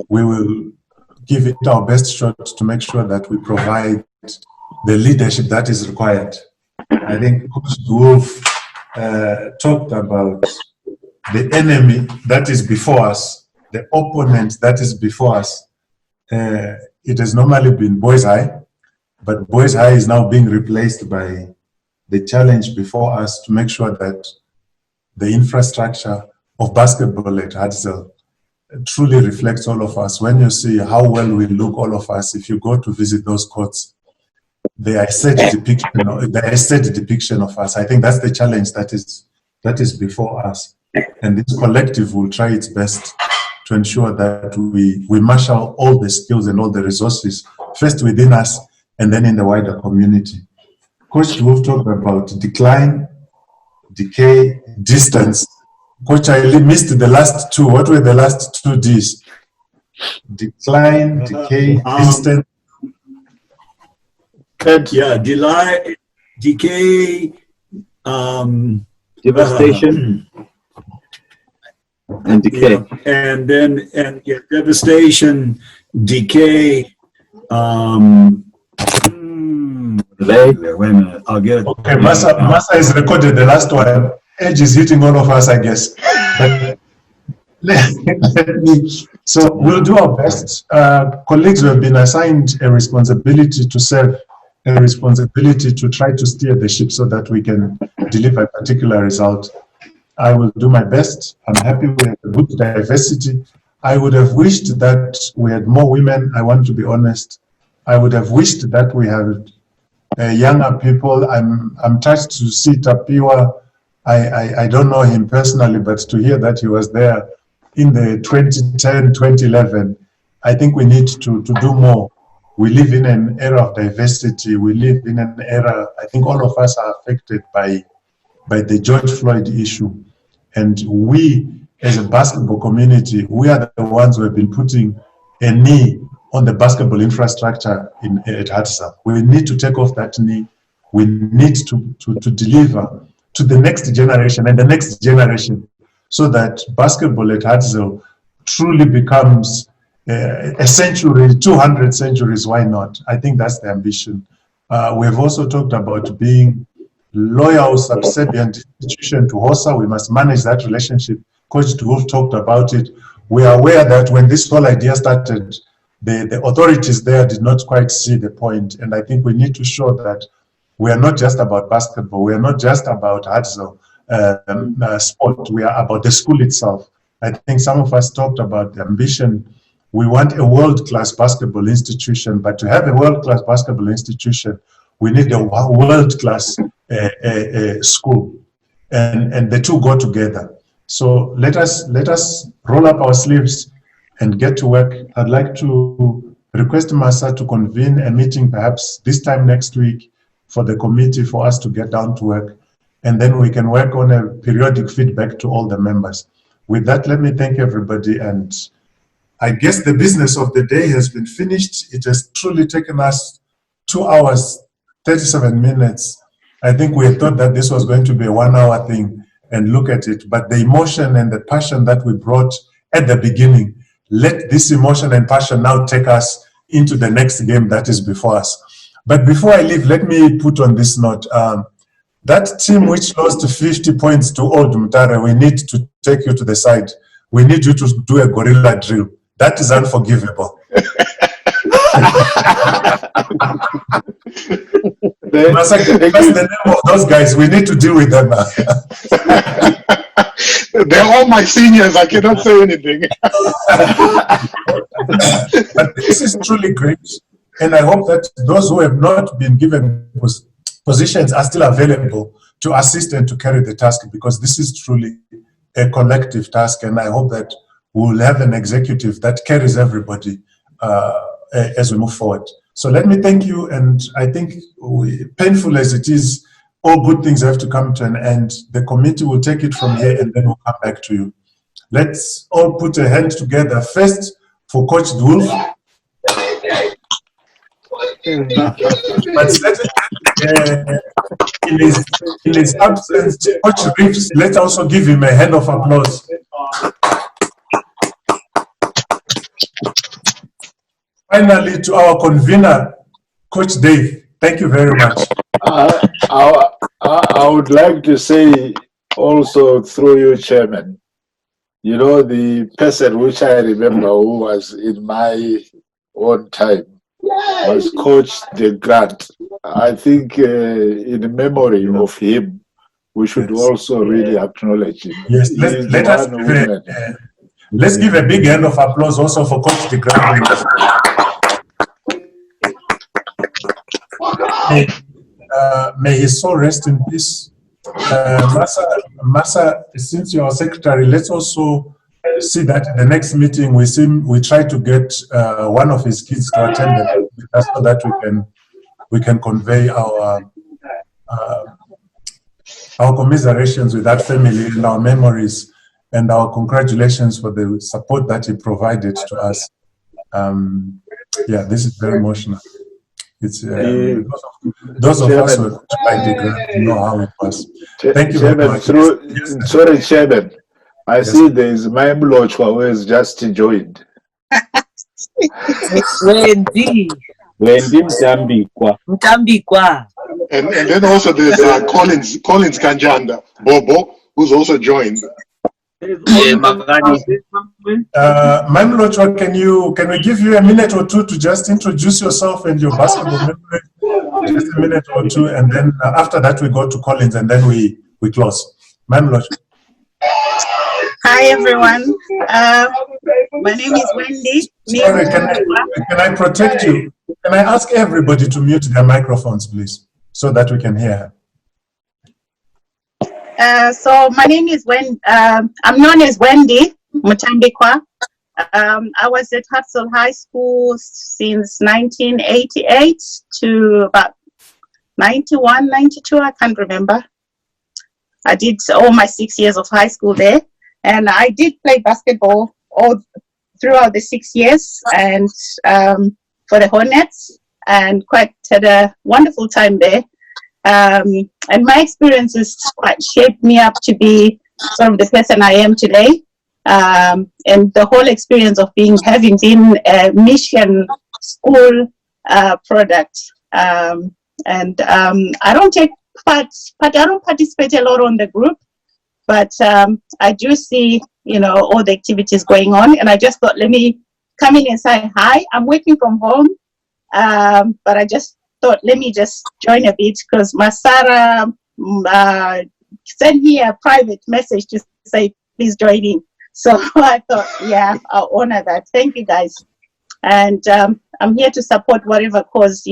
we will give it our best shot to make sure that we provide the leadership that is required. I think Coach Wolf talked about the enemy that is before us, the opponent that is before us. It has normally been Boys High, but Boys High is now being replaced by the challenge before us to make sure that the infrastructure of basketball at Hartzell truly reflects all of us. When you see how well we look, all of us, if you go to visit those courts, they are a set depiction of us. I think that's the challenge that is before us. And this collective will try its best to ensure that we marshal all the skills and all the resources, first within us and then in the wider community. Coach Wolf talked about decline, decay, distance. Coach, I missed the last two. What were the last two Ds? Decline, decay, distance. Yeah, decay, devastation, and decay. And then devastation, decay. Wait a minute, I'll get it. Okay, Masa is recorded the last one. Age is hitting all of us, I guess. So we'll do our best. Colleagues who have been assigned a responsibility to serve, a responsibility to try to steer the ship so that we can deliver a particular result. I will do my best. I'm happy we have a good diversity. I would have wished that we had more women, I want to be honest. I would have wished that we had younger people. I'm touched to see Tapiwa. I don't know him personally, but to hear that he was there in the 2010, 2011, I think we need to do more. We live in an era of diversity. We live in an era, I think all of us are affected by the George Floyd issue. And we, as a basketball community, we are the ones who have been putting a knee on the basketball infrastructure at Hartzell. We need to take off that knee. We need to deliver to the next generation and the next generation, so that basketball at Hartzell truly becomes a century, 200 centuries, why not? I think that's the ambition. We have also talked about being loyal, subservient institution to HOSA. We must manage that relationship. Coach Wolf talked about it. We are aware that when this whole idea started, the authorities there did not quite see the point. And I think we need to show that we are not just about basketball. We are not just about Hartzell sport. We are about the school itself. I think some of us talked about the ambition. We want a world-class basketball institution, but to have a world-class basketball institution, we need a world-class school, and the two go together. So let us roll up our sleeves and get to work. I'd like to request Masa to convene a meeting perhaps this time next week for the committee for us to get down to work, and then we can work on a periodic feedback to all the members. With that, let me thank everybody, and I guess the business of the day has been finished. It has truly taken us 2 hours, 37 minutes. I think we thought that this was going to be a 1 hour thing, and look at it. But the emotion and the passion that we brought at the beginning, let this emotion and passion now take us into the next game that is before us. But before I leave, let me put on this note. That team which lost 50 points to Old Mutare, we need to take you to the side. We need you to do a gorilla drill. That is unforgivable. That's the name of those guys. We need to deal with them. They're all my seniors. I cannot say anything. But this is truly great. And I hope that those who have not been given positions are still available to assist and to carry the task, because this is truly a collective task. And I hope that we'll have an executive that carries everybody as we move forward. So let me thank you. And I think painful as it is, all good things have to come to an end. The committee will take it from here, and then we'll come back to you. Let's all put a hand together first for Coach Dulf. But in his absence, Coach Reeves, let's also give him a hand of applause. Finally, to our convener, Coach Dave, thank you very much. I would like to say also through you, Chairman, you know, the person which I remember who was in my own time was Coach De Grant. I think in memory of him, we should also really acknowledge him. Yes, let's give a big hand of applause also for Coach De Grant. May his soul rest in peace. Masa, since you are secretary, let's also see that in the next meeting we try to get one of his kids to attend with us so that we can convey our commiserations with that family and our memories and our congratulations for the support that he provided to us. Yeah, this is very emotional. It's those of us who know how it was. Thank you very much. Sorry, Chairman. I see there is my Mlochwa who has just joined. Wendy Mtambikwa. And then also there's Collins Kanjanda, Bobo, who's also joined. Mamlochwa, can we give you a minute or two to just introduce yourself and your basketball memory? Just a minute or two, and then after that we go to Collins, and then we close. Mamlochwa. Hi everyone. My name is Wendy. Sorry, can I protect you? Can I ask everybody to mute their microphones, please, so that we can hear her? So my name is I'm known as Wendy Mutambikwa. I was at Hartzell High School since 1988 to about 91, 92, I can't remember. I did all my 6 years of high school there, and I did play basketball all throughout the 6 years, and for the Hornets, and quite had a wonderful time there. And my experiences quite shaped me up to be sort of the person I am today. And the whole experience of having been a mission school product. And I don't take part, I don't participate a lot on the group, but I do see, all the activities going on. And I just thought, let me come in and say hi. I'm working from home, but I just thought, let me just join a bit, because Masara sent me a private message to say, please join in. So I thought, yeah, I'll honor that. Thank you, guys. And I'm here to support whatever cause,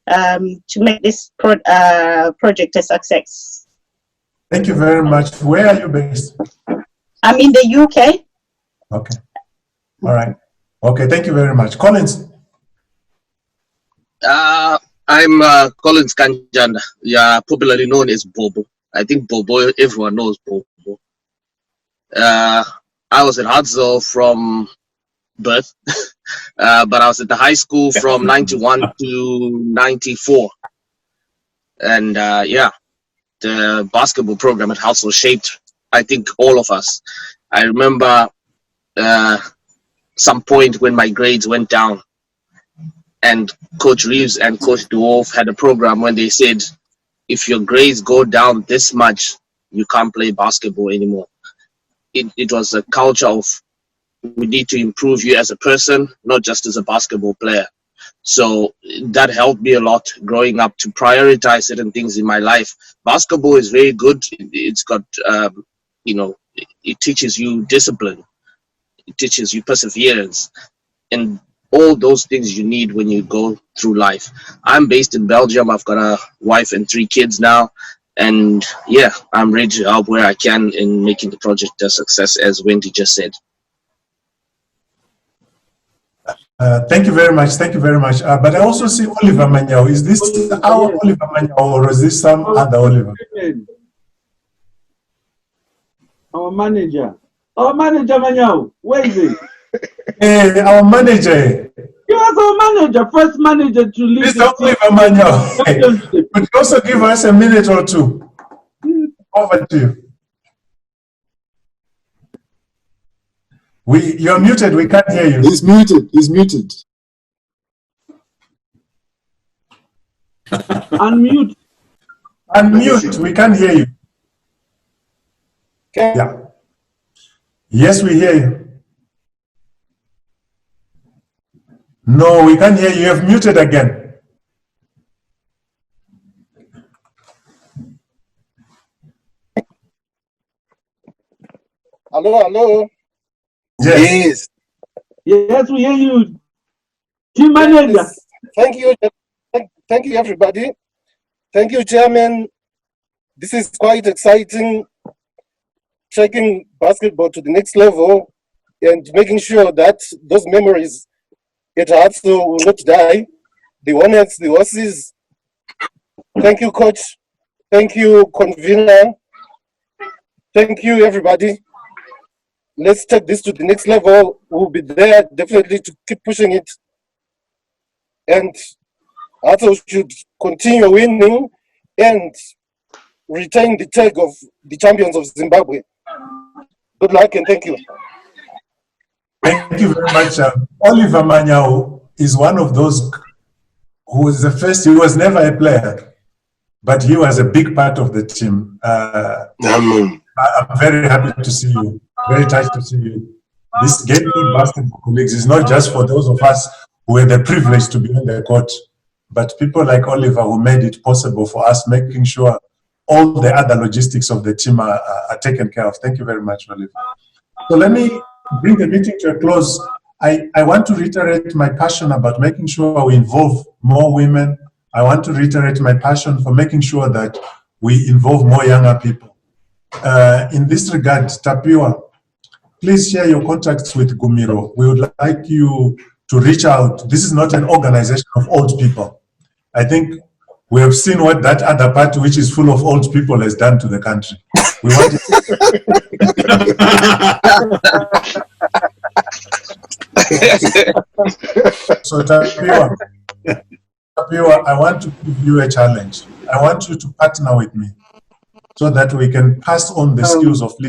to make this project a success. Thank you very much. Where are you based? I'm in the UK. Okay. All right. Okay. Thank you very much. Collins. I'm Collins Kanjanda. Yeah, popularly known as Bobo. I think Bobo, everyone knows Bobo. I was at Hartzell from birth, but I was at the high school from 91 to 94. And yeah, the basketball program at Hartzell shaped, I think, all of us. I remember some point when my grades went down, and Coach Reeves and Coach Dwarf had a program when they said, if your grades go down this much, you can't play basketball anymore. It was a culture of, we need to improve you as a person, not just as a basketball player. So that helped me a lot growing up to prioritize certain things in my life. Basketball is very good. It's got, you know, it teaches you discipline. It teaches you perseverance. And all those things you need when you go through life. I'm based in Belgium. I've got a wife and 3 kids now. And yeah, I'm ready to help where I can in making the project a success, as Wendy just said. Thank you very much. Thank you very much. But I also see Oliver Manyao. Is this our Oliver Manyao, or is this some other Oliver? Our manager. Our manager Manyao. Where is he? Hey, our manager. He was our manager, first manager to lead. Mr. Oliver Manyao. Could you also give us a minute or two? Over to you. You're muted. We can't hear you. He's muted. He's muted. Unmute. Unmute. We can't hear you. Yeah. Yes, we hear you. No, we can't hear you. You have muted again. Hello, hello. Yes. Yes, we hear you. Team manager. Yes. Thank you. Thank you, everybody. Thank you, Chairman. This is quite exciting, taking basketball to the next level and making sure that those memories at Hartzell will not die. The Hornets, the Horses. Thank you, Coach. Thank you, convener. Thank you, everybody. Let's take this to the next level. We'll be there definitely to keep pushing it. And Hartzell should continue winning and retain the tag of the champions of Zimbabwe. Good luck and thank you. Thank you very much. Oliver Manyao is one of those who was the first. He was never a player, but he was a big part of the team. I'm very happy to see you. Very touched to see you. This Gateway Basketball Colleagues is not just for those of us who had the privilege to be on the court, but people like Oliver who made it possible for us, making sure all the other logistics of the team are taken care of. Thank you very much, Oliver. So let me bring the meeting to a close. I want to reiterate my passion about making sure we involve more women. I want to reiterate my passion for making sure that we involve more younger people. In this regard, Tapiwa, please share your contacts with Gumiro. We would like you to reach out. This is not an organization of old people. I think we have seen what that other party, which is full of old people, has done to the country. We want So Tapiwa, I want to give you a challenge. I want you to partner with me so that we can pass on the skills of leadership